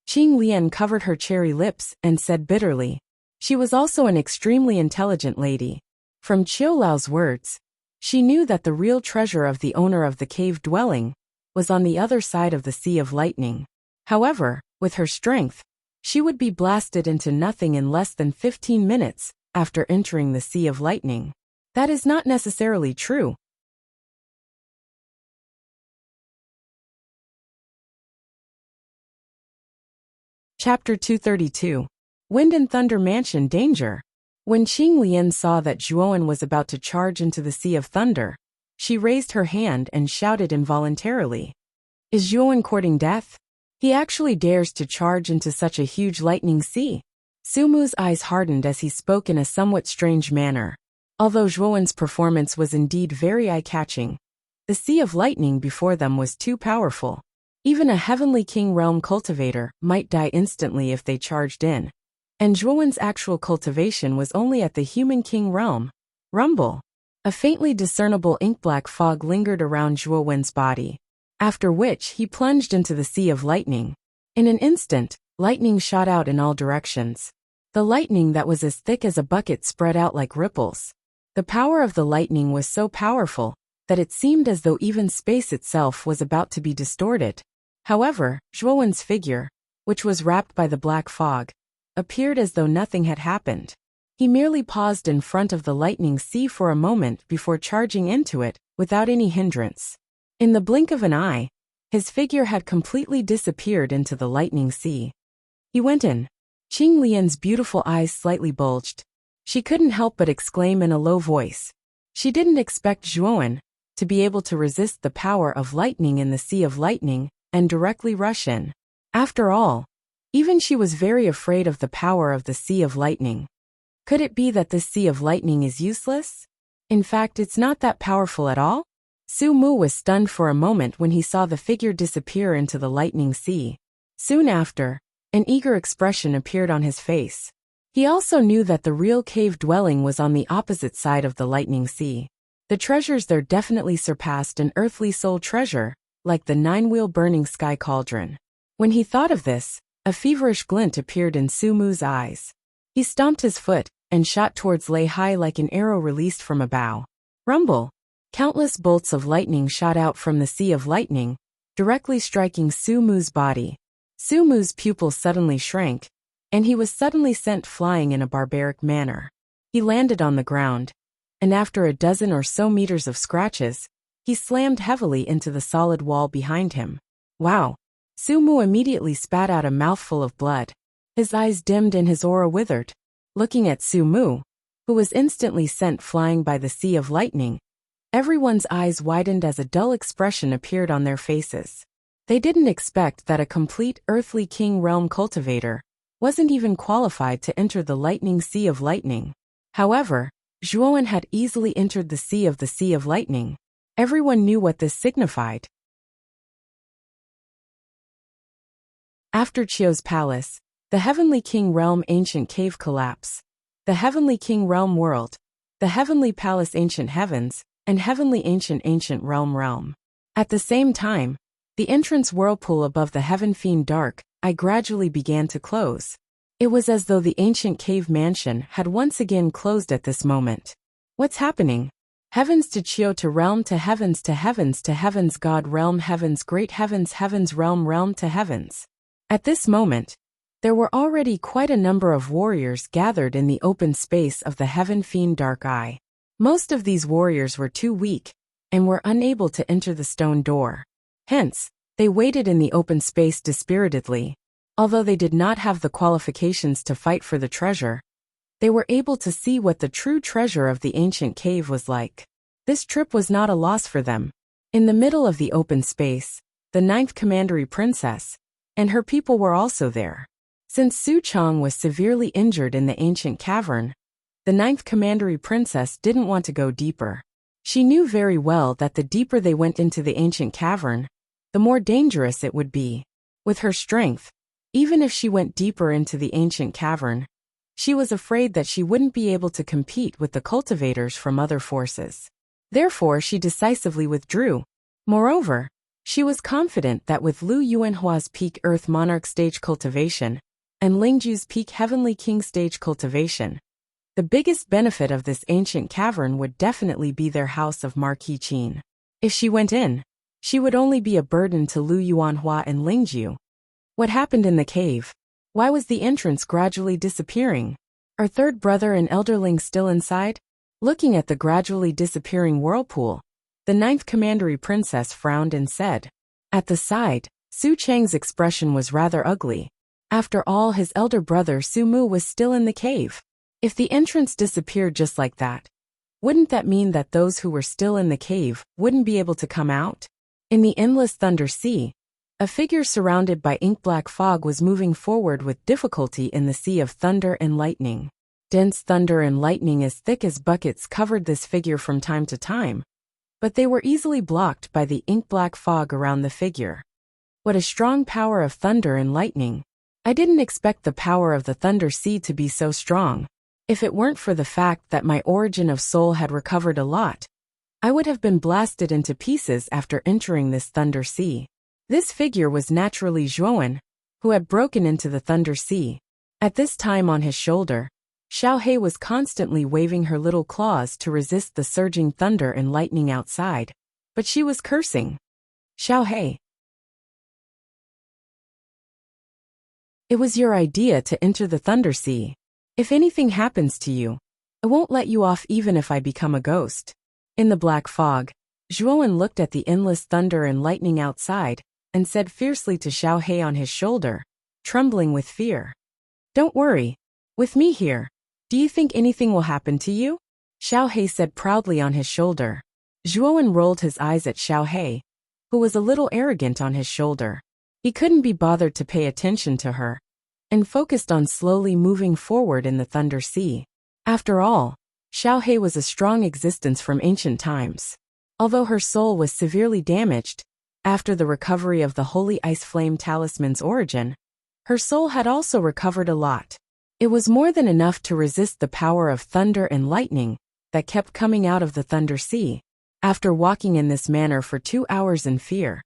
Qing Lian covered her cherry lips and said bitterly. She was also an extremely intelligent lady. From Qiu Lao's words, she knew that the real treasure of the owner of the cave dwelling was on the other side of the Sea of Lightning. However, with her strength, she would be blasted into nothing in less than 15 minutes after entering the Sea of Lightning. That is not necessarily true. Chapter 232. Wind and Thunder Mansion Danger. When Qing Lian saw that Zhuan was about to charge into the Sea of Thunder, she raised her hand and shouted involuntarily. Is Zhuan courting death? He actually dares to charge into such a huge lightning sea. Su Mu's eyes hardened as he spoke in a somewhat strange manner. Although Zhuan's performance was indeed very eye-catching, the Sea of Lightning before them was too powerful. Even a Heavenly King Realm cultivator might die instantly if they charged in. And Zhuan's actual cultivation was only at the Human King Realm. Rumble. A faintly discernible ink-black fog lingered around Zhuan's body, after which he plunged into the Sea of Lightning. In an instant, lightning shot out in all directions. The lightning that was as thick as a bucket spread out like ripples. The power of the lightning was so powerful that it seemed as though even space itself was about to be distorted. However, Zhuan's figure, which was wrapped by the black fog, appeared as though nothing had happened. He merely paused in front of the lightning sea for a moment before charging into it, without any hindrance. In the blink of an eye, his figure had completely disappeared into the lightning sea. He went in. Qing Lian's beautiful eyes slightly bulged. She couldn't help but exclaim in a low voice. She didn't expect Zhuan to be able to resist the power of lightning in the Sea of Lightning and directly rush in. After all, even she was very afraid of the power of the Sea of Lightning. Could it be that this Sea of Lightning is useless? In fact, it's not that powerful at all? Su Mu was stunned for a moment when he saw the figure disappear into the lightning sea. Soon after, an eager expression appeared on his face. He also knew that the real cave dwelling was on the opposite side of the lightning sea. The treasures there definitely surpassed an earthly soul treasure, like the 9-wheel burning sky cauldron. When he thought of this, a feverish glint appeared in Su Mu's eyes. He stomped his foot and shot towards Lei Hai like an arrow released from a bow. Rumble! Countless bolts of lightning shot out from the Sea of Lightning, directly striking Su Mu's body. Su Mu's pupils suddenly shrank, and he was suddenly sent flying in a barbaric manner. He landed on the ground, and after a dozen or so meters of scratches, he slammed heavily into the solid wall behind him. Wow! Su Mu immediately spat out a mouthful of blood. His eyes dimmed and his aura withered. Looking at Su Mu, who was instantly sent flying by the Sea of Lightning, everyone's eyes widened as a dull expression appeared on their faces. They didn't expect that a complete earthly king realm cultivator wasn't even qualified to enter the lightning Sea of Lightning. However, Zhuan had easily entered the Sea of Lightning. Everyone knew what this signified. After Qiu's palace, the Heavenly King Realm Ancient Cave Collapse, the Heavenly King Realm World, the Heavenly Palace Ancient Heavens, and Heavenly Ancient Realm. At the same time, the entrance whirlpool above the Heaven Fiend Dark Eye gradually began to close. It was as though the ancient cave mansion had once again closed at this moment. What's happening? Heavens to Qiu to realm to heavens to heavens God realm heavens great heavens realm to heavens. At this moment, there were already quite a number of warriors gathered in the open space of the Heaven Fiend Dark Eye. Most of these warriors were too weak and were unable to enter the stone door. Hence, they waited in the open space dispiritedly. Although they did not have the qualifications to fight for the treasure, they were able to see what the true treasure of the ancient cave was like. This trip was not a loss for them. In the middle of the open space, the 9th Commandery Princess and her people were also there. Since Su Chang was severely injured in the ancient cavern, the 9th Commandery Princess didn't want to go deeper. She knew very well that the deeper they went into the ancient cavern, the more dangerous it would be. With her strength, even if she went deeper into the ancient cavern, she was afraid that she wouldn't be able to compete with the cultivators from other forces. Therefore, she decisively withdrew. Moreover, she was confident that with Lu Yuanhua's peak Earth Monarch stage cultivation and Lingju's peak Heavenly King stage cultivation, the biggest benefit of this ancient cavern would definitely be their house of Marquis Qin. If she went in, she would only be a burden to Lu Yuanhua and Lingju. What happened in the cave? Why was the entrance gradually disappearing? Are third brother and elderling still inside? Looking at the gradually disappearing whirlpool, the 9th Commandery Princess frowned and said. At the side, Su Chang's expression was rather ugly. After all, his elder brother Su Mu was still in the cave. If the entrance disappeared just like that, wouldn't that mean that those who were still in the cave wouldn't be able to come out? In the endless thunder sea, a figure surrounded by ink-black fog was moving forward with difficulty in the sea of thunder and lightning. Dense thunder and lightning as thick as buckets covered this figure from time to time, but they were easily blocked by the ink-black fog around the figure. What a strong power of thunder and lightning! I didn't expect the power of the thunder sea to be so strong. If it weren't for the fact that my origin of soul had recovered a lot, I would have been blasted into pieces after entering this thunder sea. This figure was naturally Zhuowen, who had broken into the thunder sea. At this time on his shoulder, Xiaohei was constantly waving her little claws to resist the surging thunder and lightning outside, but she was cursing. Xiaohei, it was your idea to enter the thunder sea. If anything happens to you, I won't let you off even if I become a ghost. In the black fog, Zhuowen looked at the endless thunder and lightning outside and said fiercely to Xiaohei on his shoulder, trembling with fear. Don't worry. With me here, do you think anything will happen to you? Xiaohei said proudly on his shoulder. Zhuowen rolled his eyes at Xiaohei, who was a little arrogant on his shoulder. He couldn't be bothered to pay attention to her, and focused on slowly moving forward in the thunder sea. After all, Xiaohei was a strong existence from ancient times. Although her soul was severely damaged, after the recovery of the Holy Ice Flame Talisman's origin, her soul had also recovered a lot. It was more than enough to resist the power of thunder and lightning that kept coming out of the thunder sea. After walking in this manner for 2 hours in fear,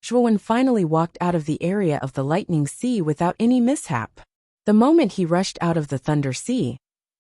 Zhuowen finally walked out of the area of the lightning sea without any mishap. The moment he rushed out of the thunder sea,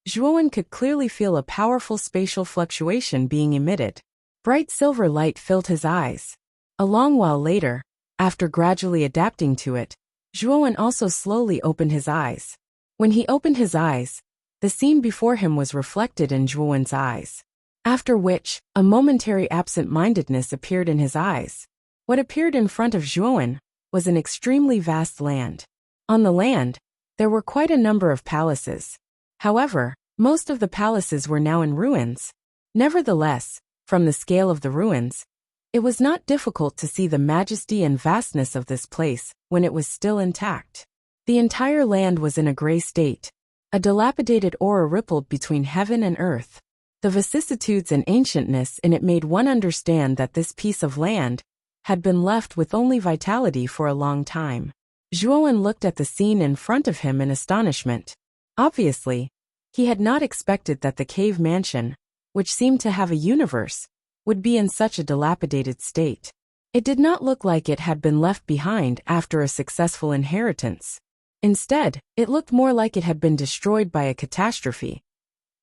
Zhuowen could clearly feel a powerful spatial fluctuation being emitted. Bright silver light filled his eyes. A long while later, after gradually adapting to it, Zhuowen also slowly opened his eyes. When he opened his eyes, the scene before him was reflected in Zhuowen's eyes. After which, a momentary absent-mindedness appeared in his eyes. What appeared in front of Zhuowen was an extremely vast land. On the land, there were quite a number of palaces. However, most of the palaces were now in ruins. Nevertheless, from the scale of the ruins, it was not difficult to see the majesty and vastness of this place when it was still intact. The entire land was in a gray state. A dilapidated aura rippled between heaven and earth. The vicissitudes and ancientness in it made one understand that this piece of land had been left with only vitality for a long time. Zhuowen looked at the scene in front of him in astonishment. Obviously, he had not expected that the cave mansion, which seemed to have a universe, would be in such a dilapidated state. It did not look like it had been left behind after a successful inheritance. Instead, it looked more like it had been destroyed by a catastrophe.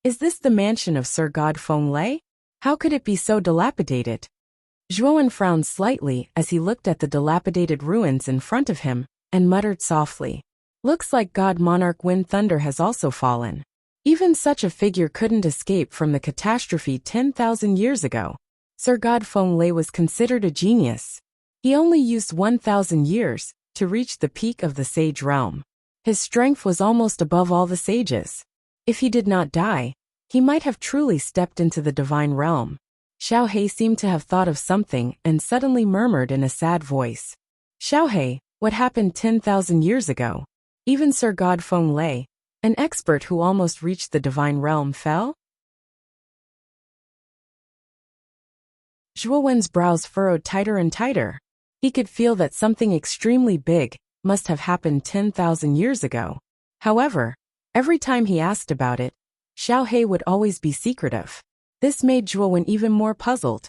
Is this the mansion of Sir God Feng-lei? How could it be so dilapidated? Zhuowen frowned slightly as he looked at the dilapidated ruins in front of him and muttered softly. Looks like God Monarch Wind Thunder has also fallen. Even such a figure couldn't escape from the catastrophe 10,000 years ago. Sir God Feng-lei was considered a genius. He only used 1,000 years to reach the peak of the sage realm. His strength was almost above all the sages. If he did not die, he might have truly stepped into the divine realm. Xiaohei seemed to have thought of something and suddenly murmured in a sad voice. Xiaohei, what happened 10,000 years ago? Even Sir God Feng Lei, an expert who almost reached the divine realm, fell? Zhuo Wen's brows furrowed tighter and tighter. He could feel that something extremely big must have happened 10,000 years ago. However, every time he asked about it, Xiaohei would always be secretive. This made Zhuo Wen even more puzzled.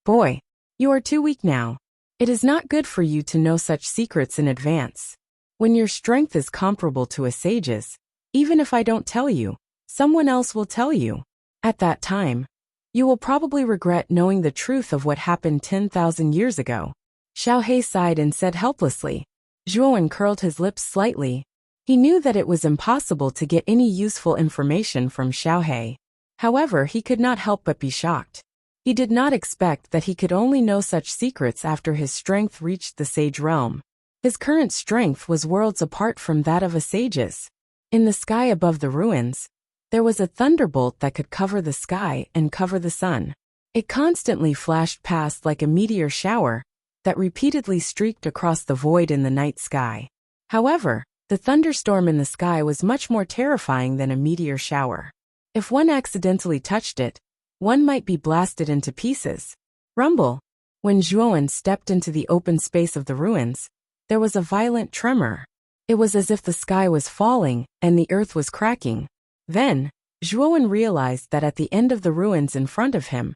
Boy, you are too weak now. It is not good for you to know such secrets in advance. When your strength is comparable to a sage's, even if I don't tell you, someone else will tell you. At that time, you will probably regret knowing the truth of what happened 10,000 years ago. Xiaohei sighed and said helplessly. Zhuo Wen curled his lips slightly. He knew that it was impossible to get any useful information from Xiaohei. However, he could not help but be shocked. He did not expect that he could only know such secrets after his strength reached the sage realm. His current strength was worlds apart from that of a sage's. In the sky above the ruins, there was a thunderbolt that could cover the sky and cover the sun. It constantly flashed past like a meteor shower that repeatedly streaked across the void in the night sky. However, the thunderstorm in the sky was much more terrifying than a meteor shower. If one accidentally touched it, one might be blasted into pieces. Rumble. When Zhuo Wen stepped into the open space of the ruins, there was a violent tremor. It was as if the sky was falling and the earth was cracking. Then, Zhuo Wen realized that at the end of the ruins in front of him,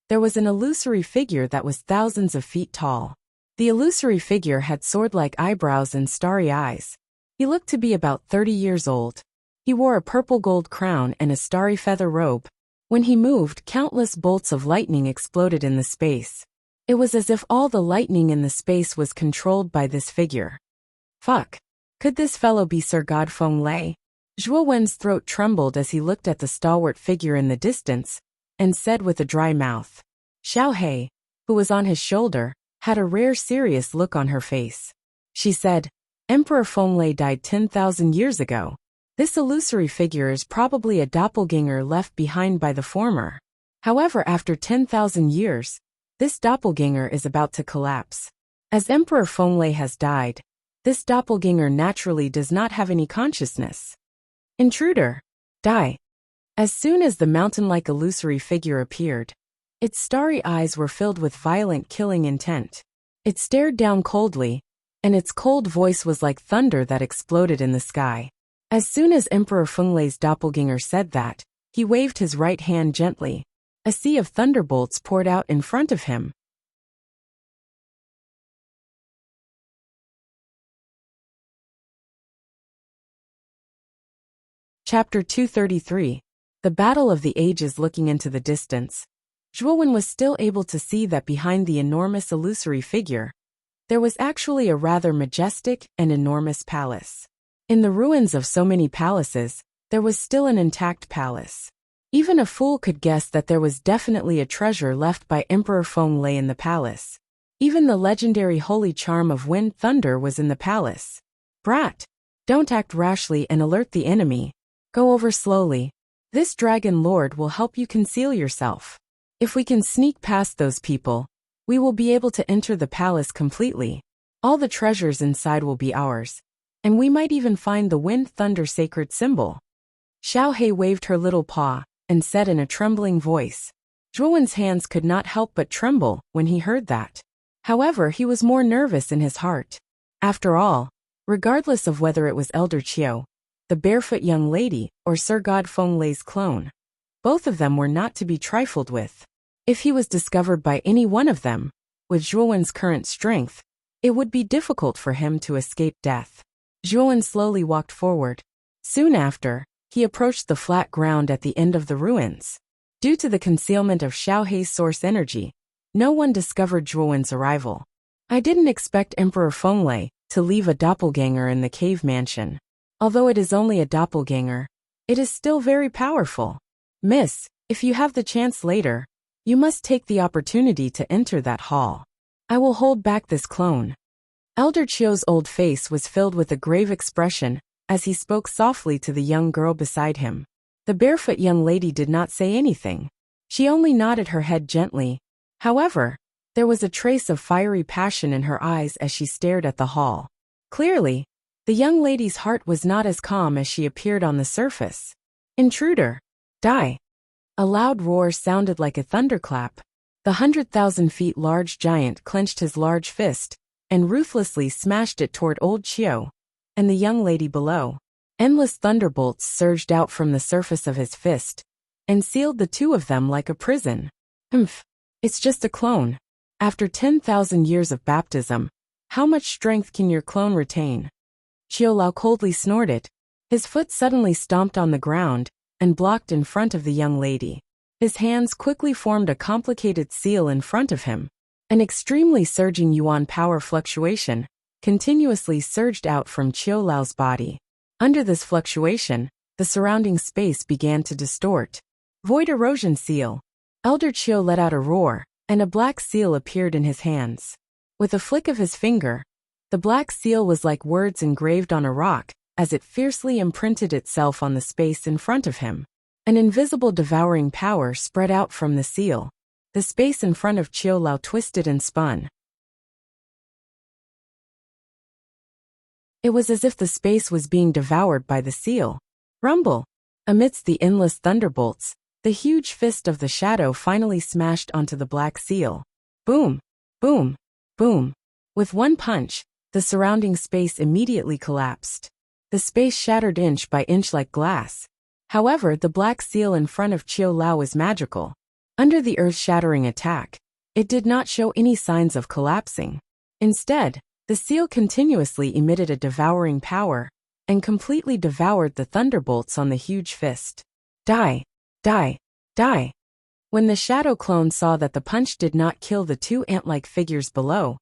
there was an illusory figure that was thousands of feet tall. The illusory figure had sword-like eyebrows and starry eyes. He looked to be about 30 years old. He wore a purple gold crown and a starry feather robe. When he moved, countless bolts of lightning exploded in the space. It was as if all the lightning in the space was controlled by this figure. Fuck. Could this fellow be Sir God Feng Lei? Zhuo Wen's throat trembled as he looked at the stalwart figure in the distance, and said with a dry mouth. Xiaohei, who was on his shoulder, had a rare serious look on her face. She said, Emperor Feng Lei died 10,000 years ago. This illusory figure is probably a doppelganger left behind by the former. However, after 10,000 years, this doppelganger is about to collapse. As Emperor Feng Lei has died, this doppelganger naturally does not have any consciousness. Intruder. Die. As soon as the mountain-like illusory figure appeared, its starry eyes were filled with violent killing intent. It stared down coldly, and its cold voice was like thunder that exploded in the sky. As soon as Emperor Feng Lei's doppelganger said that, he waved his right hand gently. A sea of thunderbolts poured out in front of him. Chapter 233. The Battle of the Ages. Looking into the distance, Zhuo Wen was still able to see that behind the enormous illusory figure, there was actually a rather majestic and enormous palace. In the ruins of so many palaces, there was still an intact palace. Even a fool could guess that there was definitely a treasure left by Emperor Feng Lei in the palace. Even the legendary holy charm of wind thunder was in the palace. Brat! Don't act rashly and alert the enemy. Go over slowly. This dragon lord will help you conceal yourself. If we can sneak past those people, we will be able to enter the palace completely. All the treasures inside will be ours, and we might even find the wind thunder sacred symbol. Xiaohei waved her little paw and said in a trembling voice. Zhuo Wen's hands could not help but tremble when he heard that. However, he was more nervous in his heart. After all, regardless of whether it was Elder Qiu, the barefoot young lady, or Sir God Feng Lei's clone, both of them were not to be trifled with. If he was discovered by any one of them, with Zhuo Wen's current strength, it would be difficult for him to escape death. Zhuo Wen slowly walked forward. Soon after, he approached the flat ground at the end of the ruins. Due to the concealment of Xiaohei's source energy, no one discovered Zhuo Wen's arrival. I didn't expect Emperor Feng Lei to leave a doppelganger in the cave mansion. Although it is only a doppelganger, it is still very powerful. Miss, if you have the chance later, you must take the opportunity to enter that hall. I will hold back this clone. Elder Chio's old face was filled with a grave expression as he spoke softly to the young girl beside him. The barefoot young lady did not say anything. She only nodded her head gently. However, there was a trace of fiery passion in her eyes as she stared at the hall. Clearly, the young lady's heart was not as calm as she appeared on the surface. Intruder! Die! A loud roar sounded like a thunderclap. The 100,000 feet large giant clenched his large fist and ruthlessly smashed it toward old Chio and the young lady below. Endless thunderbolts surged out from the surface of his fist and sealed the two of them like a prison. It's just a clone. After 10,000 years of baptism, how much strength can your clone retain? Chio Lao coldly snorted. His foot suddenly stomped on the ground and blocked in front of the young lady. His hands quickly formed a complicated seal in front of him. An extremely surging yuan power fluctuation continuously surged out from Chio Lao's body. Under this fluctuation, the surrounding space began to distort. Void erosion seal. Elder Chio let out a roar, and a black seal appeared in his hands. With a flick of his finger, the black seal was like words engraved on a rock as it fiercely imprinted itself on the space in front of him. An invisible devouring power spread out from the seal. The space in front of Chio Lao twisted and spun. It was as if the space was being devoured by the seal. Rumble! Amidst the endless thunderbolts, the huge fist of the shadow finally smashed onto the black seal. Boom! Boom! Boom! With one punch, the surrounding space immediately collapsed. The space shattered inch by inch like glass. However, the black seal in front of Chio Lao was magical. Under the earth-shattering attack, it did not show any signs of collapsing. Instead, the seal continuously emitted a devouring power and completely devoured the thunderbolts on the huge fist. Die! Die! Die! When the shadow clone saw that the punch did not kill the two ant-like figures below,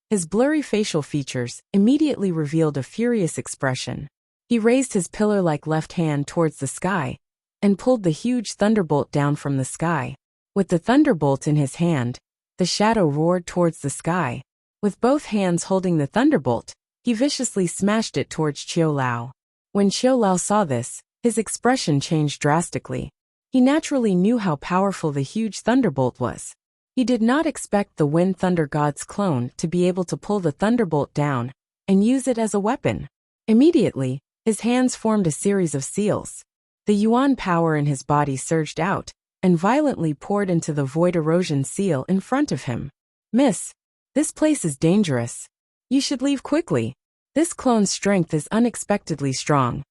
his blurry facial features immediately revealed a furious expression. He raised his pillar-like left hand towards the sky and pulled the huge thunderbolt down from the sky. With the thunderbolt in his hand, the shadow roared towards the sky. With both hands holding the thunderbolt, he viciously smashed it towards Chio Lao. When Chio Lao saw this, his expression changed drastically. He naturally knew how powerful the huge thunderbolt was. He did not expect the Wind Thunder God's clone to be able to pull the thunderbolt down and use it as a weapon. Immediately, his hands formed a series of seals. The yuan power in his body surged out and violently poured into the void erosion seal in front of him. Miss, this place is dangerous. You should leave quickly. This clone's strength is unexpectedly strong.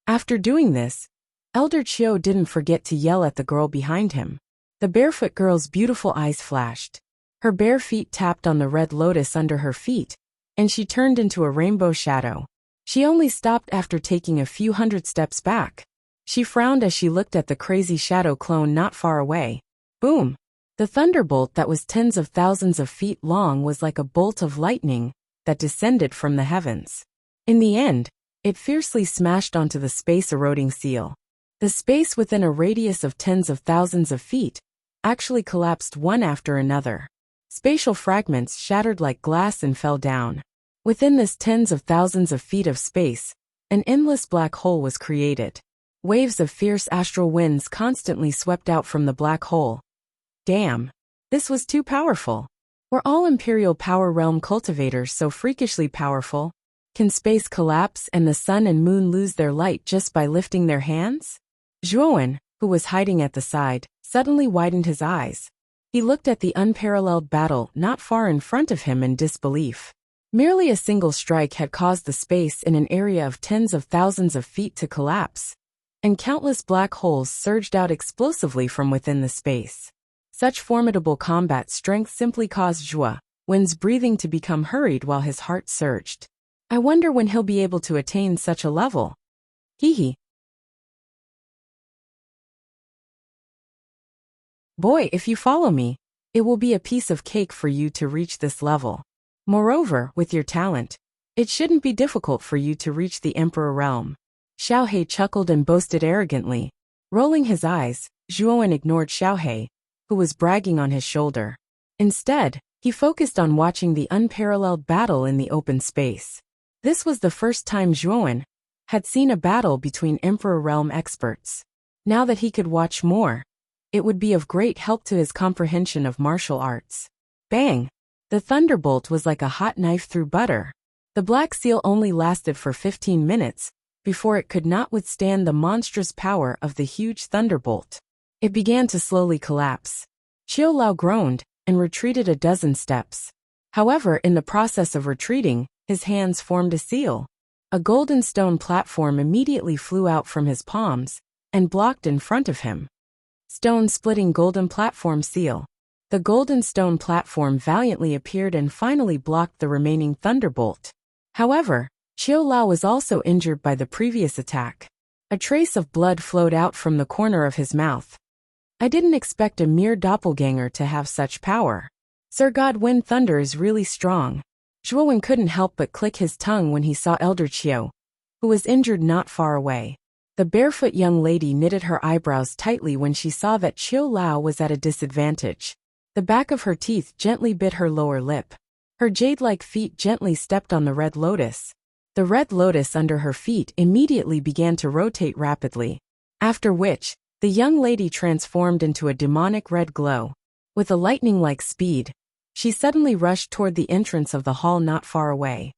After doing this, Elder Chio didn't forget to yell at the girl behind him. The barefoot girl's beautiful eyes flashed. Her bare feet tapped on the red lotus under her feet, and she turned into a rainbow shadow. She only stopped after taking a few hundred steps back. She frowned as she looked at the crazy shadow clone not far away. Boom! The thunderbolt that was tens of thousands of feet long was like a bolt of lightning that descended from the heavens. In the end, it fiercely smashed onto the space-eroding seal. The space within a radius of tens of thousands of feet actually collapsed one after another. Spatial fragments shattered like glass and fell down. Within this tens of thousands of feet of space, an endless black hole was created. Waves of fierce astral winds constantly swept out from the black hole. Damn! This was too powerful. Were all Imperial Power Realm cultivators so freakishly powerful? Can space collapse and the sun and moon lose their light just by lifting their hands? Zhuowen, who was hiding at the side, suddenly widened his eyes. He looked at the unparalleled battle not far in front of him in disbelief. Merely a single strike had caused the space in an area of tens of thousands of feet to collapse, and countless black holes surged out explosively from within the space. Such formidable combat strength simply caused Zhuowen's breathing to become hurried while his heart surged. I wonder when he'll be able to attain such a level. Hee. Boy, if you follow me, it will be a piece of cake for you to reach this level. Moreover, with your talent, it shouldn't be difficult for you to reach the Emperor realm. Xiaohe chuckled and boasted arrogantly. Rolling his eyes, Zhuowen ignored Xiaohe, who was bragging on his shoulder. Instead, he He focused on watching the unparalleled battle in the open space. This was the first time Zhuowen had seen a battle between Emperor Realm experts. Now that he could watch more, it would be of great help to his comprehension of martial arts. Bang! The thunderbolt was like a hot knife through butter. The black seal only lasted for 15 minutes, before it could not withstand the monstrous power of the huge thunderbolt. It began to slowly collapse. Qiu Lao groaned and retreated a dozen steps. However, in the process of retreating, his hands formed a seal. A golden stone platform immediately flew out from his palms and blocked in front of him. Stone-splitting golden platform seal. The golden stone platform valiantly appeared and finally blocked the remaining thunderbolt. However, Qiu Lao was also injured by the previous attack. A trace of blood flowed out from the corner of his mouth. I didn't expect a mere doppelganger to have such power. Sir God Wind Thunder is really strong. Zhuowen couldn't help but click his tongue when he saw Elder Qiu, who was injured not far away. The barefoot young lady knitted her eyebrows tightly when she saw that Qiu Lao was at a disadvantage. The back of her teeth gently bit her lower lip. Her jade-like feet gently stepped on the red lotus. The red lotus under her feet immediately began to rotate rapidly, after which, the young lady transformed into a demonic red glow. With a lightning-like speed, she suddenly rushed toward the entrance of the hall not far away.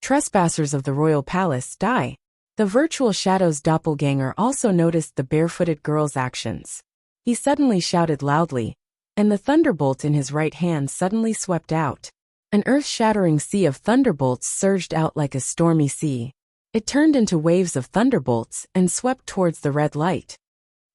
Trespassers of the royal palace, die. The virtual shadow's doppelganger also noticed the barefooted girl's actions. He suddenly shouted loudly, and the thunderbolt in his right hand suddenly swept out. An earth-shattering sea of thunderbolts surged out like a stormy sea. It turned into waves of thunderbolts and swept towards the red light.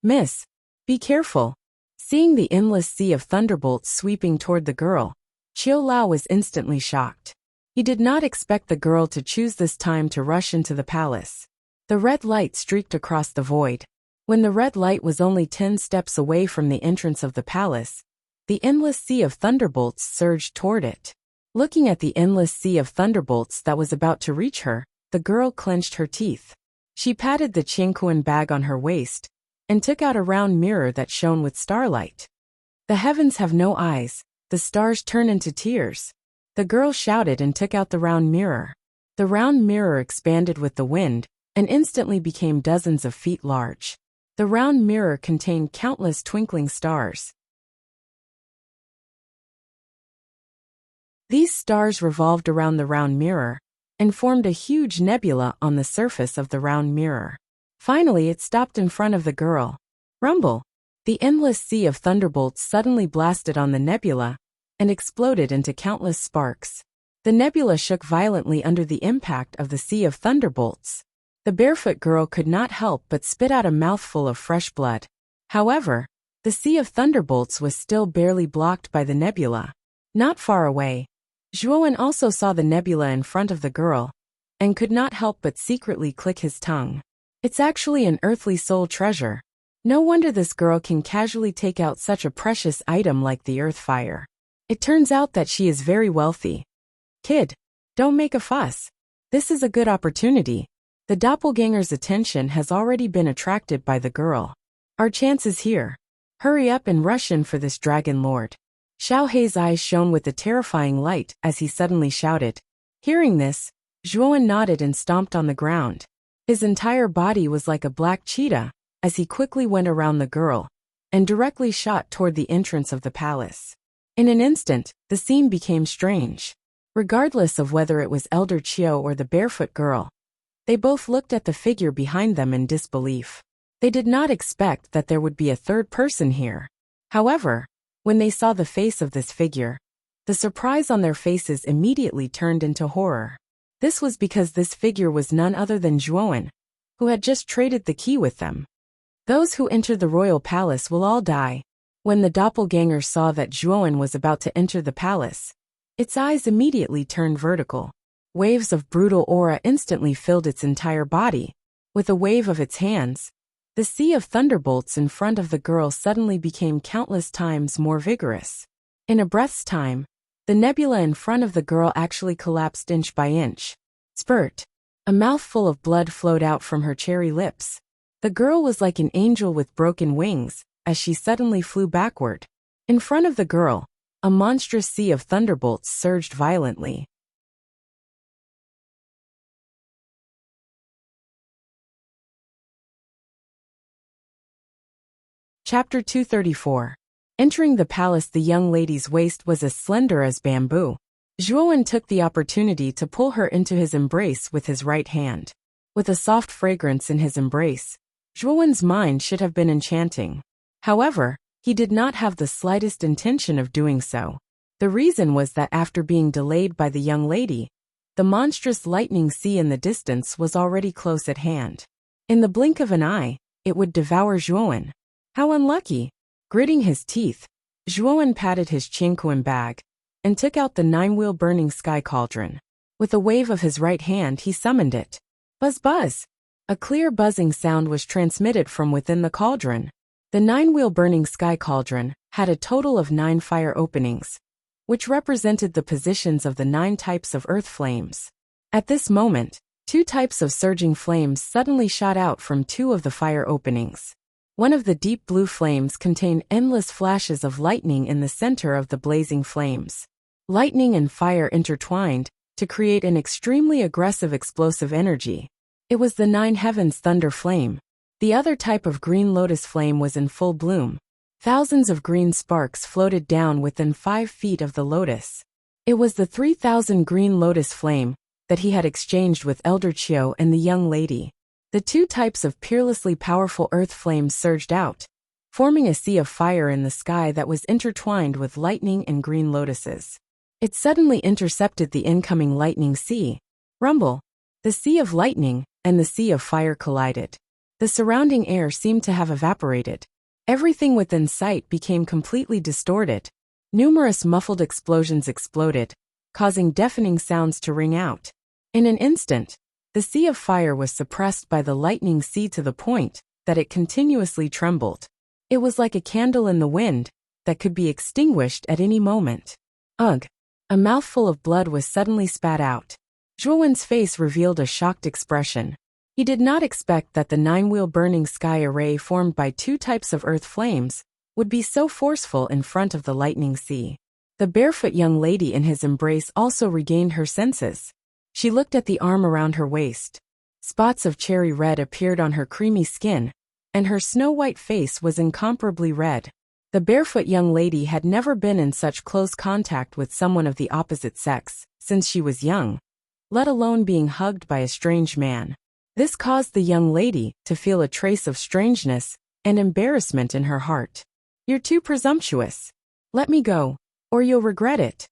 Miss, be careful. Seeing the endless sea of thunderbolts sweeping toward the girl, Qiu Lao was instantly shocked. He did not expect the girl to choose this time to rush into the palace. The red light streaked across the void. When the red light was only 10 steps away from the entrance of the palace, the endless sea of thunderbolts surged toward it. Looking at the endless sea of thunderbolts that was about to reach her, the girl clenched her teeth. She patted the Qingquan bag on her waist and took out a round mirror that shone with starlight. The heavens have no eyes, the stars turn into tears. The girl shouted and took out the round mirror. The round mirror expanded with the wind and instantly became dozens of feet large. The round mirror contained countless twinkling stars. These stars revolved around the round mirror and formed a huge nebula on the surface of the round mirror. Finally, it stopped in front of the girl. Rumble! The endless sea of thunderbolts suddenly blasted on the nebula and exploded into countless sparks. The nebula shook violently under the impact of the sea of thunderbolts. The barefoot girl could not help but spit out a mouthful of fresh blood. However, the sea of thunderbolts was still barely blocked by the nebula. Not far away, Zhuowen also saw the nebula in front of the girl and could not help but secretly click his tongue. It's actually an earthly soul treasure. No wonder this girl can casually take out such a precious item like the earth fire. It turns out that she is very wealthy. Kid, don't make a fuss. This is a good opportunity. The doppelganger's attention has already been attracted by the girl. Our chance is here. Hurry up and rush in for this dragon lord. Xiao Hei's eyes shone with a terrifying light as he suddenly shouted. Hearing this, Zhuowen nodded and stomped on the ground. His entire body was like a black cheetah as he quickly went around the girl and directly shot toward the entrance of the palace. In an instant, the scene became strange. Regardless of whether it was Elder Qiu or the barefoot girl, they both looked at the figure behind them in disbelief. They did not expect that there would be a third person here. However, when they saw the face of this figure, the surprise on their faces immediately turned into horror. This was because this figure was none other than Zhuowen, who had just traded the key with them. Those who enter the royal palace will all die. When the doppelganger saw that Zhuowen was about to enter the palace, its eyes immediately turned vertical. Waves of brutal aura instantly filled its entire body. With a wave of its hands, the sea of thunderbolts in front of the girl suddenly became countless times more vigorous. In a breath's time, the nebula in front of the girl actually collapsed inch by inch. Spurt! A mouthful of blood flowed out from her cherry lips. The girl was like an angel with broken wings, as she suddenly flew backward. In front of the girl, A monstrous sea of thunderbolts surged violently. Chapter 234. Entering the palace, the young lady's waist was as slender as bamboo. Zhuowen took the opportunity to pull her into his embrace with his right hand. With a soft fragrance in his embrace, Zhuowen's mind should have been enchanting. However, he did not have the slightest intention of doing so. The reason was that after being delayed by the young lady, the monstrous lightning sea in the distance was already close at hand. In the blink of an eye, it would devour Zhuowen. How unlucky! Gritting his teeth, Zhuowen patted his Qingquan bag and took out the 9-wheel burning sky cauldron. With a wave of his right hand, he summoned it. Buzz buzz! A clear buzzing sound was transmitted from within the cauldron. The 9-wheel burning sky cauldron had a total of 9 fire openings, which represented the positions of the 9 types of earth flames. At this moment, 2 types of surging flames suddenly shot out from 2 of the fire openings. One of the deep blue flames contained endless flashes of lightning in the center of the blazing flames. Lightning and fire intertwined to create an extremely aggressive explosive energy. It was the 9 heavens thunder flame. The other type of green lotus flame was in full bloom. Thousands of green sparks floated down within 5 feet of the lotus. It was the 3,000 green lotus flame that he had exchanged with Elder Qiu and the young lady. The 2 types of peerlessly powerful earth flames surged out, forming a sea of fire in the sky that was intertwined with lightning and green lotuses. It suddenly intercepted the incoming lightning sea. Rumble! The sea of lightning and the sea of fire collided. The surrounding air seemed to have evaporated. Everything within sight became completely distorted. Numerous muffled explosions exploded, causing deafening sounds to ring out. In an instant, the sea of fire was suppressed by the lightning sea to the point that it continuously trembled. It was like a candle in the wind that could be extinguished at any moment. Ugh! A mouthful of blood was suddenly spat out. Zhuowen's face revealed a shocked expression. He did not expect that the 9-wheel burning sky array formed by 2 types of earth flames would be so forceful in front of the lightning sea. The barefoot young lady in his embrace also regained her senses. She looked at the arm around her waist. Spots of cherry red appeared on her creamy skin, and her snow-white face was incomparably red. The barefoot young lady had never been in such close contact with someone of the opposite sex since she was young, let alone being hugged by a strange man. This caused the young lady to feel a trace of strangeness and embarrassment in her heart. "You're too presumptuous. Let me go, or you'll regret it."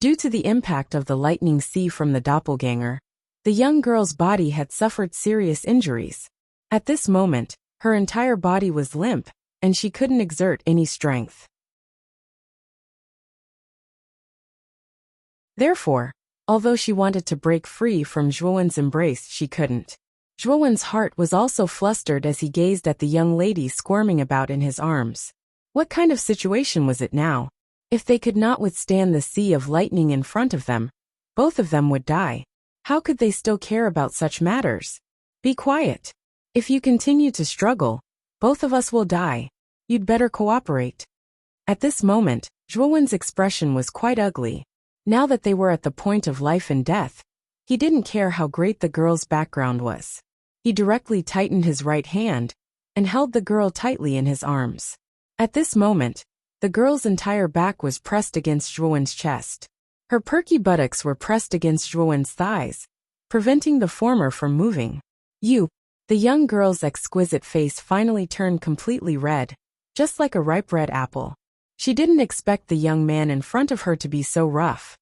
Due to the impact of the lightning sea from the doppelganger, the young girl's body had suffered serious injuries. At this moment, her entire body was limp, and she couldn't exert any strength. Therefore, although she wanted to break free from Zhuowen's embrace, she couldn't. Zhuowen's heart was also flustered as he gazed at the young lady squirming about in his arms. What kind of situation was it now? If they could not withstand the sea of lightning in front of them, both of them would die. How could they still care about such matters? Be quiet. If you continue to struggle, both of us will die. You'd better cooperate. At this moment, Zhuowen's expression was quite ugly. Now that they were at the point of life and death, he didn't care how great the girl's background was. He directly tightened his right hand and held the girl tightly in his arms. At this moment, the girl's entire back was pressed against Zhuowen's chest. Her perky buttocks were pressed against Zhuowen's thighs, preventing the former from moving. The young girl's exquisite face finally turned completely red, just like a ripe red apple. She didn't expect the young man in front of her to be so rough.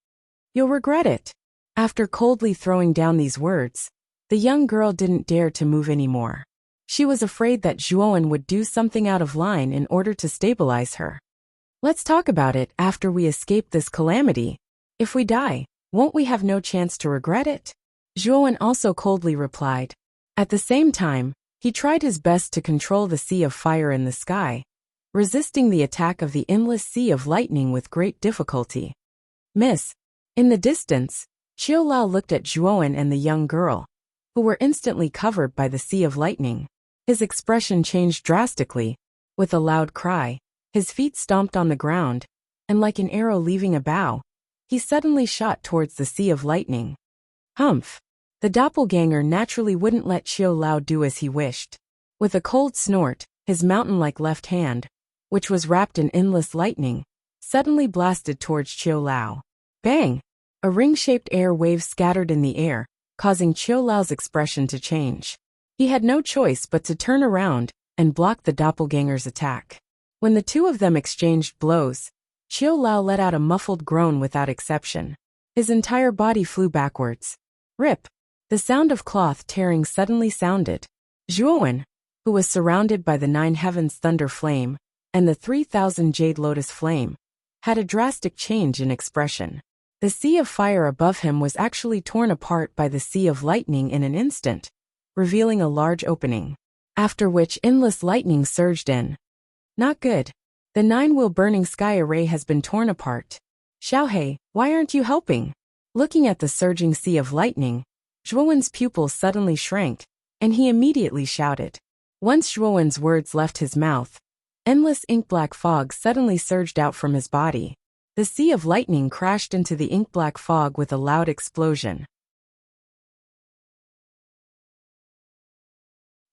"You'll regret it." After coldly throwing down these words, the young girl didn't dare to move anymore. She was afraid that Zhuowen would do something out of line in order to stabilize her. "Let's talk about it after we escape this calamity. If we die, won't we have no chance to regret it?" Zhuowen also coldly replied. At the same time, he tried his best to control the sea of fire in the sky, resisting the attack of the endless sea of lightning with great difficulty. "Miss." In the distance, Qiu Lao looked at Zhuowen and the young girl, who were instantly covered by the sea of lightning. His expression changed drastically. With a loud cry, his feet stomped on the ground, and like an arrow leaving a bow, he suddenly shot towards the sea of lightning. Humph! The doppelganger naturally wouldn't let Qiu Lao do as he wished. With a cold snort, his mountain-like left hand, which was wrapped in endless lightning, suddenly blasted towards Qiu Lao. Bang! A ring-shaped air wave scattered in the air, causing Qiu Lao's expression to change. He had no choice but to turn around and block the doppelganger's attack. When the two of them exchanged blows, Qiu Lao let out a muffled groan without exception. His entire body flew backwards. Rip! The sound of cloth tearing suddenly sounded. Zhuowen, who was surrounded by the 9 heavens thunder flame and the 3,000 jade lotus flame, had a drastic change in expression. The sea of fire above him was actually torn apart by the sea of lightning in an instant, revealing a large opening, after which endless lightning surged in. Not good. The 9-wheel burning sky array has been torn apart. Xiaohei, why aren't you helping? Looking at the surging sea of lightning, Zhuowen's pupils suddenly shrank, and he immediately shouted. Once Zhuowen's words left his mouth, endless ink-black fog suddenly surged out from his body. The sea of lightning crashed into the ink-black fog with a loud explosion.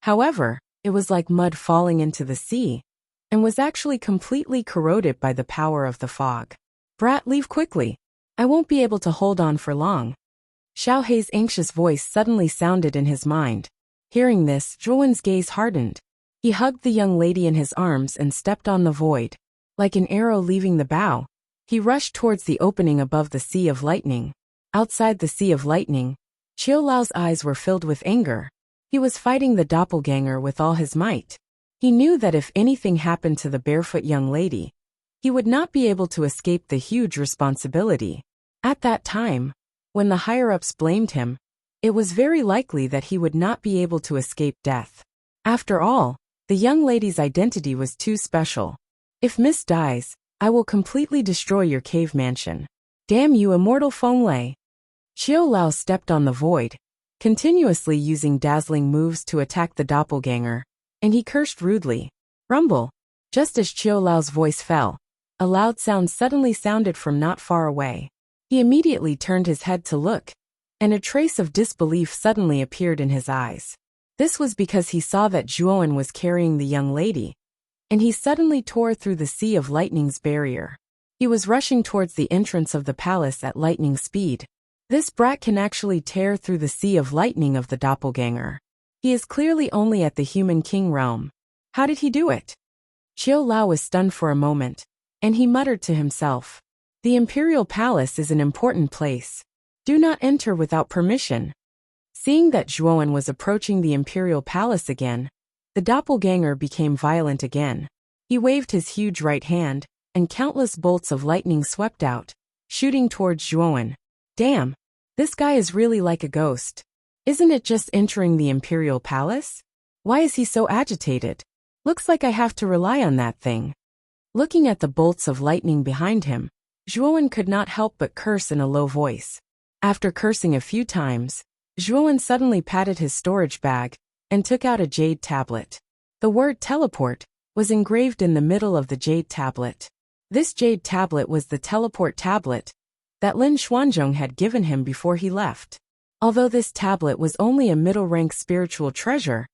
However, it was like mud falling into the sea, and was actually completely corroded by the power of the fog. Brat, leave quickly. I won't be able to hold on for long. Xiaohei's anxious voice suddenly sounded in his mind. Hearing this, Zhuowen's gaze hardened. He hugged the young lady in his arms and stepped on the void. Like an arrow leaving the bow, he rushed towards the opening above the sea of lightning. Outside the sea of lightning, Qiu Lao's eyes were filled with anger. He was fighting the doppelganger with all his might. He knew that if anything happened to the barefoot young lady, he would not be able to escape the huge responsibility. At that time, when the higher-ups blamed him, it was very likely that he would not be able to escape death. After all, the young lady's identity was too special. If Miss dies, I will completely destroy your cave mansion. Damn you, immortal Fenglei! Qiu Lao stepped on the void, continuously using dazzling moves to attack the doppelganger, and he cursed rudely. Rumble! Just as Qiu Lao's voice fell, a loud sound suddenly sounded from not far away. He immediately turned his head to look, and a trace of disbelief suddenly appeared in his eyes. This was because he saw that Zhuowen was carrying the young lady, and he suddenly tore through the sea of lightning's barrier. He was rushing towards the entrance of the palace at lightning speed. This brat can actually tear through the sea of lightning of the doppelganger. He is clearly only at the human king realm. How did he do it? Qiu Lao was stunned for a moment, and he muttered to himself. The imperial palace is an important place. Do not enter without permission. Seeing that Zhuowen was approaching the imperial palace again, the doppelganger became violent again. He waved his huge right hand, and countless bolts of lightning swept out, shooting towards Zhuowen. Damn! This guy is really like a ghost. Isn't it just entering the imperial palace? Why is he so agitated? Looks like I have to rely on that thing. Looking at the bolts of lightning behind him, Zhuowen could not help but curse in a low voice. After cursing a few times, Zhuowen suddenly patted his storage bag and took out a jade tablet. The word teleport was engraved in the middle of the jade tablet. This jade tablet was the teleport tablet that Lin Xuanzhong had given him before he left. Although this tablet was only a middle-rank spiritual treasure,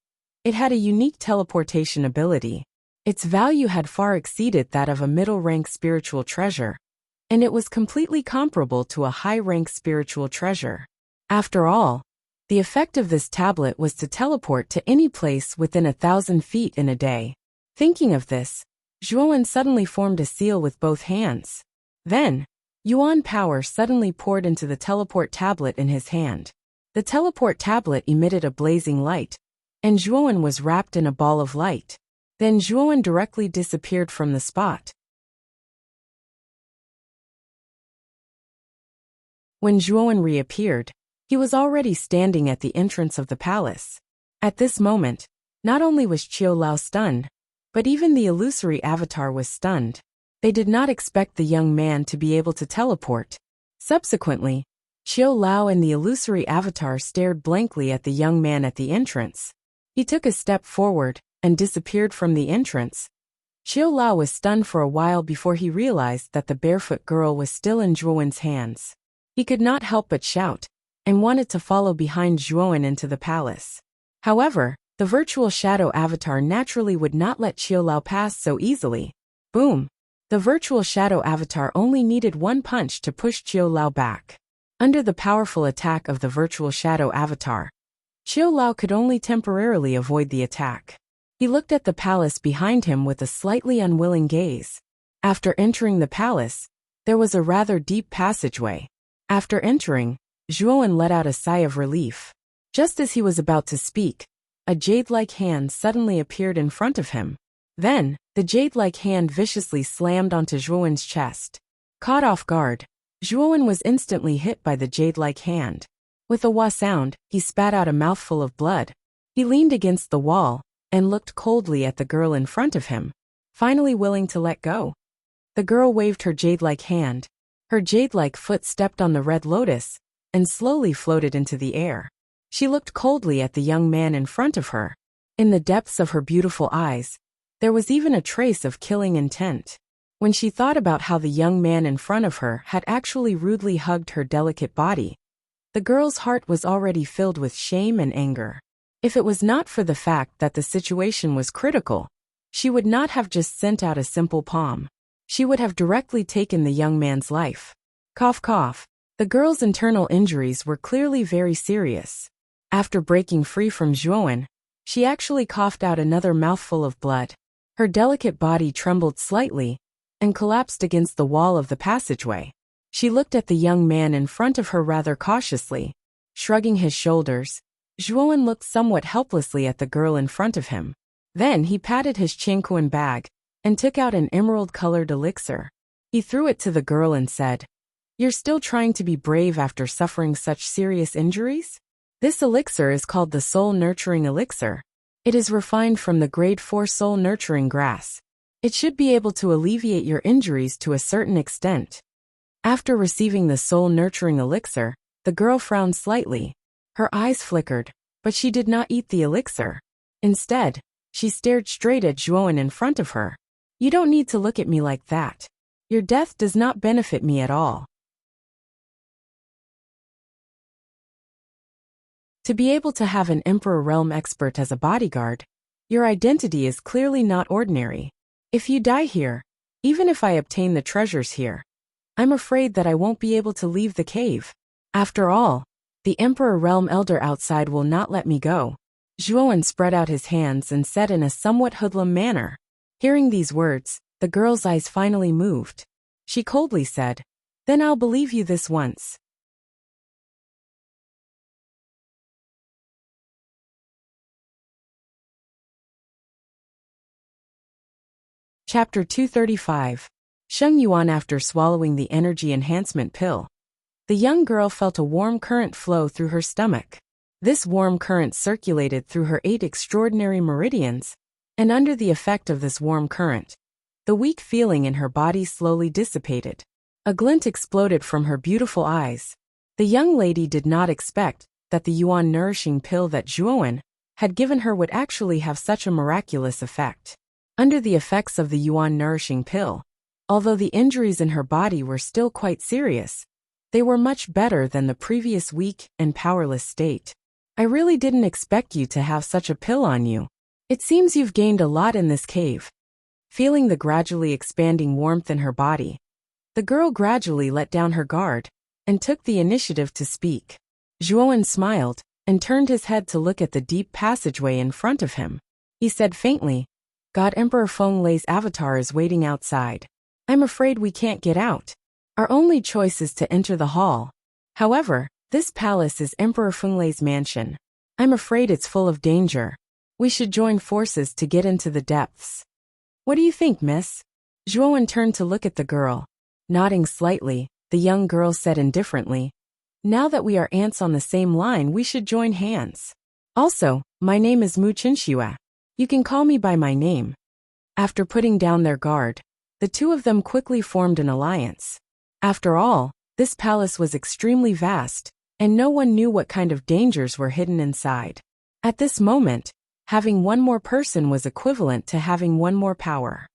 it had a unique teleportation ability. Its value had far exceeded that of a middle-rank spiritual treasure, and it was completely comparable to a high-rank spiritual treasure. After all, the effect of this tablet was to teleport to any place within 1,000 feet in a day. Thinking of this, Zhuowen suddenly formed a seal with both hands. Then, Yuan power suddenly poured into the teleport tablet in his hand. The teleport tablet emitted a blazing light, and Zhuowen was wrapped in a ball of light. Then Zhuowen directly disappeared from the spot. When Zhuowen reappeared, he was already standing at the entrance of the palace. At this moment, not only was Qiu Lao stunned, but even the illusory avatar was stunned. They did not expect the young man to be able to teleport. Subsequently, Qiu Lao and the illusory avatar stared blankly at the young man at the entrance. He took a step forward and disappeared from the entrance, Qiu Lao was stunned for a while before he realized that the barefoot girl was still in Zhuowen's hands. He could not help but shout, and wanted to follow behind Zhuowen into the palace. However, the virtual shadow avatar naturally would not let Qiu Lao pass so easily. Boom! The virtual shadow avatar only needed one punch to push Qiu Lao back. Under the powerful attack of the virtual shadow avatar, Qiu Lao could only temporarily avoid the attack. He looked at the palace behind him with a slightly unwilling gaze. After entering the palace, there was a rather deep passageway. After entering, Zhuowen let out a sigh of relief. Just as he was about to speak, a jade-like hand suddenly appeared in front of him. Then, the jade-like hand viciously slammed onto Zhuowen's chest. Caught off guard, Zhuowen was instantly hit by the jade-like hand. With a wah sound, he spat out a mouthful of blood. He leaned against the wall and looked coldly at the girl in front of him, finally willing to let go. The girl waved her jade-like hand. Her jade-like foot stepped on the red lotus and slowly floated into the air. She looked coldly at the young man in front of her. In the depths of her beautiful eyes, there was even a trace of killing intent. When she thought about how the young man in front of her had actually rudely hugged her delicate body, the girl's heart was already filled with shame and anger. If it was not for the fact that the situation was critical, she would not have just sent out a simple palm. She would have directly taken the young man's life. Cough cough. The girl's internal injuries were clearly very serious. After breaking free from Zhuowen, she actually coughed out another mouthful of blood. Her delicate body trembled slightly and collapsed against the wall of the passageway. She looked at the young man in front of her rather cautiously. Shrugging his shoulders, Zhuowen looked somewhat helplessly at the girl in front of him. Then he patted his Qingquan bag and took out an emerald-colored elixir. He threw it to the girl and said, "You're still trying to be brave after suffering such serious injuries? This elixir is called the Soul Nurturing Elixir. It is refined from the grade 4 Soul Nurturing Grass. It should be able to alleviate your injuries to a certain extent." After receiving the Soul Nurturing Elixir, the girl frowned slightly. Her eyes flickered, but she did not eat the elixir. Instead, she stared straight at Zhuowen in front of her. "You don't need to look at me like that. Your death does not benefit me at all." To be able to have an Emperor Realm expert as a bodyguard, your identity is clearly not ordinary. If you die here, even if I obtain the treasures here, I'm afraid that I won't be able to leave the cave. After all, the Emperor Realm Elder outside will not let me go. Zhuowen spread out his hands and said in a somewhat hoodlum manner. Hearing these words, the girl's eyes finally moved. She coldly said, "Then I'll believe you this once." Chapter 235. Sheng Yuan. After swallowing the energy enhancement pill, the young girl felt a warm current flow through her stomach. This warm current circulated through her 8 extraordinary meridians, and under the effect of this warm current, the weak feeling in her body slowly dissipated. A glint exploded from her beautiful eyes. The young lady did not expect that the Yuan nourishing pill that Zhuowen had given her would actually have such a miraculous effect. Under the effects of the Yuan nourishing pill, although the injuries in her body were still quite serious, they were much better than the previous weak and powerless state. "I really didn't expect you to have such a pill on you. It seems you've gained a lot in this cave." Feeling the gradually expanding warmth in her body, the girl gradually let down her guard and took the initiative to speak. Zhuowen smiled and turned his head to look at the deep passageway in front of him. He said faintly, "God Emperor Fenglei's avatar is waiting outside. I'm afraid we can't get out. Our only choice is to enter the hall. However, this palace is Emperor Fenglei's mansion. I'm afraid it's full of danger. We should join forces to get into the depths. What do you think, miss?" Zhuowen turned to look at the girl. Nodding slightly, the young girl said indifferently, "Now that we are ants on the same line, we should join hands. Also, my name is Mu Qinxue. You can call me by my name." After putting down their guard, the two of them quickly formed an alliance. After all, this palace was extremely vast, and no one knew what kind of dangers were hidden inside. At this moment, having one more person was equivalent to having one more power.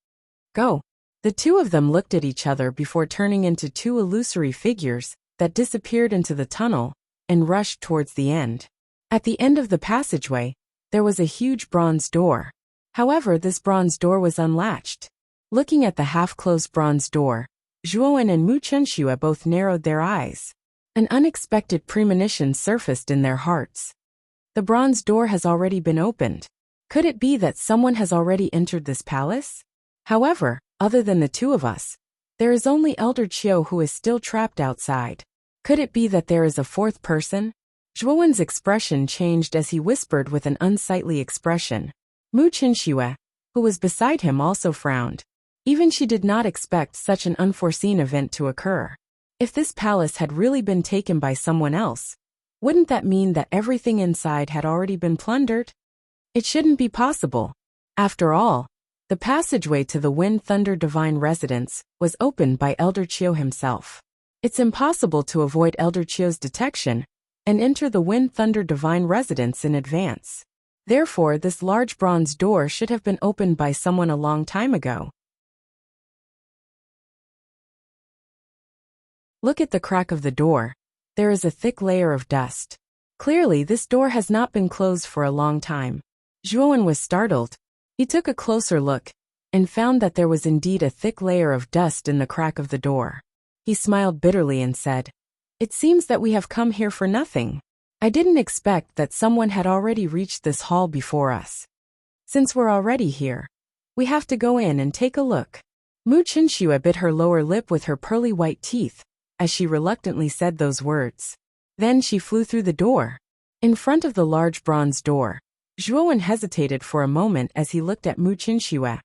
Go. The two of them looked at each other before turning into two illusory figures that disappeared into the tunnel and rushed towards the end. At the end of the passageway, there was a huge bronze door. However, this bronze door was unlatched. Looking at the half-closed bronze door, Zhuowen and Mu Chenxue both narrowed their eyes. An unexpected premonition surfaced in their hearts. The bronze door has already been opened. Could it be that someone has already entered this palace? However, other than the two of us, there is only Elder Qiu who is still trapped outside. Could it be that there is a fourth person? Zhuowen's expression changed as he whispered with an unsightly expression. Mu Chenxue, who was beside him, also frowned. Even she did not expect such an unforeseen event to occur. If this palace had really been taken by someone else, wouldn't that mean that everything inside had already been plundered? It shouldn't be possible. After all, the passageway to the Wind Thunder Divine Residence was opened by Elder Qiu himself. It's impossible to avoid Elder Qiu's detection and enter the Wind Thunder Divine Residence in advance. Therefore, this large bronze door should have been opened by someone a long time ago. Look at the crack of the door. There is a thick layer of dust. Clearly, this door has not been closed for a long time. Zhuowen was startled. He took a closer look and found that there was indeed a thick layer of dust in the crack of the door. He smiled bitterly and said, "It seems that we have come here for nothing. I didn't expect that someone had already reached this hall before us. Since we're already here, we have to go in and take a look." Mu Chenxue bit her lower lip with her pearly white teeth as she reluctantly said those words. Then she flew through the door. In front of the large bronze door, Zhuowen hesitated for a moment as he looked at Mu Chenxue,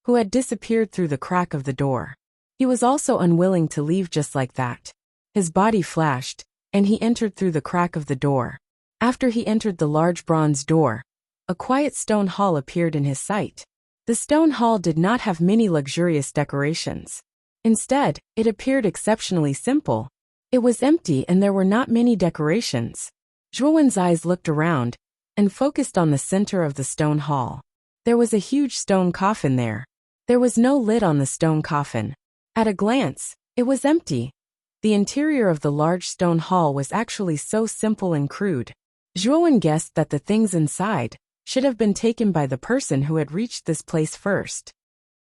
who had disappeared through the crack of the door. He was also unwilling to leave just like that. His body flashed, and he entered through the crack of the door. After he entered the large bronze door, a quiet stone hall appeared in his sight. The stone hall did not have many luxurious decorations. Instead, it appeared exceptionally simple. It was empty and there were not many decorations. Zhuowen's eyes looked around and focused on the center of the stone hall. There was a huge stone coffin there. There was no lid on the stone coffin. At a glance, it was empty. The interior of the large stone hall was actually so simple and crude. Zhuowen guessed that the things inside should have been taken by the person who had reached this place first.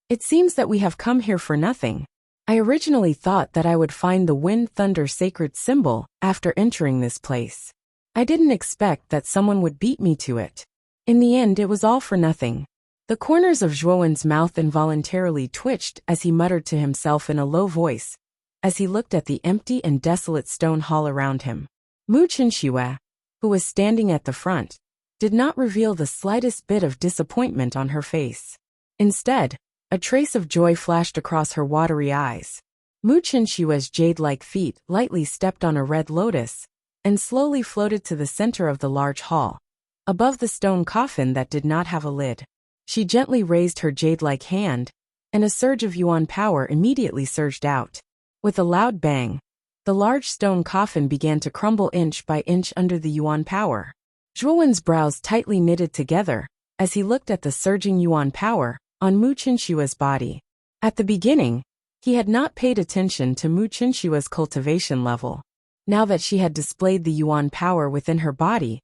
It seems that we have come here for nothing. I originally thought that I would find the Wind Thunder sacred symbol after entering this place. I didn't expect that someone would beat me to it. In the end, it was all for nothing. The corners of Zhuowen's mouth involuntarily twitched as he muttered to himself in a low voice, as he looked at the empty and desolate stone hall around him. Mu Chenxue, who was standing at the front, did not reveal the slightest bit of disappointment on her face. Instead, a trace of joy flashed across her watery eyes. Mu Chenxue's jade-like feet lightly stepped on a red lotus and slowly floated to the center of the large hall, above the stone coffin that did not have a lid. She gently raised her jade-like hand, and a surge of yuan power immediately surged out. With a loud bang, the large stone coffin began to crumble inch by inch under the yuan power. Zhuowen's brows tightly knitted together as he looked at the surging yuan power on Mu Chenxue's body. At the beginning, he had not paid attention to Mu Chenxue's cultivation level. Now that she had displayed the yuan power within her body,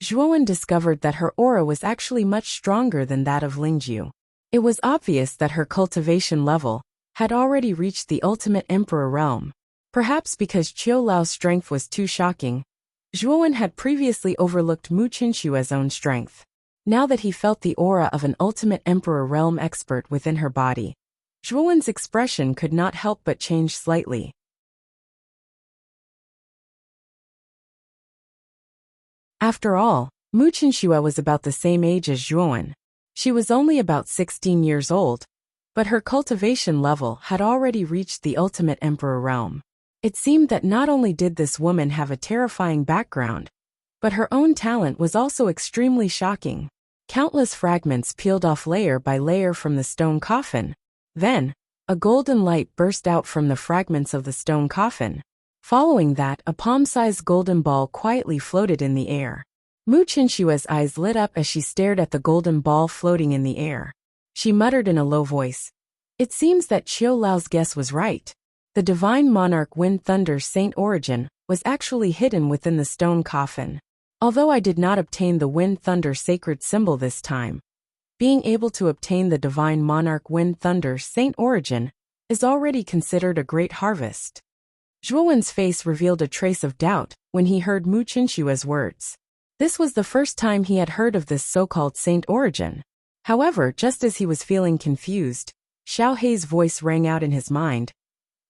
Zhuowen discovered that her aura was actually much stronger than that of Lingjiu. It was obvious that her cultivation level had already reached the ultimate emperor realm. Perhaps because Qiu Lao's strength was too shocking, Zhuowen had previously overlooked Mu Chenxue's own strength. Now that he felt the aura of an ultimate emperor realm expert within her body, Zhuowen's expression could not help but change slightly. After all, Mu Chenxue was about the same age as Zhuowen. She was only about 16 years old, but her cultivation level had already reached the ultimate emperor realm. It seemed that not only did this woman have a terrifying background, but her own talent was also extremely shocking. Countless fragments peeled off layer by layer from the stone coffin. Then, a golden light burst out from the fragments of the stone coffin. Following that, a palm-sized golden ball quietly floated in the air. Mu Chenxue's eyes lit up as she stared at the golden ball floating in the air. She muttered in a low voice, It seems that Qiu Lao's guess was right. The divine monarch Wind Thunder's saint origin was actually hidden within the stone coffin. Although I did not obtain the Wind Thunder sacred symbol this time, being able to obtain the divine monarch Wind Thunder's saint origin is already considered a great harvest. Zhuowen's face revealed a trace of doubt when he heard Mu Qinshua's words. This was the first time he had heard of this so-called saint origin. However, just as he was feeling confused, Xiao Hei's voice rang out in his mind.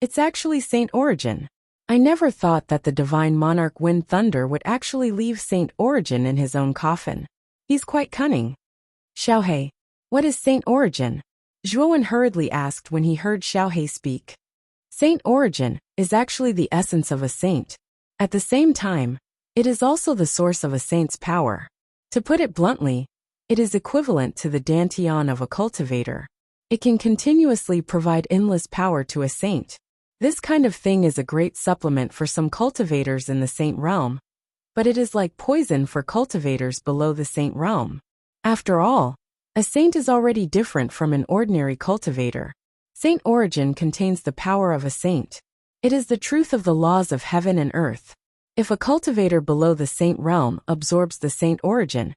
It's actually saint origin. I never thought that the divine monarch Wind Thunder would actually leave saint origin in his own coffin. He's quite cunning. Xiao Hei, what is saint origin? Zhuowen hurriedly asked when he heard Xiao Hei speak. Saint origin is actually the essence of a saint. At the same time, it is also the source of a saint's power. To put it bluntly, it is equivalent to the dantian of a cultivator. It can continuously provide endless power to a saint. This kind of thing is a great supplement for some cultivators in the saint realm, but it is like poison for cultivators below the saint realm. After all, a saint is already different from an ordinary cultivator. Saint origin contains the power of a saint. It is the truth of the laws of heaven and earth. If a cultivator below the saint realm absorbs the saint origin,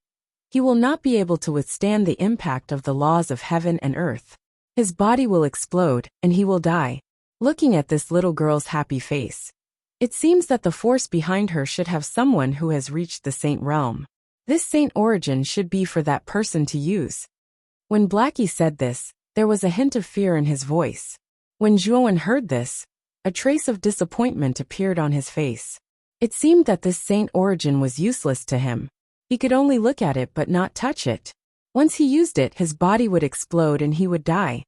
he will not be able to withstand the impact of the laws of heaven and earth. His body will explode, and he will die. Looking at this little girl's happy face, it seems that the force behind her should have someone who has reached the saint realm. This saint origin should be for that person to use. When Blackie said this, there was a hint of fear in his voice. When Zhuowen heard this, a trace of disappointment appeared on his face. It seemed that this saint origin was useless to him. He could only look at it but not touch it. Once he used it, his body would explode and he would die.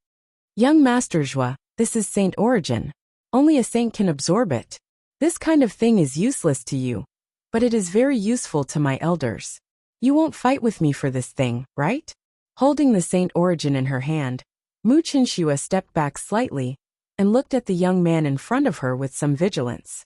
Young Master Zhua, this is saint origin. Only a saint can absorb it. This kind of thing is useless to you, but it is very useful to my elders. You won't fight with me for this thing, right? Holding the saint origin in her hand, Mu Qinshuo stepped back slightly and looked at the young man in front of her with some vigilance.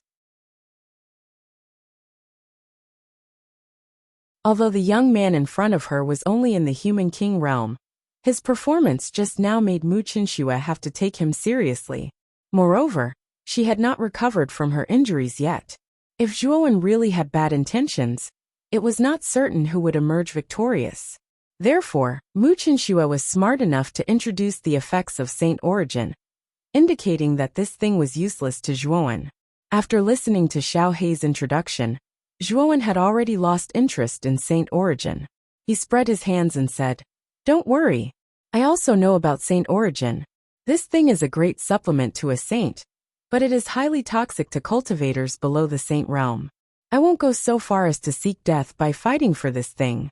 Although the young man in front of her was only in the human king realm, his performance just now made Mu Qinshuo have to take him seriously. Moreover, she had not recovered from her injuries yet. If Zhuowen really had bad intentions, it was not certain who would emerge victorious. Therefore, Mu Qinshuo was smart enough to introduce the effects of saint origin, indicating that this thing was useless to Zhuowen. After listening to Xiao Hei's introduction, Zhuowen had already lost interest in saint origin. He spread his hands and said, "Don't worry. I also know about saint origin. This thing is a great supplement to a saint, but it is highly toxic to cultivators below the saint realm. I won't go so far as to seek death by fighting for this thing."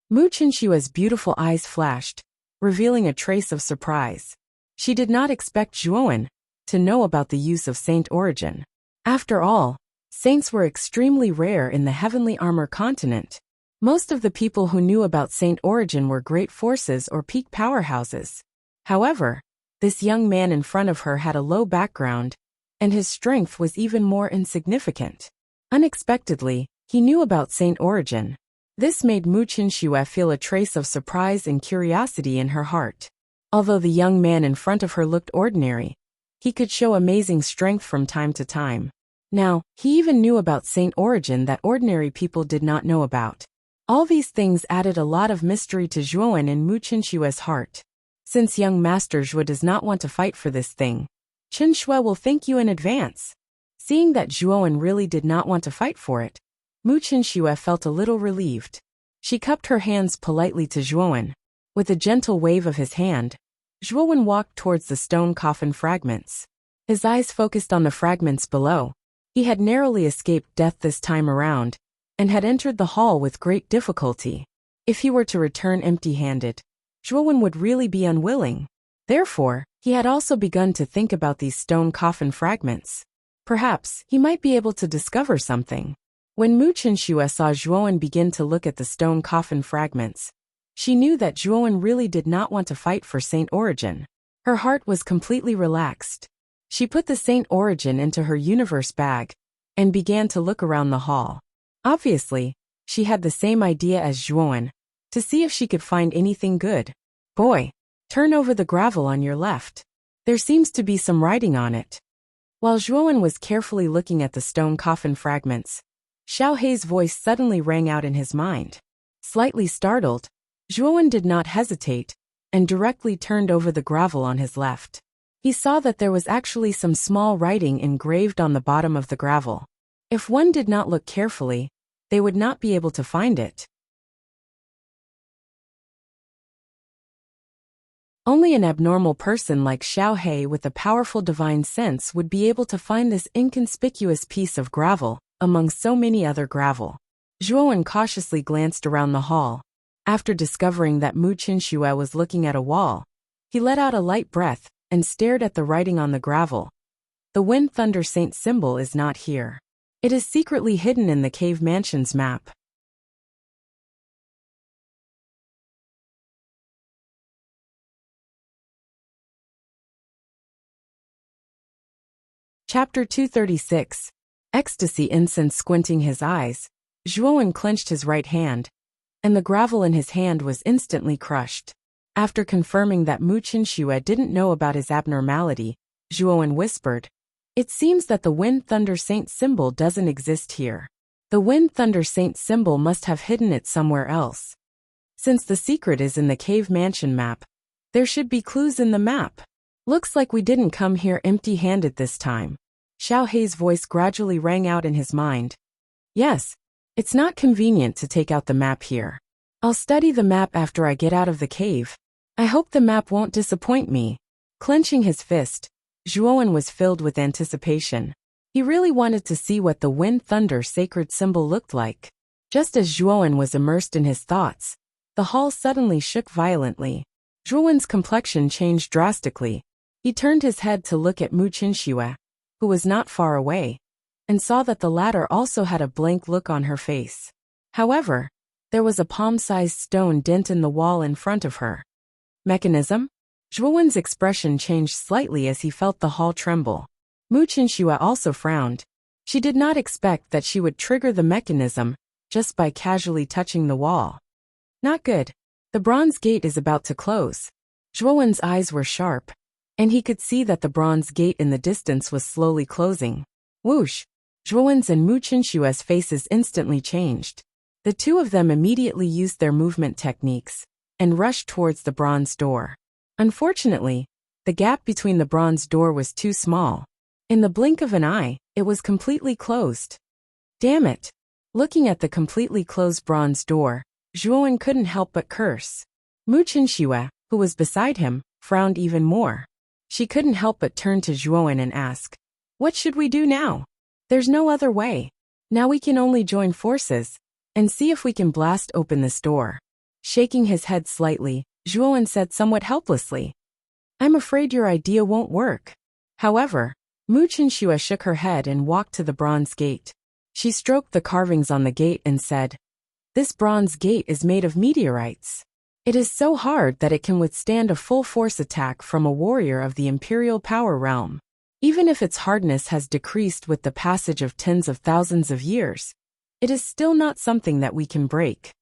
Mu Qinshua's beautiful eyes flashed, revealing a trace of surprise. She did not expect Zhuowen to know about the use of saint origin. After all, saints were extremely rare in the heavenly armor continent. Most of the people who knew about saint origin were great forces or peak powerhouses. However, this young man in front of her had a low background, and his strength was even more insignificant. Unexpectedly, he knew about saint origin. This made Mu Qinshuo feel a trace of surprise and curiosity in her heart. Although the young man in front of her looked ordinary, he could show amazing strength from time to time. Now, he even knew about saint origin that ordinary people did not know about. All these things added a lot of mystery to Zhuowen and Mu Qinshuo's heart. Since young Master Zhua does not want to fight for this thing, Qinshuo will thank you in advance. Seeing that Zhuowen really did not want to fight for it, Mu Qinshuo felt a little relieved. She cupped her hands politely to Zhuowen. With a gentle wave of his hand, Zhuowen walked towards the stone coffin fragments. His eyes focused on the fragments below. He had narrowly escaped death this time around, and had entered the hall with great difficulty. If he were to return empty-handed, Zhuowen would really be unwilling. Therefore, he had also begun to think about these stone coffin fragments. Perhaps he might be able to discover something. When Mu Qinshuo saw Zhuowen begin to look at the stone coffin fragments, she knew that Zhuowen really did not want to fight for saint origin. Her heart was completely relaxed. She put the saint origin into her universe bag and began to look around the hall. Obviously, she had the same idea as Zhuowen, to see if she could find anything good. "Boy, turn over the gravel on your left." There seems to be some writing on it. While Zhuowen was carefully looking at the stone coffin fragments, Xiao Hei's voice suddenly rang out in his mind. Slightly startled, Zhuowen did not hesitate and directly turned over the gravel on his left. He saw that there was actually some small writing engraved on the bottom of the gravel. If one did not look carefully, they would not be able to find it. Only an abnormal person like Xiao Hei with a powerful divine sense would be able to find this inconspicuous piece of gravel among so many other gravel. Zhuowen cautiously glanced around the hall. After discovering that Mu Qinxue was looking at a wall, he let out a light breath and stared at the writing on the gravel. The Wind Thunder Saint symbol is not here. It is secretly hidden in the cave mansion's map. Chapter 236. Ecstasy Incense. Squinting his eyes, Zhuowen clenched his right hand, and the gravel in his hand was instantly crushed. After confirming that Mu Qinxue didn't know about his abnormality, Zhuowen whispered, "It seems that the Wind Thunder Saint symbol doesn't exist here. The Wind Thunder Saint symbol must have hidden it somewhere else. Since the secret is in the cave mansion map, there should be clues in the map. Looks like we didn't come here empty-handed this time." Xiao Hei's voice gradually rang out in his mind. "Yes, it's not convenient to take out the map here. I'll study the map after I get out of the cave. I hope the map won't disappoint me." Clenching his fist, Zhuowen was filled with anticipation. He really wanted to see what the Wind Thunder sacred symbol looked like. Just as Zhuowen was immersed in his thoughts, the hall suddenly shook violently. Zhuowen's complexion changed drastically. He turned his head to look at Mu Qinxue, who was not far away, and saw that the latter also had a blank look on her face. However, there was a palm-sized stone dent in the wall in front of her. Mechanism? Zhuowen's expression changed slightly as he felt the hall tremble. Mu Qinxue also frowned. She did not expect that she would trigger the mechanism just by casually touching the wall. Not good. The bronze gate is about to close. Zhuowen's eyes were sharp, and he could see that the bronze gate in the distance was slowly closing. Whoosh! Zhuowen's and Mu Qinshue's faces instantly changed. The two of them immediately used their movement techniques and rushed towards the bronze door. Unfortunately, the gap between the bronze door was too small. In the blink of an eye, it was completely closed. Damn it! Looking at the completely closed bronze door, Zhuowen couldn't help but curse. Mu Qinxue, who was beside him, frowned even more. She couldn't help but turn to Zhuowen and ask, "What should we do now? There's no other way. Now we can only join forces and see if we can blast open this door." Shaking his head slightly, Zhuowen said somewhat helplessly, "I'm afraid your idea won't work." However, Mu Qinxue shook her head and walked to the bronze gate. She stroked the carvings on the gate and said, "This bronze gate is made of meteorites. It is so hard that it can withstand a full force attack from a warrior of the Imperial Power Realm. Even if its hardness has decreased with the passage of tens of thousands of years, it is still not something that we can break."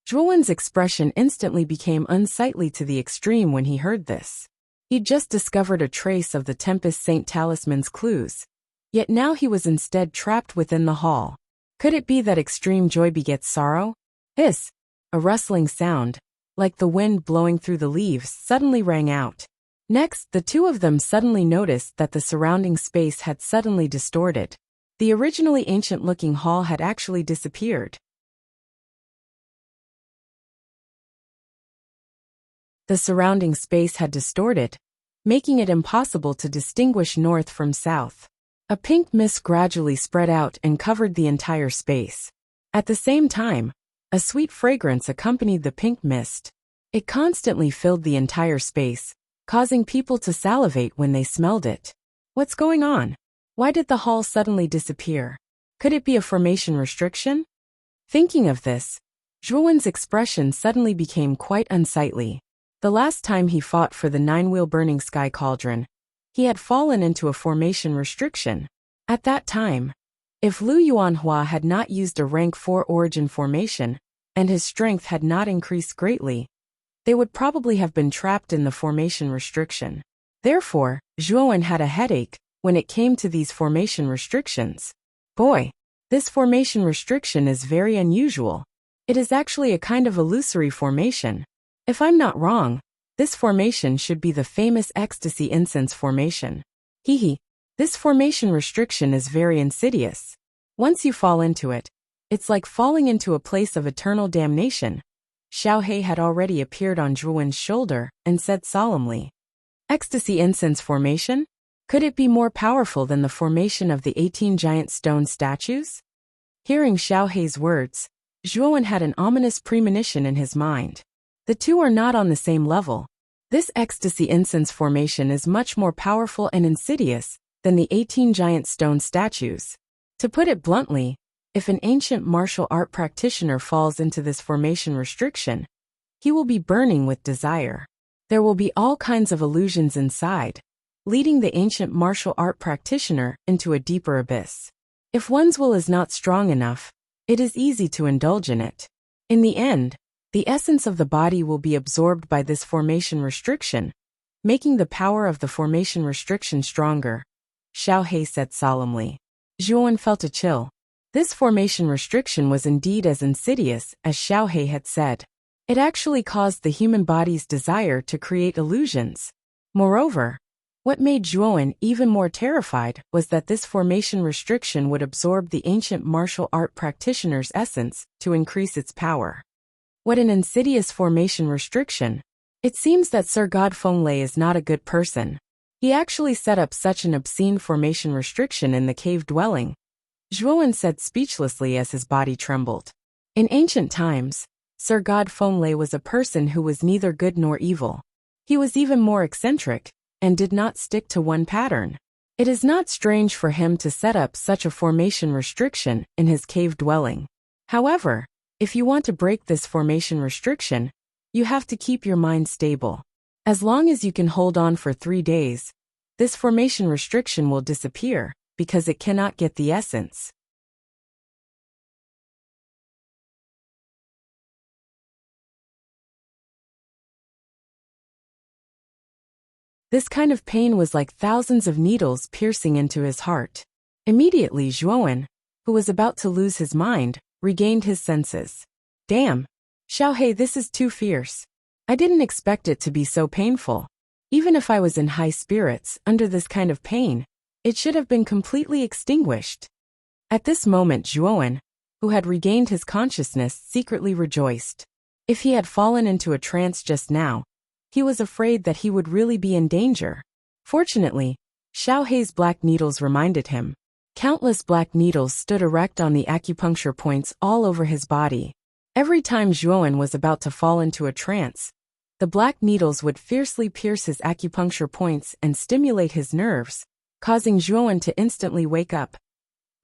Zhuowen's expression instantly became unsightly to the extreme when he heard this. He'd just discovered a trace of the Tempest Saint Talisman's clues, yet now he was instead trapped within the hall. Could it be that extreme joy begets sorrow? Hiss! A rustling sound, like the wind blowing through the leaves, suddenly rang out. Next, the two of them suddenly noticed that the surrounding space had suddenly distorted. The originally ancient-looking hall had actually disappeared. The surrounding space had distorted, making it impossible to distinguish north from south. A pink mist gradually spread out and covered the entire space. At the same time, a sweet fragrance accompanied the pink mist. It constantly filled the entire space, causing people to salivate when they smelled it. What's going on? Why did the hall suddenly disappear? Could it be a formation restriction? Thinking of this, Zhuowen's expression suddenly became quite unsightly. The last time he fought for the nine-wheel burning sky cauldron, he had fallen into a formation restriction. At that time, if Lu Yuanhua had not used a rank 4 origin formation, and his strength had not increased greatly, they would probably have been trapped in the formation restriction. Therefore, Zhuowen had a headache when it came to these formation restrictions. Boy, this formation restriction is very unusual. It is actually a kind of illusory formation. If I'm not wrong, this formation should be the famous ecstasy incense formation. Hehe. This formation restriction is very insidious. Once you fall into it, it's like falling into a place of eternal damnation. Xiaohei had already appeared on Zhuowen's shoulder and said solemnly, "Ecstasy incense formation? Could it be more powerful than the formation of the 18 giant stone statues?" Hearing Xiaohei's words, Zhuowen had an ominous premonition in his mind. The two are not on the same level. This ecstasy incense formation is much more powerful and insidious than the 18 giant stone statues. To put it bluntly, if an ancient martial art practitioner falls into this formation restriction, he will be burning with desire. There will be all kinds of illusions inside, leading the ancient martial art practitioner into a deeper abyss. If one's will is not strong enough, it is easy to indulge in it. In the end, the essence of the body will be absorbed by this formation restriction, making the power of the formation restriction stronger, Xiaohei said solemnly. Zhuowen felt a chill. This formation restriction was indeed as insidious as Xiaohei had said. It actually caused the human body's desire to create illusions. Moreover, what made Zhuowen even more terrified was that this formation restriction would absorb the ancient martial art practitioner's essence to increase its power. What an insidious formation restriction. It seems that Sir God Fenglei is not a good person. He actually set up such an obscene formation restriction in the cave dwelling, Zhuowen said speechlessly as his body trembled. In ancient times, Sir God Fenglei was a person who was neither good nor evil. He was even more eccentric, and did not stick to one pattern. It is not strange for him to set up such a formation restriction in his cave dwelling. However, if you want to break this formation restriction, you have to keep your mind stable. As long as you can hold on for 3 days, this formation restriction will disappear, because it cannot get the essence. This kind of pain was like thousands of needles piercing into his heart. Immediately Zhuowen, who was about to lose his mind, regained his senses. Damn! Xiaohei, this is too fierce. I didn't expect it to be so painful. Even if I was in high spirits under this kind of pain, it should have been completely extinguished. At this moment Zhuowen, who had regained his consciousness, secretly rejoiced. If he had fallen into a trance just now, he was afraid that he would really be in danger. Fortunately, Xiaohei's black needles reminded him. Countless black needles stood erect on the acupuncture points all over his body. Every time Zhuowen was about to fall into a trance, the black needles would fiercely pierce his acupuncture points and stimulate his nerves, causing Zhuowen to instantly wake up.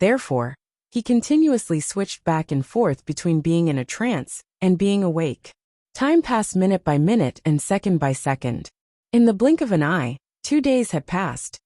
Therefore, he continuously switched back and forth between being in a trance and being awake. Time passed minute by minute and second by second. In the blink of an eye, 2 days had passed.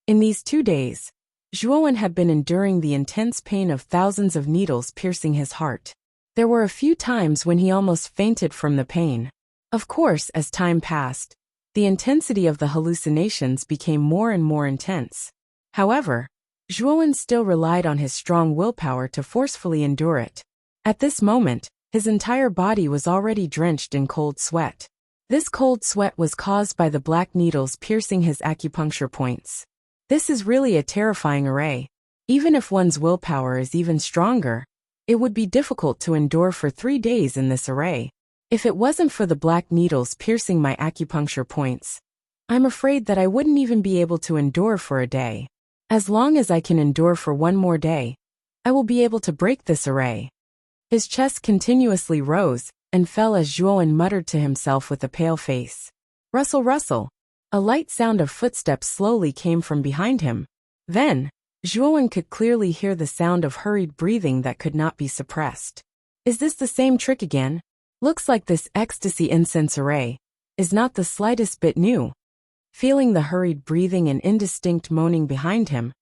In these 2 days, Zhuowen had been enduring the intense pain of thousands of needles piercing his heart. There were a few times when he almost fainted from the pain. Of course, as time passed, the intensity of the hallucinations became more and more intense. However, Zhuowen still relied on his strong willpower to forcefully endure it. At this moment, his entire body was already drenched in cold sweat. This cold sweat was caused by the black needles piercing his acupuncture points. This is really a terrifying array. Even if one's willpower is even stronger, it would be difficult to endure for 3 days in this array. If it wasn't for the black needles piercing my acupuncture points, I'm afraid that I wouldn't even be able to endure for a day. As long as I can endure for 1 more day, I will be able to break this array. His chest continuously rose and fell as Zhuowen muttered to himself with a pale face. Rustle, rustle. A light sound of footsteps slowly came from behind him. Then, Zhuowen could clearly hear the sound of hurried breathing that could not be suppressed. Is this the same trick again? Looks like this ecstasy incense array is not the slightest bit new. Feeling the hurried breathing and indistinct moaning behind him,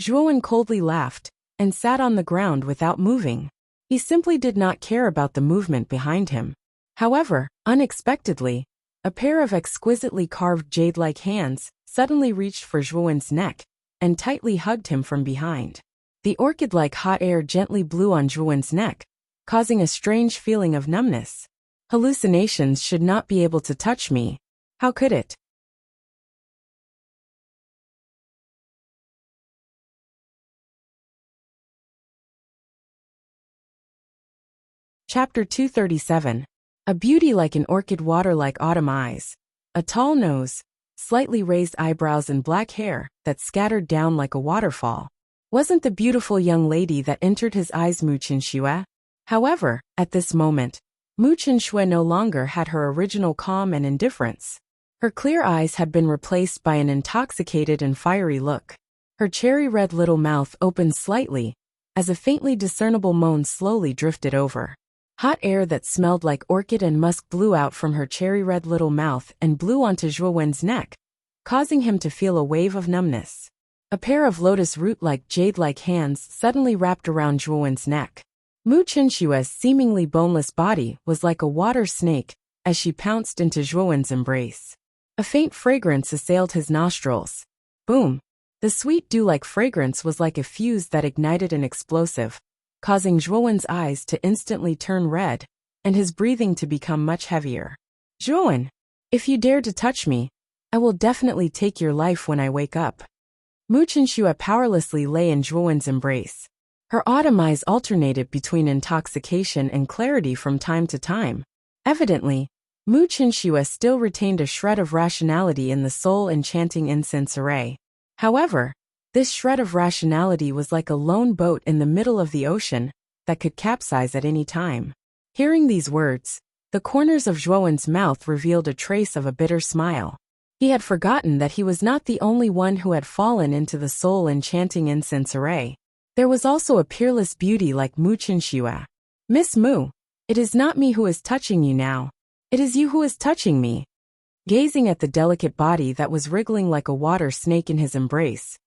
Zhuowen coldly laughed and sat on the ground without moving. He simply did not care about the movement behind him. However, unexpectedly, A pair of exquisitely carved jade-like hands suddenly reached for Zhuowen's neck and tightly hugged him from behind. The orchid-like hot air gently blew on Zhuowen's neck, causing a strange feeling of numbness. Hallucinations should not be able to touch me. How could it? Chapter 237. A beauty like an orchid, water like autumn eyes. A tall nose, slightly raised eyebrows and black hair that scattered down like a waterfall. Wasn't the beautiful young lady that entered his eyes Mu Qinxue? However, at this moment, Mu Qinxue no longer had her original calm and indifference. Her clear eyes had been replaced by an intoxicated and fiery look. Her cherry-red little mouth opened slightly, as a faintly discernible moan slowly drifted over. Hot air that smelled like orchid and musk blew out from her cherry-red little mouth and blew onto Zhuowen's neck, causing him to feel a wave of numbness. A pair of lotus root-like jade-like hands suddenly wrapped around Zhuowen's neck. Mu Qinshue's seemingly boneless body was like a water snake as she pounced into Zhuowen's embrace. A faint fragrance assailed his nostrils. Boom! The sweet dew-like fragrance was like a fuse that ignited an explosive, causing Zhuowen's eyes to instantly turn red and his breathing to become much heavier. Zhuowen, if you dare to touch me, I will definitely take your life when I wake up. Mu Qinxue powerlessly lay in Zhuowen's embrace. Her autumn eyes alternated between intoxication and clarity from time to time. Evidently, Mu Qinxue still retained a shred of rationality in the soul-enchanting incense array. However, this shred of rationality was like a lone boat in the middle of the ocean that could capsize at any time. Hearing these words, the corners of Zhuowen's mouth revealed a trace of a bitter smile. He had forgotten that he was not the only one who had fallen into the soul-enchanting incense array. There was also a peerless beauty like Mu Qinxue. Miss Mu, it is not me who is touching you now. It is you who is touching me. Gazing at the delicate body that was wriggling like a water snake in his embrace,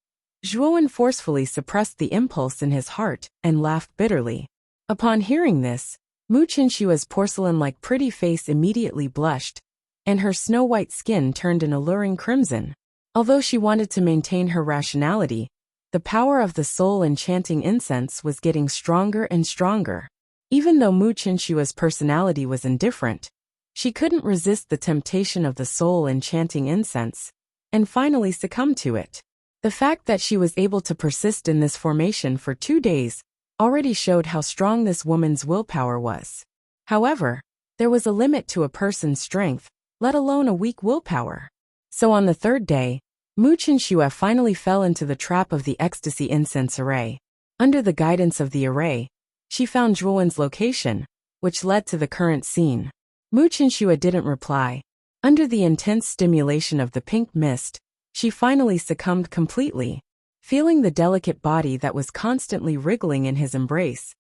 Zhuowen forcefully suppressed the impulse in his heart and laughed bitterly. Upon hearing this, Mu Qinshue's porcelain-like pretty face immediately blushed, and her snow-white skin turned an alluring crimson. Although she wanted to maintain her rationality, the power of the soul-enchanting incense was getting stronger and stronger. Even though Mu Qinshue's personality was indifferent, she couldn't resist the temptation of the soul-enchanting incense, and finally succumbed to it. The fact that she was able to persist in this formation for 2 days already showed how strong this woman's willpower was. However, there was a limit to a person's strength, let alone a weak willpower. So on the 3rd day, Mu Qinxue finally fell into the trap of the ecstasy incense array. Under the guidance of the array, she found Zhuowen's location, which led to the current scene. Mu Qinxue didn't reply. Under the intense stimulation of the pink mist, she finally succumbed completely. Feeling the delicate body that was constantly wriggling in his embrace,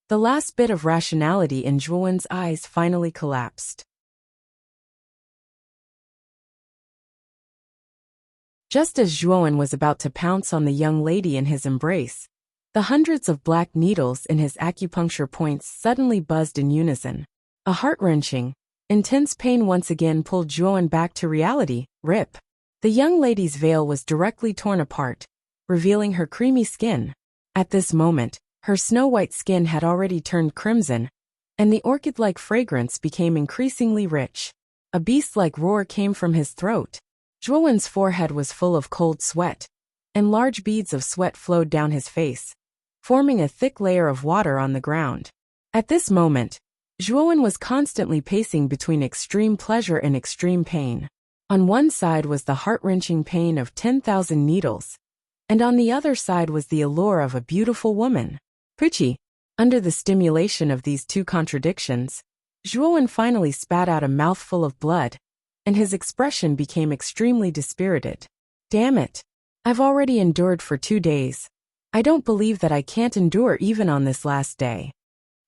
the last bit of rationality in Zhuowen's eyes finally collapsed. Just as Zhuowen was about to pounce on the young lady in his embrace, the hundreds of black needles in his acupuncture points suddenly buzzed in unison. A heart-wrenching, intense pain once again pulled Zhuowen back to reality. Rip. The young lady's veil was directly torn apart, revealing her creamy skin. At this moment, her snow-white skin had already turned crimson, and the orchid-like fragrance became increasingly rich. A beast-like roar came from his throat. Zhuowen's forehead was full of cold sweat, and large beads of sweat flowed down his face, forming a thick layer of water on the ground. At this moment, Zhuowen was constantly pacing between extreme pleasure and extreme pain. On one side was the heart-wrenching pain of 10,000 needles, and on the other side was the allure of a beautiful woman. Puchi. Under the stimulation of these two contradictions, Zhuowen finally spat out a mouthful of blood, and his expression became extremely dispirited. Damn it. I've already endured for 2 days. I don't believe that I can't endure even on this last day.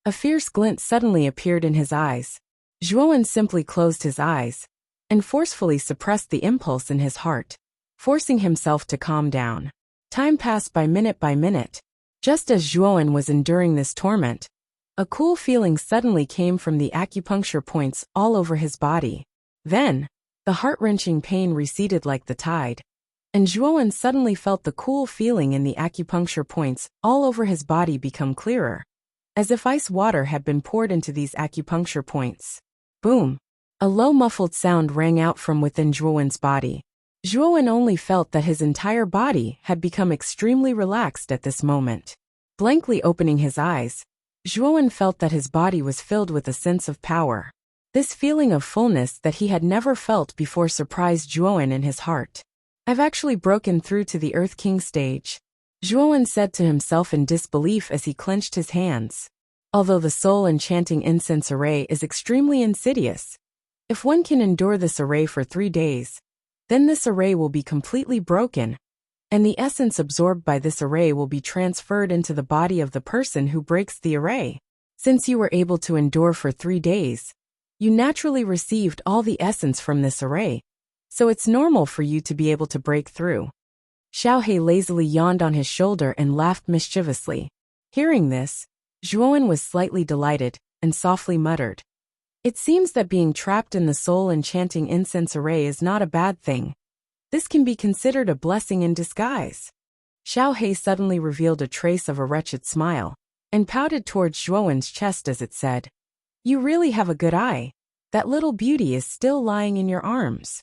A fierce glint suddenly appeared in his eyes. Zhuowen simply closed his eyes and forcefully suppressed the impulse in his heart, forcing himself to calm down. Time passed by minute. Just as Zhuowen was enduring this torment, a cool feeling suddenly came from the acupuncture points all over his body. Then, The heart-wrenching pain receded like the tide, and Zhuowen suddenly felt the cool feeling in the acupuncture points all over his body become clearer, as if ice water had been poured into these acupuncture points. Boom! A low muffled sound rang out from within Zhuowen's body. Zhuowen only felt that his entire body had become extremely relaxed at this moment. Blankly opening his eyes, Zhuowen felt that his body was filled with a sense of power. This feeling of fullness that he had never felt before surprised Zhuowen in his heart. I've actually broken through to the Earth King stage, Zhuowen said to himself in disbelief as he clenched his hands. Although the soul-enchanting incense array is extremely insidious, if one can endure this array for 3 days, then this array will be completely broken, and the essence absorbed by this array will be transferred into the body of the person who breaks the array. Since you were able to endure for 3 days, you naturally received all the essence from this array, so it's normal for you to be able to break through. Xiaohe lazily yawned on his shoulder and laughed mischievously. Hearing this, Zhuowen was slightly delighted and softly muttered, "It seems that being trapped in the soul-enchanting incense array is not a bad thing. This can be considered a blessing in disguise." Xiaohe suddenly revealed a trace of a wretched smile and pouted towards Zhuowen's chest as it said, "You really have a good eye. That little beauty is still lying in your arms."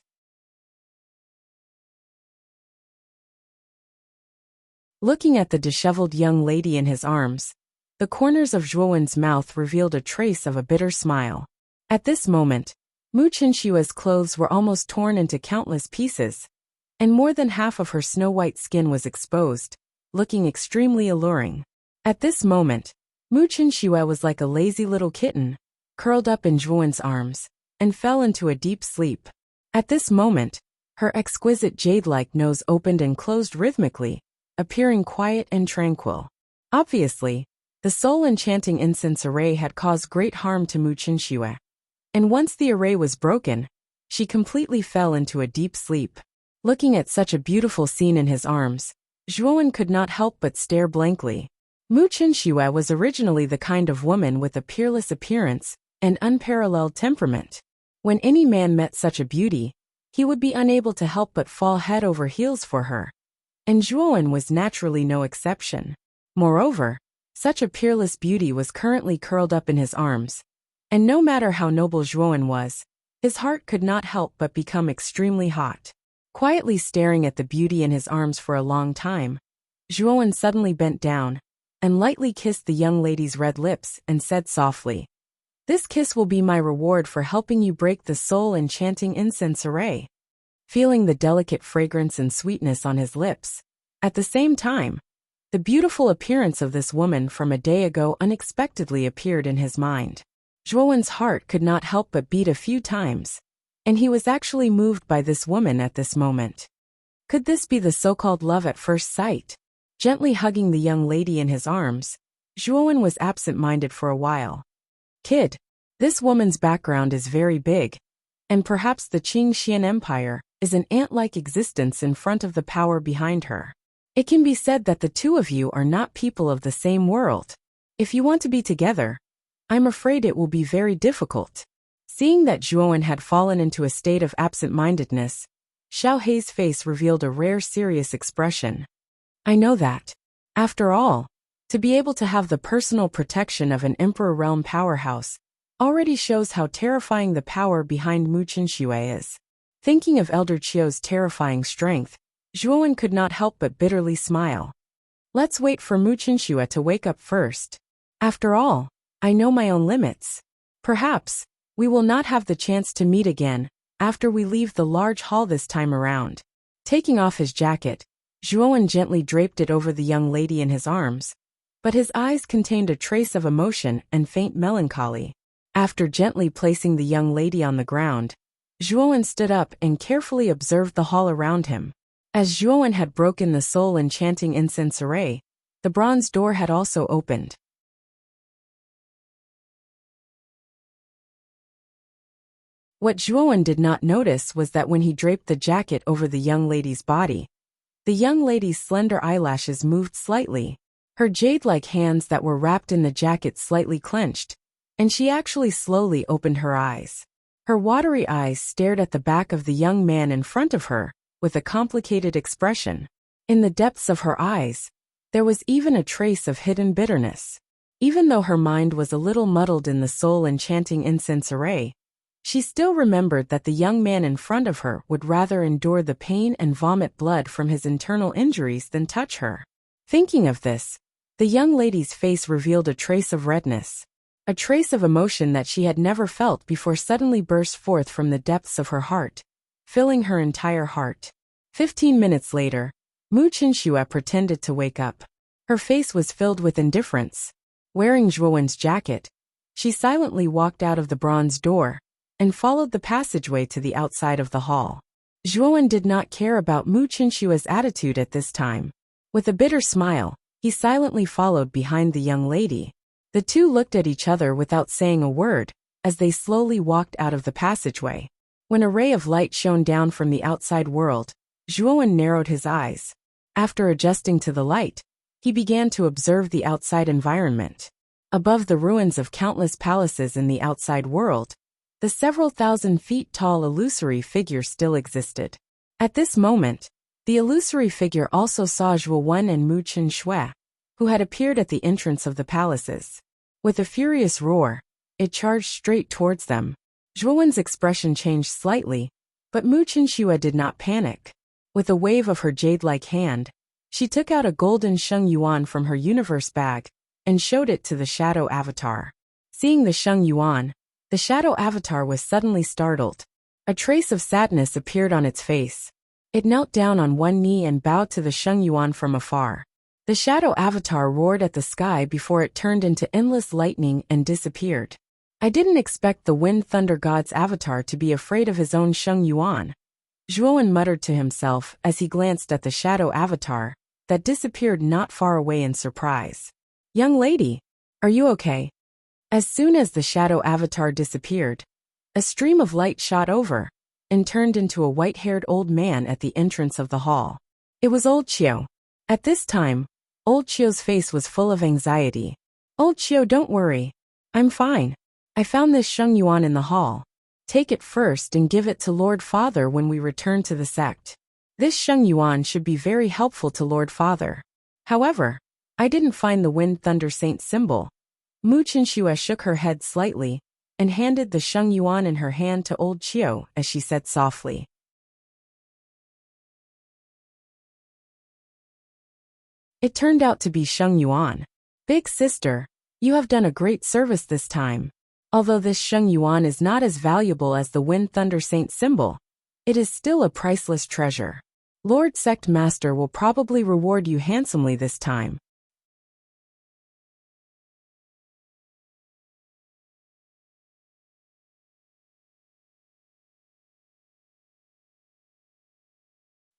Looking at the disheveled young lady in his arms, the corners of Zhuowen's mouth revealed a trace of a bitter smile. At this moment, Mu Qinshua's clothes were almost torn into countless pieces, and more than half of her snow-white skin was exposed, looking extremely alluring. At this moment, Mu Qinshua was like a lazy little kitten, curled up in Zhuowen's arms, and fell into a deep sleep. At this moment, her exquisite jade-like nose opened and closed rhythmically, appearing quiet and tranquil. Obviously, the soul-enchanting incense array had caused great harm to Mu Qinshua, and once the array was broken, she completely fell into a deep sleep. Looking at such a beautiful scene in his arms, Zhuowen could not help but stare blankly. Mu Qinshua was originally the kind of woman with a peerless appearance and unparalleled temperament. When any man met such a beauty, he would be unable to help but fall head over heels for her. And Zhuowen was naturally no exception. Moreover, such a peerless beauty was currently curled up in his arms, and no matter how noble Zhuowen was, his heart could not help but become extremely hot. Quietly staring at the beauty in his arms for a long time, Zhuowen suddenly bent down and lightly kissed the young lady's red lips and said softly, "This kiss will be my reward for helping you break the soul-enchanting incense array." Feeling the delicate fragrance and sweetness on his lips, at the same time, the beautiful appearance of this woman from a day ago unexpectedly appeared in his mind. Zhuowen's heart could not help but beat a few times, and he was actually moved by this woman at this moment. Could this be the so-called love at first sight? Gently hugging the young lady in his arms, Zhuowen was absent-minded for a while. "Kid, this woman's background is very big, and perhaps the Qing Xian Empire is an ant-like existence in front of the power behind her. It can be said that the two of you are not people of the same world. If you want to be together, I'm afraid it will be very difficult." Seeing that Zhuowen had fallen into a state of absent-mindedness, Xiaohe's face revealed a rare serious expression. "I know that. After all, to be able to have the personal protection of an Emperor Realm powerhouse already shows how terrifying the power behind Mu Qinshua is." Thinking of Elder Qiu's terrifying strength, Zhuowen could not help but bitterly smile. "Let's wait for Mu Qinshua to wake up first. After all, I know my own limits. Perhaps we will not have the chance to meet again after we leave the large hall this time around." Taking off his jacket, Zhuowen gently draped it over the young lady in his arms, but his eyes contained a trace of emotion and faint melancholy. After gently placing the young lady on the ground, Zhuowen stood up and carefully observed the hall around him. As Zhuowen had broken the soul-enchanting incense array, the bronze door had also opened. What Zhuowen did not notice was that when he draped the jacket over the young lady's body, the young lady's slender eyelashes moved slightly. Her jade-like hands that were wrapped in the jacket slightly clenched, and she actually slowly opened her eyes. Her watery eyes stared at the back of the young man in front of her, with a complicated expression. In the depths of her eyes, there was even a trace of hidden bitterness. Even though her mind was a little muddled in the soul-enchanting incense array, she still remembered that the young man in front of her would rather endure the pain and vomit blood from his internal injuries than touch her. Thinking of this, the young lady's face revealed a trace of redness. A trace of emotion that she had never felt before suddenly burst forth from the depths of her heart, filling her entire heart. 15 minutes later, Mu Chinxue pretended to wake up. Her face was filled with indifference. Wearing Zhuowen's jacket, she silently walked out of the bronze door and followed the passageway to the outside of the hall. Zhuowen did not care about Mu Chinxue's attitude at this time. With a bitter smile, he silently followed behind the young lady. The two looked at each other without saying a word as they slowly walked out of the passageway. When a ray of light shone down from the outside world, Zhuowen narrowed his eyes. After adjusting to the light, he began to observe the outside environment. Above the ruins of countless palaces in the outside world, the several thousand feet tall illusory figure still existed. At this moment, the illusory figure also saw Zhuowen and Mu Chinxue, who had appeared at the entrance of the palaces. With a furious roar, it charged straight towards them. Zhuowen's expression changed slightly, but Mu Chinxue did not panic. With a wave of her jade-like hand, she took out a golden sheng yuan from her universe bag and showed it to the shadow avatar. Seeing the sheng yuan, the shadow avatar was suddenly startled. A trace of sadness appeared on its face. It knelt down on one knee and bowed to the sheng yuan from afar. The shadow avatar roared at the sky before it turned into endless lightning and disappeared. I didn't expect the Wind Thunder God's avatar to be afraid of his own sheng yuan. Zhuowen muttered to himself as he glanced at the shadow avatar that disappeared not far away in surprise. "Young lady, are you okay?" As soon as the shadow avatar disappeared, a stream of light shot over and turned into a white-haired old man at the entrance of the hall. It was Old Qiu. At this time, Old Qiu's face was full of anxiety. "Old Qiu, don't worry. I'm fine. I found this sheng yuan in the hall. Take it first and give it to Lord Father when we return to the sect. This sheng yuan should be very helpful to Lord Father. However, I didn't find the Wind Thunder Saint symbol." Mu Chinxue shook her head slightly and handed the sheng yuan in her hand to Old Qiu as she said softly, "It turned out to be sheng yuan. Big sister, you have done a great service this time. Although this sheng yuan is not as valuable as the Wind Thunder Saint symbol, it is still a priceless treasure. Lord Sect Master will probably reward you handsomely this time."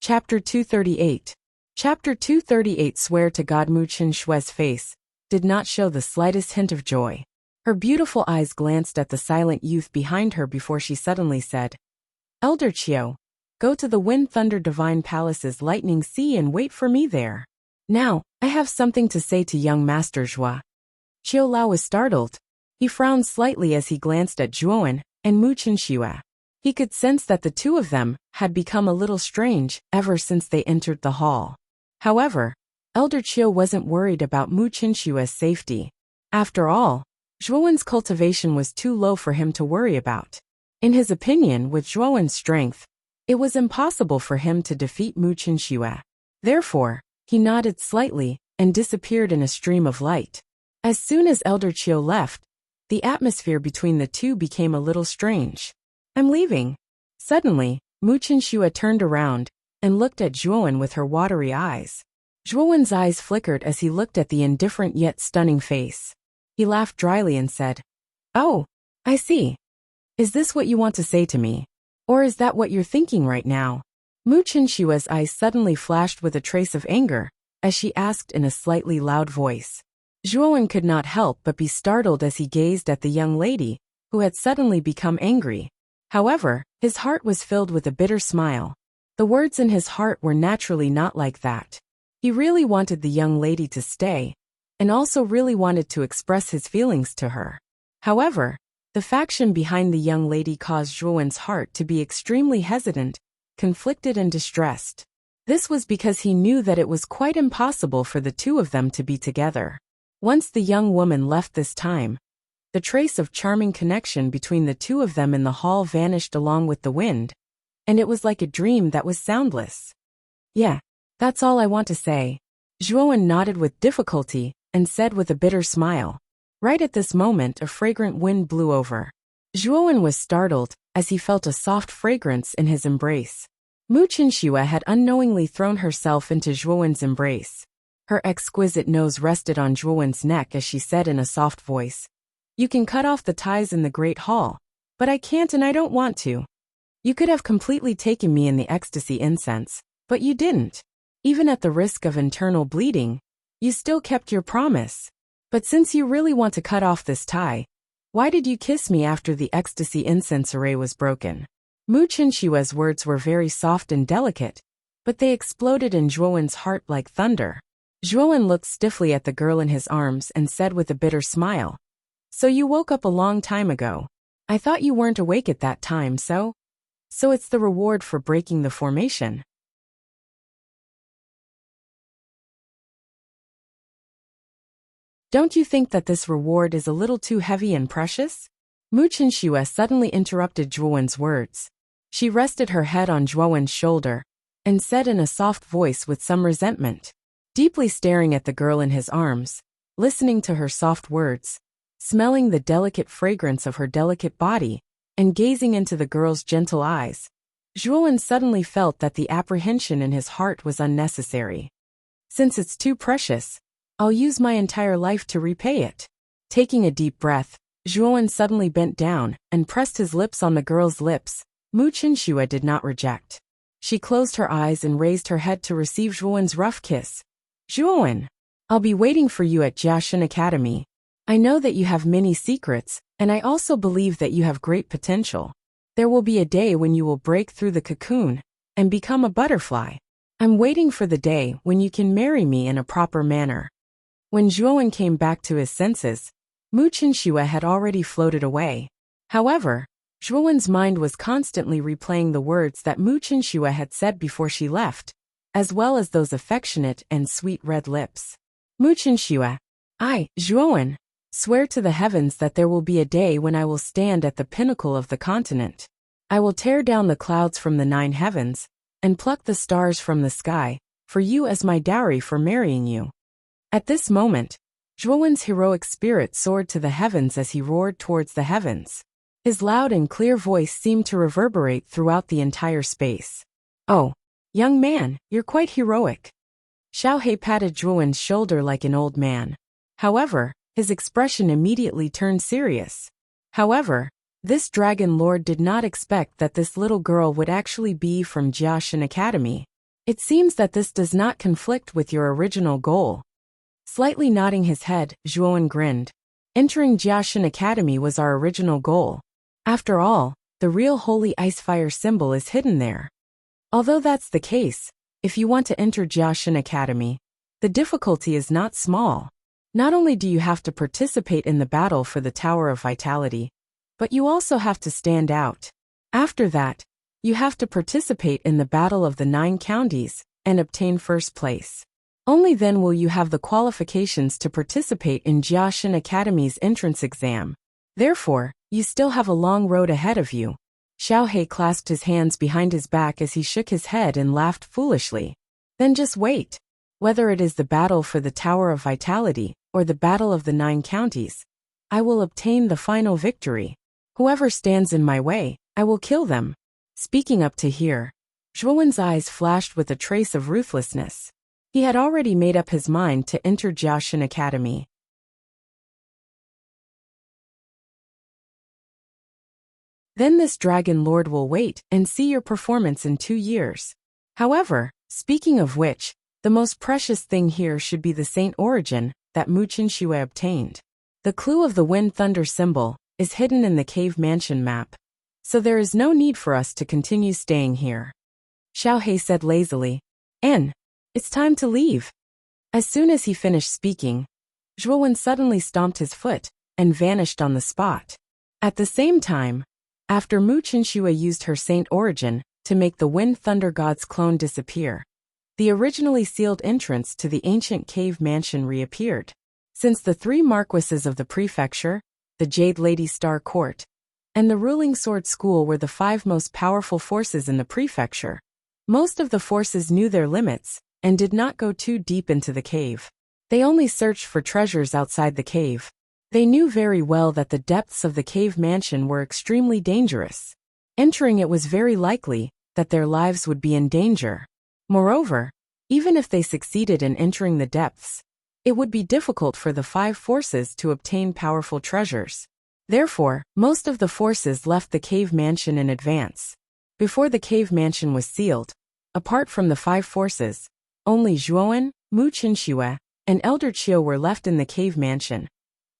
Chapter 238. Chapter 238. Swear to God. Mu Chinxue's face did not show the slightest hint of joy. Her beautiful eyes glanced at the silent youth behind her before she suddenly said, "Elder Qiu, go to the Wind Thunder Divine Palace's Lightning Sea and wait for me there. Now, I have something to say to young Master Zhua." Qiu Lao was startled. He frowned slightly as he glanced at Zhuowen and Mu Chinxue. He could sense that the two of them had become a little strange ever since they entered the hall. However, Elder Qiu wasn't worried about Mu Chinxue's safety. After all, Zhuowen's cultivation was too low for him to worry about. In his opinion, with Zhuowen's strength, it was impossible for him to defeat Mu Chinxue. Therefore, he nodded slightly and disappeared in a stream of light. As soon as Elder Qiu left, the atmosphere between the two became a little strange. "I'm leaving." Suddenly, Mu Chinxue turned around and looked at Zhuowen with her watery eyes. Zhuowen's eyes flickered as he looked at the indifferent yet stunning face. He laughed dryly and said, "Oh, I see. Is this what you want to say to me? Or is that what you're thinking right now?" Mu Chinxue's eyes suddenly flashed with a trace of anger as she asked in a slightly loud voice. Zhuowen could not help but be startled as he gazed at the young lady, who had suddenly become angry. However, his heart was filled with a bitter smile. The words in his heart were naturally not like that. He really wanted the young lady to stay, and also really wanted to express his feelings to her. However, The faction behind the young lady caused Zhuowen's heart to be extremely hesitant, conflicted and distressed. This was because he knew that it was quite impossible for the two of them to be together. Once the young woman left this time, the trace of charming connection between the two of them in the hall vanished along with the wind, and it was like a dream that was soundless. Yeah, that's all I want to say. Zhuowen nodded with difficulty and said with a bitter smile. Right at this moment, a fragrant wind blew over. Zhuowen was startled as he felt a soft fragrance in his embrace. Mu Qinxue had unknowingly thrown herself into Zhuowen's embrace. Her exquisite nose rested on Zhuowen's neck as she said in a soft voice, "You can cut off the ties in the Great Hall, but I can't and I don't want to. You could have completely taken me in the ecstasy incense, but you didn't. Even at the risk of internal bleeding, you still kept your promise. But since you really want to cut off this tie, why did you kiss me after the ecstasy incense array was broken?" Mu Qinshue's words were very soft and delicate, but they exploded in Zhuowen's heart like thunder. Zhuowen looked stiffly at the girl in his arms and said with a bitter smile, "So you woke up a long time ago. I thought you weren't awake at that time, so it's the reward for breaking the formation." Don't you think that this reward is a little too heavy and precious? Mu Qinxue suddenly interrupted Zhuowen's words. She rested her head on Zhuowen's shoulder and said in a soft voice with some resentment, deeply staring at the girl in his arms, listening to her soft words, smelling the delicate fragrance of her delicate body, and gazing into the girl's gentle eyes. Zhuowen suddenly felt that the apprehension in his heart was unnecessary. Since it's too precious, I'll use my entire life to repay it. Taking a deep breath, Zhuowen suddenly bent down and pressed his lips on the girl's lips. Mu Qinxue did not reject. She closed her eyes and raised her head to receive Zhuowen's rough kiss. "Zhuowen, I'll be waiting for you at Jiaxin Academy. I know that you have many secrets, and I also believe that you have great potential. There will be a day when you will break through the cocoon and become a butterfly. I'm waiting for the day when you can marry me in a proper manner." When Zhuowen came back to his senses, Mu Qinxue had already floated away. However, Zhuowen's mind was constantly replaying the words that Mu Qinxue had said before she left, as well as those affectionate and sweet red lips. Mu Qinxue, I, Zhuowen, swear to the heavens that there will be a day when I will stand at the pinnacle of the continent. I will tear down the clouds from the 9 heavens and pluck the stars from the sky for you as my dowry for marrying you. At this moment, Zhuowen's heroic spirit soared to the heavens as he roared towards the heavens. His loud and clear voice seemed to reverberate throughout the entire space. "Oh, young man, you're quite heroic." Xiaohe patted Zhuowen's shoulder like an old man. However, his expression immediately turned serious. However, this dragon lord did not expect that this little girl would actually be from Jiaxin Academy. "It seems that this does not conflict with your original goal." Slightly nodding his head, Zhuowen grinned. "Entering Jiaxin Academy was our original goal. After all, the real holy ice-fire symbol is hidden there. Although that's the case, if you want to enter Jiaxin Academy, the difficulty is not small. Not only do you have to participate in the battle for the Tower of Vitality, but you also have to stand out. After that, you have to participate in the Battle of the 9 Counties and obtain first place. Only then will you have the qualifications to participate in Jiaxin Academy's entrance exam. Therefore, you still have a long road ahead of you." Xiaohe clasped his hands behind his back as he shook his head and laughed foolishly. "Then just wait. Whether it is the battle for the Tower of Vitality or the Battle of the 9 Counties, I will obtain the final victory. Whoever stands in my way, I will kill them." Speaking up to here, Zhuowen's eyes flashed with a trace of ruthlessness. He had already made up his mind to enter Jiaxin Academy. Then this dragon lord will wait and see your performance in 2 years. However, speaking of which, the most precious thing here should be the saint origin that Mu Qinxue obtained. The clue of the wind thunder symbol is hidden in the cave mansion map, so there is no need for us to continue staying here. Xiaohe said lazily, "It's time to leave." As soon as he finished speaking, Zhuowen suddenly stomped his foot and vanished on the spot. At the same time, after Mu Chinshua used her saint origin to make the Wind Thunder God's clone disappear, the originally sealed entrance to the ancient cave mansion reappeared. Since the three marquises of the prefecture, the Jade Lady Star Court, and the ruling sword school were the five most powerful forces in the prefecture, most of the forces knew their limits and did not go too deep into the cave. They only searched for treasures outside the cave. They knew very well that the depths of the cave mansion were extremely dangerous. Entering it was very likely that their lives would be in danger. Moreover, even if they succeeded in entering the depths, it would be difficult for the five forces to obtain powerful treasures. Therefore, most of the forces left the cave mansion in advance. Before the cave mansion was sealed, apart from the five forces, only Zhuowen, Mu Chinshua, and Elder Chiu were left in the cave mansion.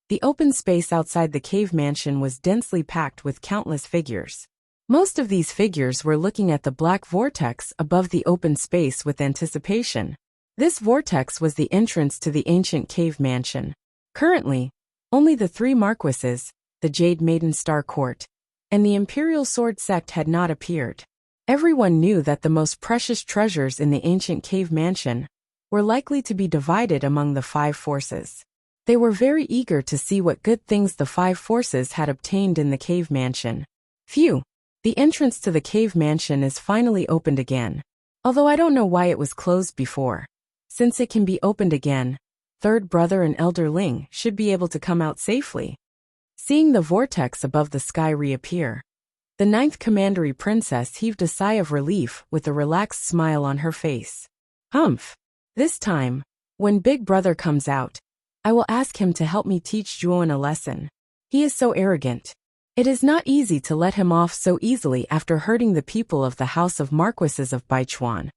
The open space outside the cave mansion was densely packed with countless figures. Most of these figures were looking at the black vortex above the open space with anticipation. This vortex was the entrance to the ancient cave mansion. Currently, only the three marquises, the Jade Maiden Star Court, and the Imperial Sword Sect had not appeared. Everyone knew that the most precious treasures in the ancient cave mansion were likely to be divided among the five forces. They were very eager to see what good things the five forces had obtained in the cave mansion. Phew! The entrance to the cave mansion is finally opened again. Although I don't know why it was closed before. Since it can be opened again, third brother and Elder Ling should be able to come out safely. Seeing the vortex above the sky reappear, the ninth commandery princess heaved a sigh of relief with a relaxed smile on her face. Humph! This time, when Big Brother comes out, I will ask him to help me teach Zhuowen a lesson. He is so arrogant. It is not easy to let him off so easily after hurting the people of the House of Marquises of Baichuan.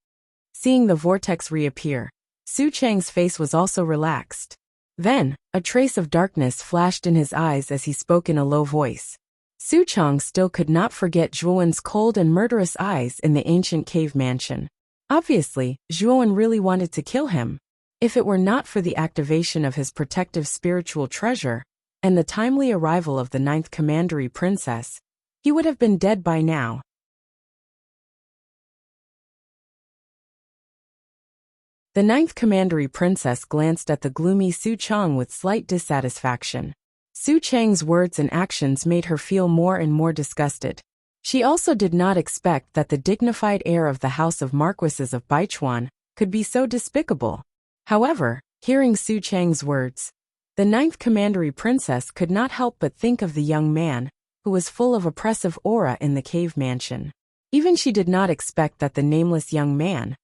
Seeing the vortex reappear, Su Chang's face was also relaxed. Then, a trace of darkness flashed in his eyes as he spoke in a low voice. Su Chang still could not forget Zhuowen's cold and murderous eyes in the ancient cave mansion. Obviously, Zhuowen really wanted to kill him. If it were not for the activation of his protective spiritual treasure, and the timely arrival of the ninth commandery princess, he would have been dead by now. The ninth commandery princess glanced at the gloomy Su Chang with slight dissatisfaction. Su Chang's words and actions made her feel more and more disgusted. She also did not expect that the dignified heir of the House of Marquises of Baichuan could be so despicable. However, hearing Su Chang's words, the ninth commandery princess could not help but think of the young man, who was full of oppressive aura in the cave mansion. Even she did not expect that the nameless young man,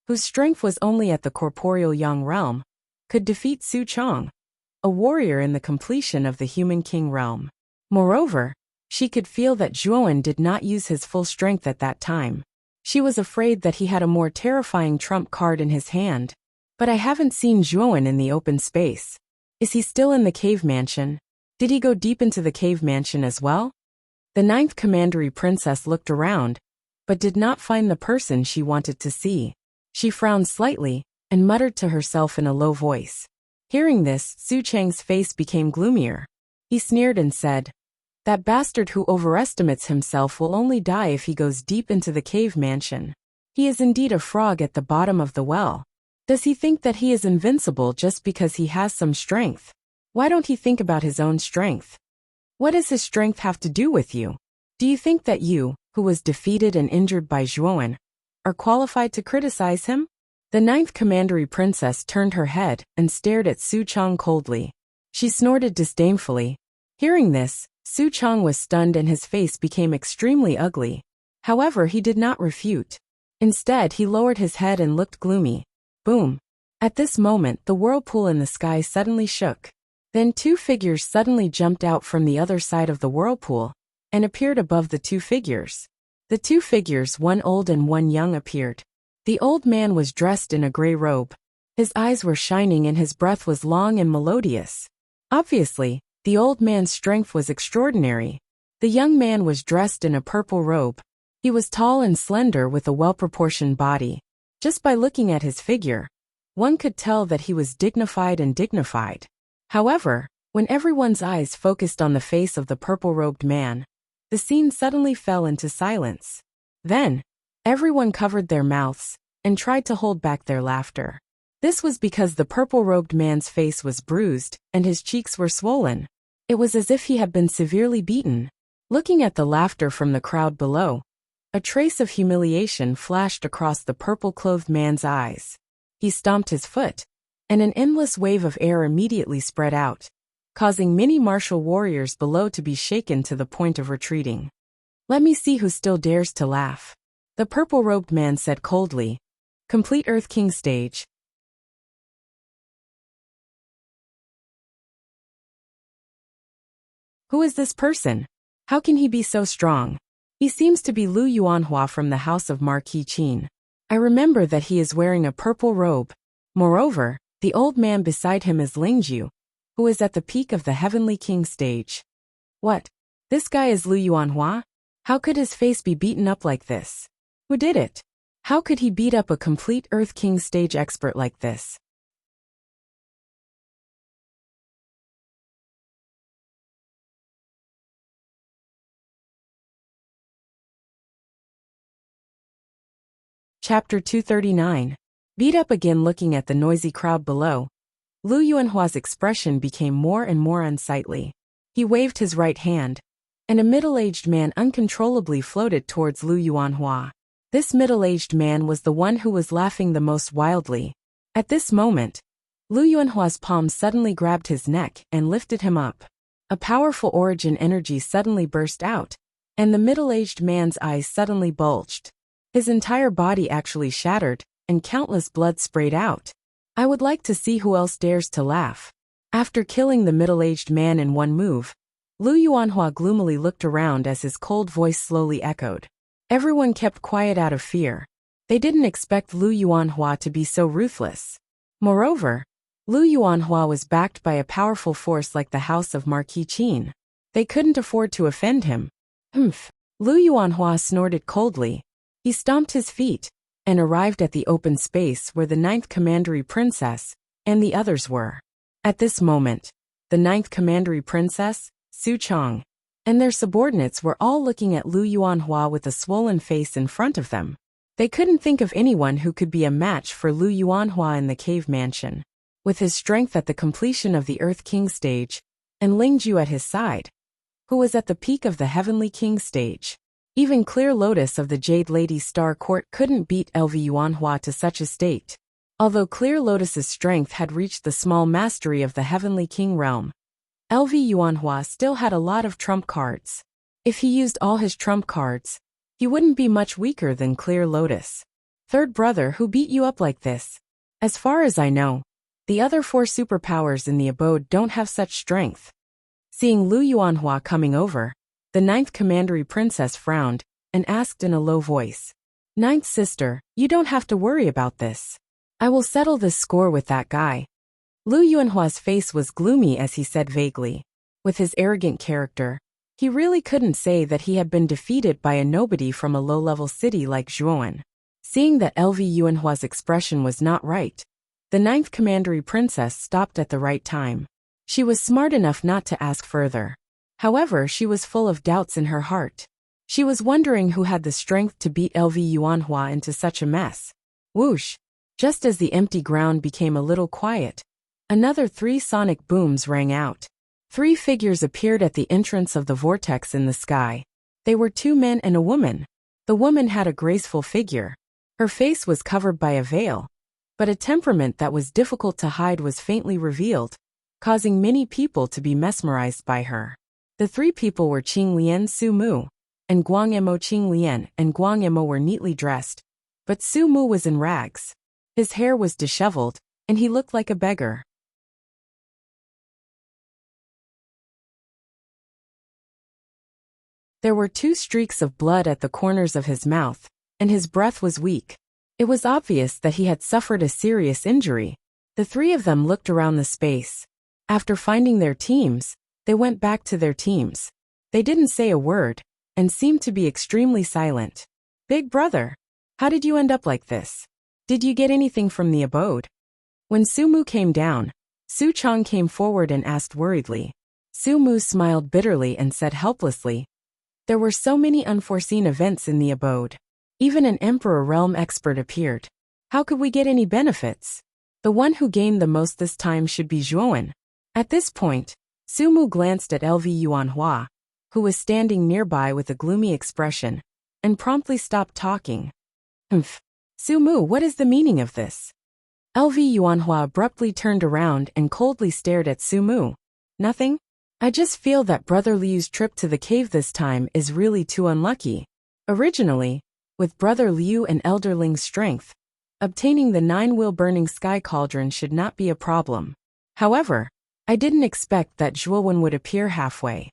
whose strength was only at the corporeal yang realm, could defeat Su Chang, a warrior in the completion of the human king realm. Moreover, she could feel that Zhuowen did not use his full strength at that time. She was afraid that he had a more terrifying trump card in his hand. But I haven't seen Zhuowen in the open space. Is he still in the cave mansion? Did he go deep into the cave mansion as well? The ninth commandery princess looked around, but did not find the person she wanted to see. She frowned slightly and muttered to herself in a low voice. Hearing this, Su Chang's face became gloomier. He sneered and said, "That bastard who overestimates himself will only die if he goes deep into the cave mansion. He is indeed a frog at the bottom of the well. Does he think that he is invincible just because he has some strength? Why don't he think about his own strength? What does his strength have to do with you? Do you think that you, who was defeated and injured by Zhuowen, are qualified to criticize him?" The ninth commandery princess turned her head and stared at Su Chang coldly. She snorted disdainfully. Hearing this, Su Chang was stunned and his face became extremely ugly. However, he did not refute. Instead, he lowered his head and looked gloomy. Boom! At this moment, the whirlpool in the sky suddenly shook. Then two figures suddenly jumped out from the other side of the whirlpool and appeared above the two figures. The two figures, one old and one young, appeared. The old man was dressed in a gray robe. His eyes were shining and his breath was long and melodious. Obviously, the old man's strength was extraordinary. The young man was dressed in a purple robe. He was tall and slender with a well-proportioned body. Just by looking at his figure, one could tell that he was dignified. However, When everyone's eyes focused on the face of the purple-robed man, the scene suddenly fell into silence. Then, everyone covered their mouths and tried to hold back their laughter. This was because the purple-robed man's face was bruised and his cheeks were swollen. It was as if he had been severely beaten. Looking at the laughter from the crowd below, a trace of humiliation flashed across the purple-clothed man's eyes. He stomped his foot, and an endless wave of air immediately spread out, causing many martial warriors below to be shaken to the point of retreating. "Let me see who still dares to laugh," the purple-robed man said coldly. "Complete Earth King stage." Who is this person? How can he be so strong? He seems to be Lu Yuanhua from the house of Marquis Qin. I remember that he is wearing a purple robe. Moreover, the old man beside him is Lingju, who is at the peak of the Heavenly King stage. What? This guy is Lu Yuanhua? How could his face be beaten up like this? Who did it? How could he beat up a complete Earth King stage expert like this? Chapter 239. Beat up again. Looking at the noisy crowd below, Lu Yuanhua's expression became more and more unsightly. He waved his right hand, and a middle-aged man uncontrollably floated towards Lu Yuanhua. This middle-aged man was the one who was laughing the most wildly. At this moment, Lu Yuanhua's palm suddenly grabbed his neck and lifted him up. A powerful origin energy suddenly burst out, and the middle-aged man's eyes suddenly bulged. His entire body actually shattered, and countless blood sprayed out. I would like to see who else dares to laugh. After killing the middle-aged man in one move, Lu Yuanhua gloomily looked around as his cold voice slowly echoed. Everyone kept quiet out of fear. They didn't expect Lu Yuanhua to be so ruthless. Moreover, Lu Yuanhua was backed by a powerful force like the house of Marquis Qin. They couldn't afford to offend him. Humph. Lu Yuanhua snorted coldly. He stomped his feet and arrived at the open space where the 9th Commandery Princess and the others were. At this moment, the 9th Commandery Princess, Su Chong, and their subordinates were all looking at Lu Yuanhua with a swollen face in front of them. They couldn't think of anyone who could be a match for Lu Yuanhua in the cave mansion. With his strength at the completion of the Earth King stage, and Lingju at his side, who was at the peak of the Heavenly King stage. Even Clear Lotus of the Jade Lady's Star Court couldn't beat LV Yuanhua to such a state. Although Clear Lotus's strength had reached the small mastery of the Heavenly King realm, LV Yuanhua still had a lot of trump cards. If he used all his trump cards, he wouldn't be much weaker than Clear Lotus. Third brother, who beat you up like this? As far as I know, the other 4 superpowers in the abode don't have such strength. Seeing Lu Yuanhua coming over, the 9th Commandery Princess frowned and asked in a low voice, "Ninth sister, you don't have to worry about this. I will settle this score with that guy." Lu Yuanhua's face was gloomy as he said vaguely. With his arrogant character, he really couldn't say that he had been defeated by a nobody from a low-level city like Zhuoan. Seeing that LV Yuanhua's expression was not right, the 9th Commandery Princess stopped at the right time. She was smart enough not to ask further. However, she was full of doubts in her heart. She was wondering who had the strength to beat LV Yuanhua into such a mess. Whoosh! Just as the empty ground became a little quiet, another 3 sonic booms rang out. 3 figures appeared at the entrance of the vortex in the sky. They were 2 men and a woman. The woman had a graceful figure. Her face was covered by a veil, but a temperament that was difficult to hide was faintly revealed, causing many people to be mesmerized by her. The 3 people were Qing Lian Su Mu, and Guang Emo. Qing Lian and Guang Emo were neatly dressed, but Su Mu was in rags. His hair was disheveled, and he looked like a beggar. There were 2 streaks of blood at the corners of his mouth, and his breath was weak. It was obvious that he had suffered a serious injury. The 3 of them looked around the space. After finding their teams, they went back to their teams. They didn't say a word, and seemed to be extremely silent. "Big brother, how did you end up like this? Did you get anything from the abode?" When Sumu came down, Su Chong came forward and asked worriedly. Su Mu smiled bitterly and said helplessly, "There were so many unforeseen events in the abode. Even an Emperor realm expert appeared. How could we get any benefits? The one who gained the most this time should be Zhuowen." At this point, Su Mu glanced at LV Yuanhua, who was standing nearby with a gloomy expression, and promptly stopped talking. "Humph. Su Mu, what is the meaning of this?" LV Yuanhua abruptly turned around and coldly stared at Su Mu. "Nothing? I just feel that Brother Liu's trip to the cave this time is really too unlucky. Originally, with Brother Liu and Elder Ling's strength, obtaining the 9-wheel burning sky cauldron should not be a problem. However, I didn't expect that Zhuowen would appear halfway."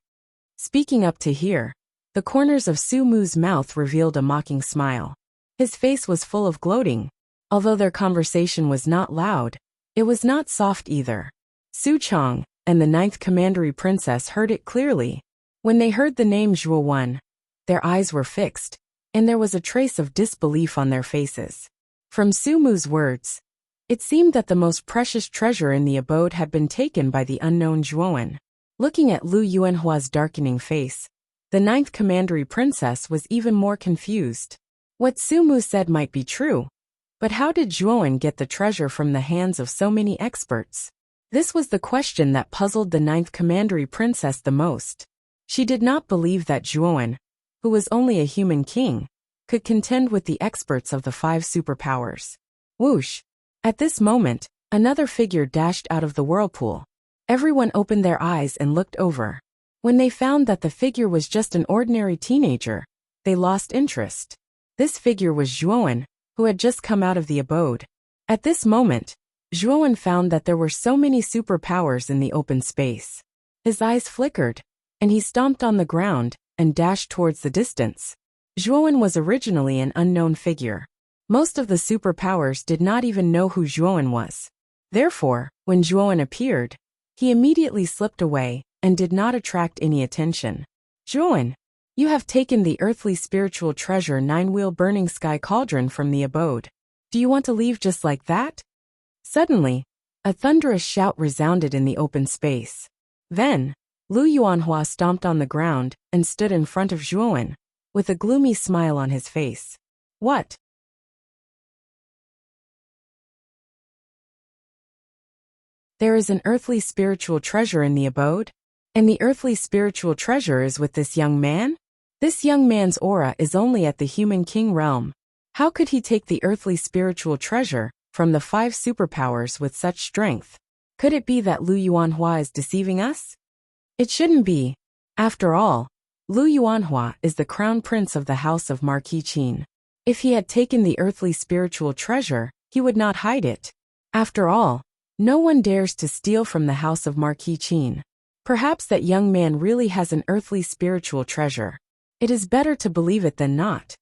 Speaking up to here, the corners of Su Mu's mouth revealed a mocking smile. His face was full of gloating. Although their conversation was not loud, it was not soft either. Su Chong and the 9th Commandery Princess heard it clearly. When they heard the name Zhuowen, their eyes were fixed, and there was a trace of disbelief on their faces. From Su Mu's words, it seemed that the most precious treasure in the abode had been taken by the unknown Zhuowen. Looking at Lu Yuanhua's darkening face, the 9th Commandery Princess was even more confused. What Su Mu said might be true, but how did Zhuowen get the treasure from the hands of so many experts? This was the question that puzzled the 9th Commandery Princess the most. She did not believe that Zhuowen, who was only a human king, could contend with the experts of the 5 superpowers. Whoosh! At this moment, another figure dashed out of the whirlpool. Everyone opened their eyes and looked over. When they found that the figure was just an ordinary teenager, they lost interest. This figure was Zhuowen, who had just come out of the abode. At this moment, Zhuowen found that there were so many superpowers in the open space. His eyes flickered, and he stomped on the ground and dashed towards the distance. Zhuowen was originally an unknown figure. Most of the superpowers did not even know who Zhuowen was. Therefore, when Zhuowen appeared, he immediately slipped away and did not attract any attention. "Zhuowen, you have taken the earthly spiritual treasure 9-wheel burning sky cauldron from the abode. Do you want to leave just like that?" Suddenly, a thunderous shout resounded in the open space. Then, Lu Yuanhua stomped on the ground and stood in front of Zhuowen, with a gloomy smile on his face. "What? There is an earthly spiritual treasure in the abode? And the earthly spiritual treasure is with this young man? This young man's aura is only at the human king realm. How could he take the earthly spiritual treasure from the 5 superpowers with such strength? Could it be that Lu Yuanhua is deceiving us? It shouldn't be. After all, Lu Yuanhua is the crown prince of the house of Marquis Qin. If he had taken the earthly spiritual treasure, he would not hide it. After all, no one dares to steal from the house of Marquis Qin. Perhaps that young man really has an earthly spiritual treasure. It is better to believe it than not.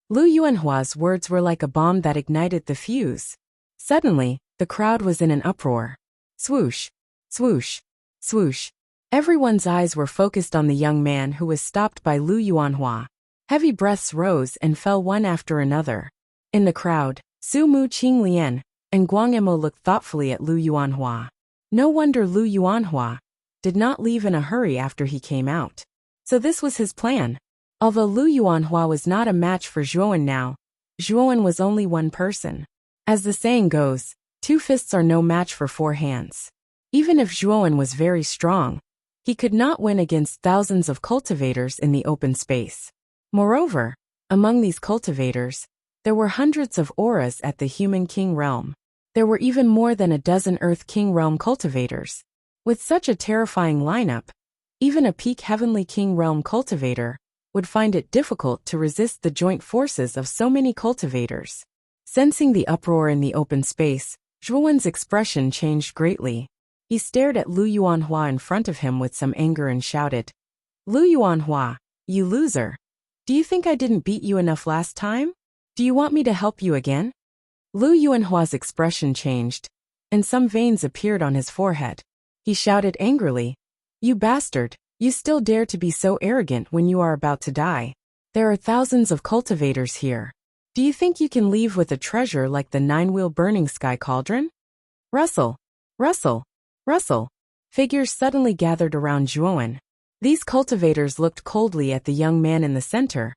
Lu Yuanhua's words were like a bomb that ignited the fuse. Suddenly, the crowd was in an uproar. Swoosh, swoosh, swoosh. Everyone's eyes were focused on the young man who was stopped by Lu Yuanhua. Heavy breaths rose and fell one after another. In the crowd, Su Mu Qinglian and Guang Emo looked thoughtfully at Lu Yuanhua. No wonder Lu Yuanhua did not leave in a hurry after he came out. So this was his plan. Although Lu Yuanhua was not a match for Zhuowen now, Zhuowen was only one person. As the saying goes, 2 fists are no match for 4 hands. Even if Zhuowen was very strong, he could not win against thousands of cultivators in the open space. Moreover, among these cultivators, there were hundreds of auras at the human king realm. There were even more than a dozen Earth King realm cultivators. With such a terrifying lineup, even a peak Heavenly King realm cultivator would find it difficult to resist the joint forces of so many cultivators. Sensing the uproar in the open space, Zhuowen's expression changed greatly. He stared at Lu Yuanhua in front of him with some anger and shouted, "Lu Yuanhua, you loser! Do you think I didn't beat you enough last time? Do you want me to help you again?" Lu Yuanhua's expression changed, and some veins appeared on his forehead. He shouted angrily, "You bastard, you still dare to be so arrogant when you are about to die. There are thousands of cultivators here. Do you think you can leave with a treasure like the 9-wheel burning sky cauldron? Rustle, rustle, Russell. Figures suddenly gathered around Zhuowen. These cultivators looked coldly at the young man in the center,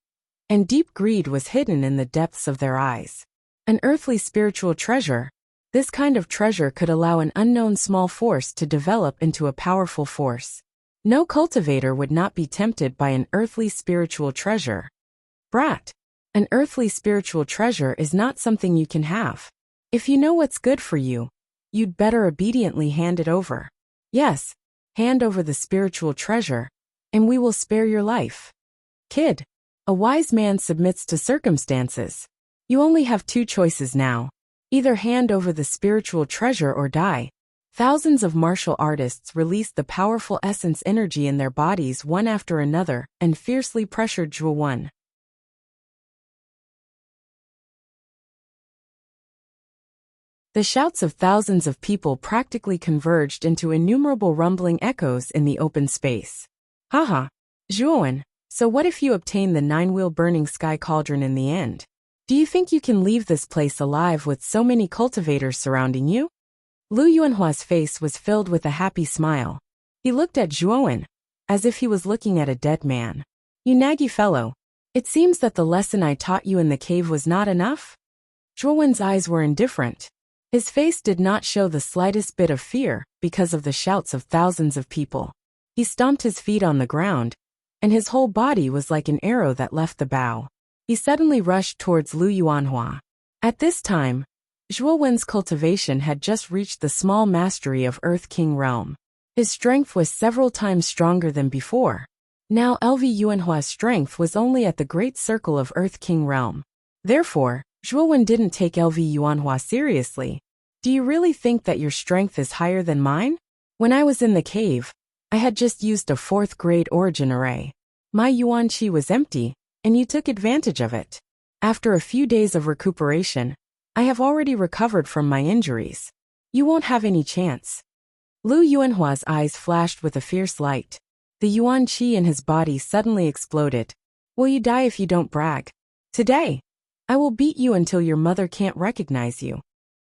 and deep greed was hidden in the depths of their eyes. An earthly spiritual treasure. This kind of treasure could allow an unknown small force to develop into a powerful force. No cultivator would not be tempted by an earthly spiritual treasure. Brat. An earthly spiritual treasure is not something you can have. If you know what's good for you, you'd better obediently hand it over. Yes, hand over the spiritual treasure, and we will spare your life. Kid. A wise man submits to circumstances. You only have two choices now. Either hand over the spiritual treasure or die. Thousands of martial artists released the powerful essence energy in their bodies one after another and fiercely pressured Zhuowen. The shouts of thousands of people practically converged into innumerable rumbling echoes in the open space. Haha. Zhuowen, so what if you obtain the 9-wheel burning sky cauldron in the end? Do you think you can leave this place alive with so many cultivators surrounding you? Lu Yuanhua's face was filled with a happy smile. He looked at Zhuowen, as if he was looking at a dead man. You naggy fellow. It seems that the lesson I taught you in the cave was not enough? Zhuowen's eyes were indifferent. His face did not show the slightest bit of fear because of the shouts of thousands of people. He stomped his feet on the ground, and his whole body was like an arrow that left the bow. He suddenly rushed towards Lu Yuanhua. At this time, Zhuowen's cultivation had just reached the small mastery of Earth King realm. His strength was several times stronger than before. Now LV Yuanhua's strength was only at the great circle of Earth King realm. Therefore, Zhuowen didn't take LV Yuanhua seriously. Do you really think that your strength is higher than mine? When I was in the cave, I had just used a 4th grade origin array. My yuan qi was empty, and you took advantage of it. After a few days of recuperation, I have already recovered from my injuries. You won't have any chance. Lu Yuanhua's eyes flashed with a fierce light. The yuan qi in his body suddenly exploded. Will you die if you don't brag? Today, I will beat you until your mother can't recognize you.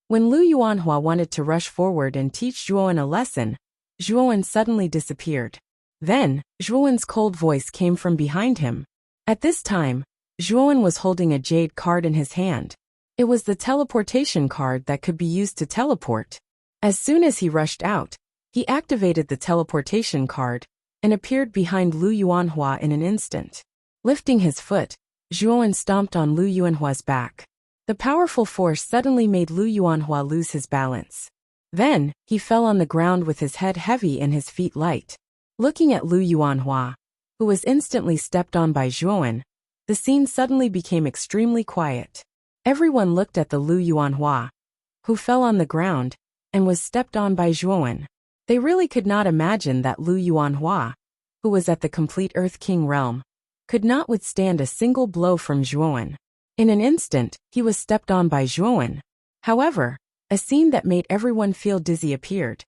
When Lu Yuanhua wanted to rush forward and teach Zhuowen a lesson, Zhuowen suddenly disappeared. Then, Zhuowen's cold voice came from behind him. At this time, Zhuowen was holding a jade card in his hand. It was the teleportation card that could be used to teleport. As soon as he rushed out, he activated the teleportation card and appeared behind Lu Yuanhua in an instant. Lifting his foot, Zhuowen stomped on Lu Yuanhua's back. The powerful force suddenly made Lu Yuanhua lose his balance. Then, he fell on the ground with his head heavy and his feet light. Looking at Lu Yuanhua, who was instantly stepped on by Zhuowen, the scene suddenly became extremely quiet. Everyone looked at the Lu Yuanhua, who fell on the ground and was stepped on by Zhuowen. They really could not imagine that Lu Yuanhua, who was at the complete Earth King realm, could not withstand a single blow from Zhuowen. In an instant, he was stepped on by Zhuowen. However, a scene that made everyone feel dizzy appeared.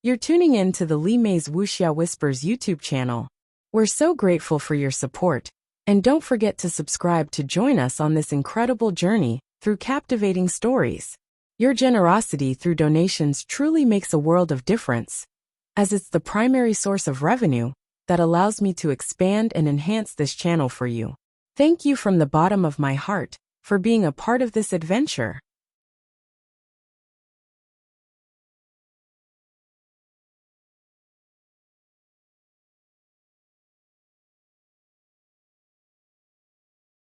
You're tuning in to the Li Mei's Wuxia Whispers YouTube channel. We're so grateful for your support, and don't forget to subscribe to join us on this incredible journey through captivating stories. Your generosity through donations truly makes a world of difference, as it's the primary source of revenue that allows me to expand and enhance this channel for you. Thank you from the bottom of my heart for being a part of this adventure.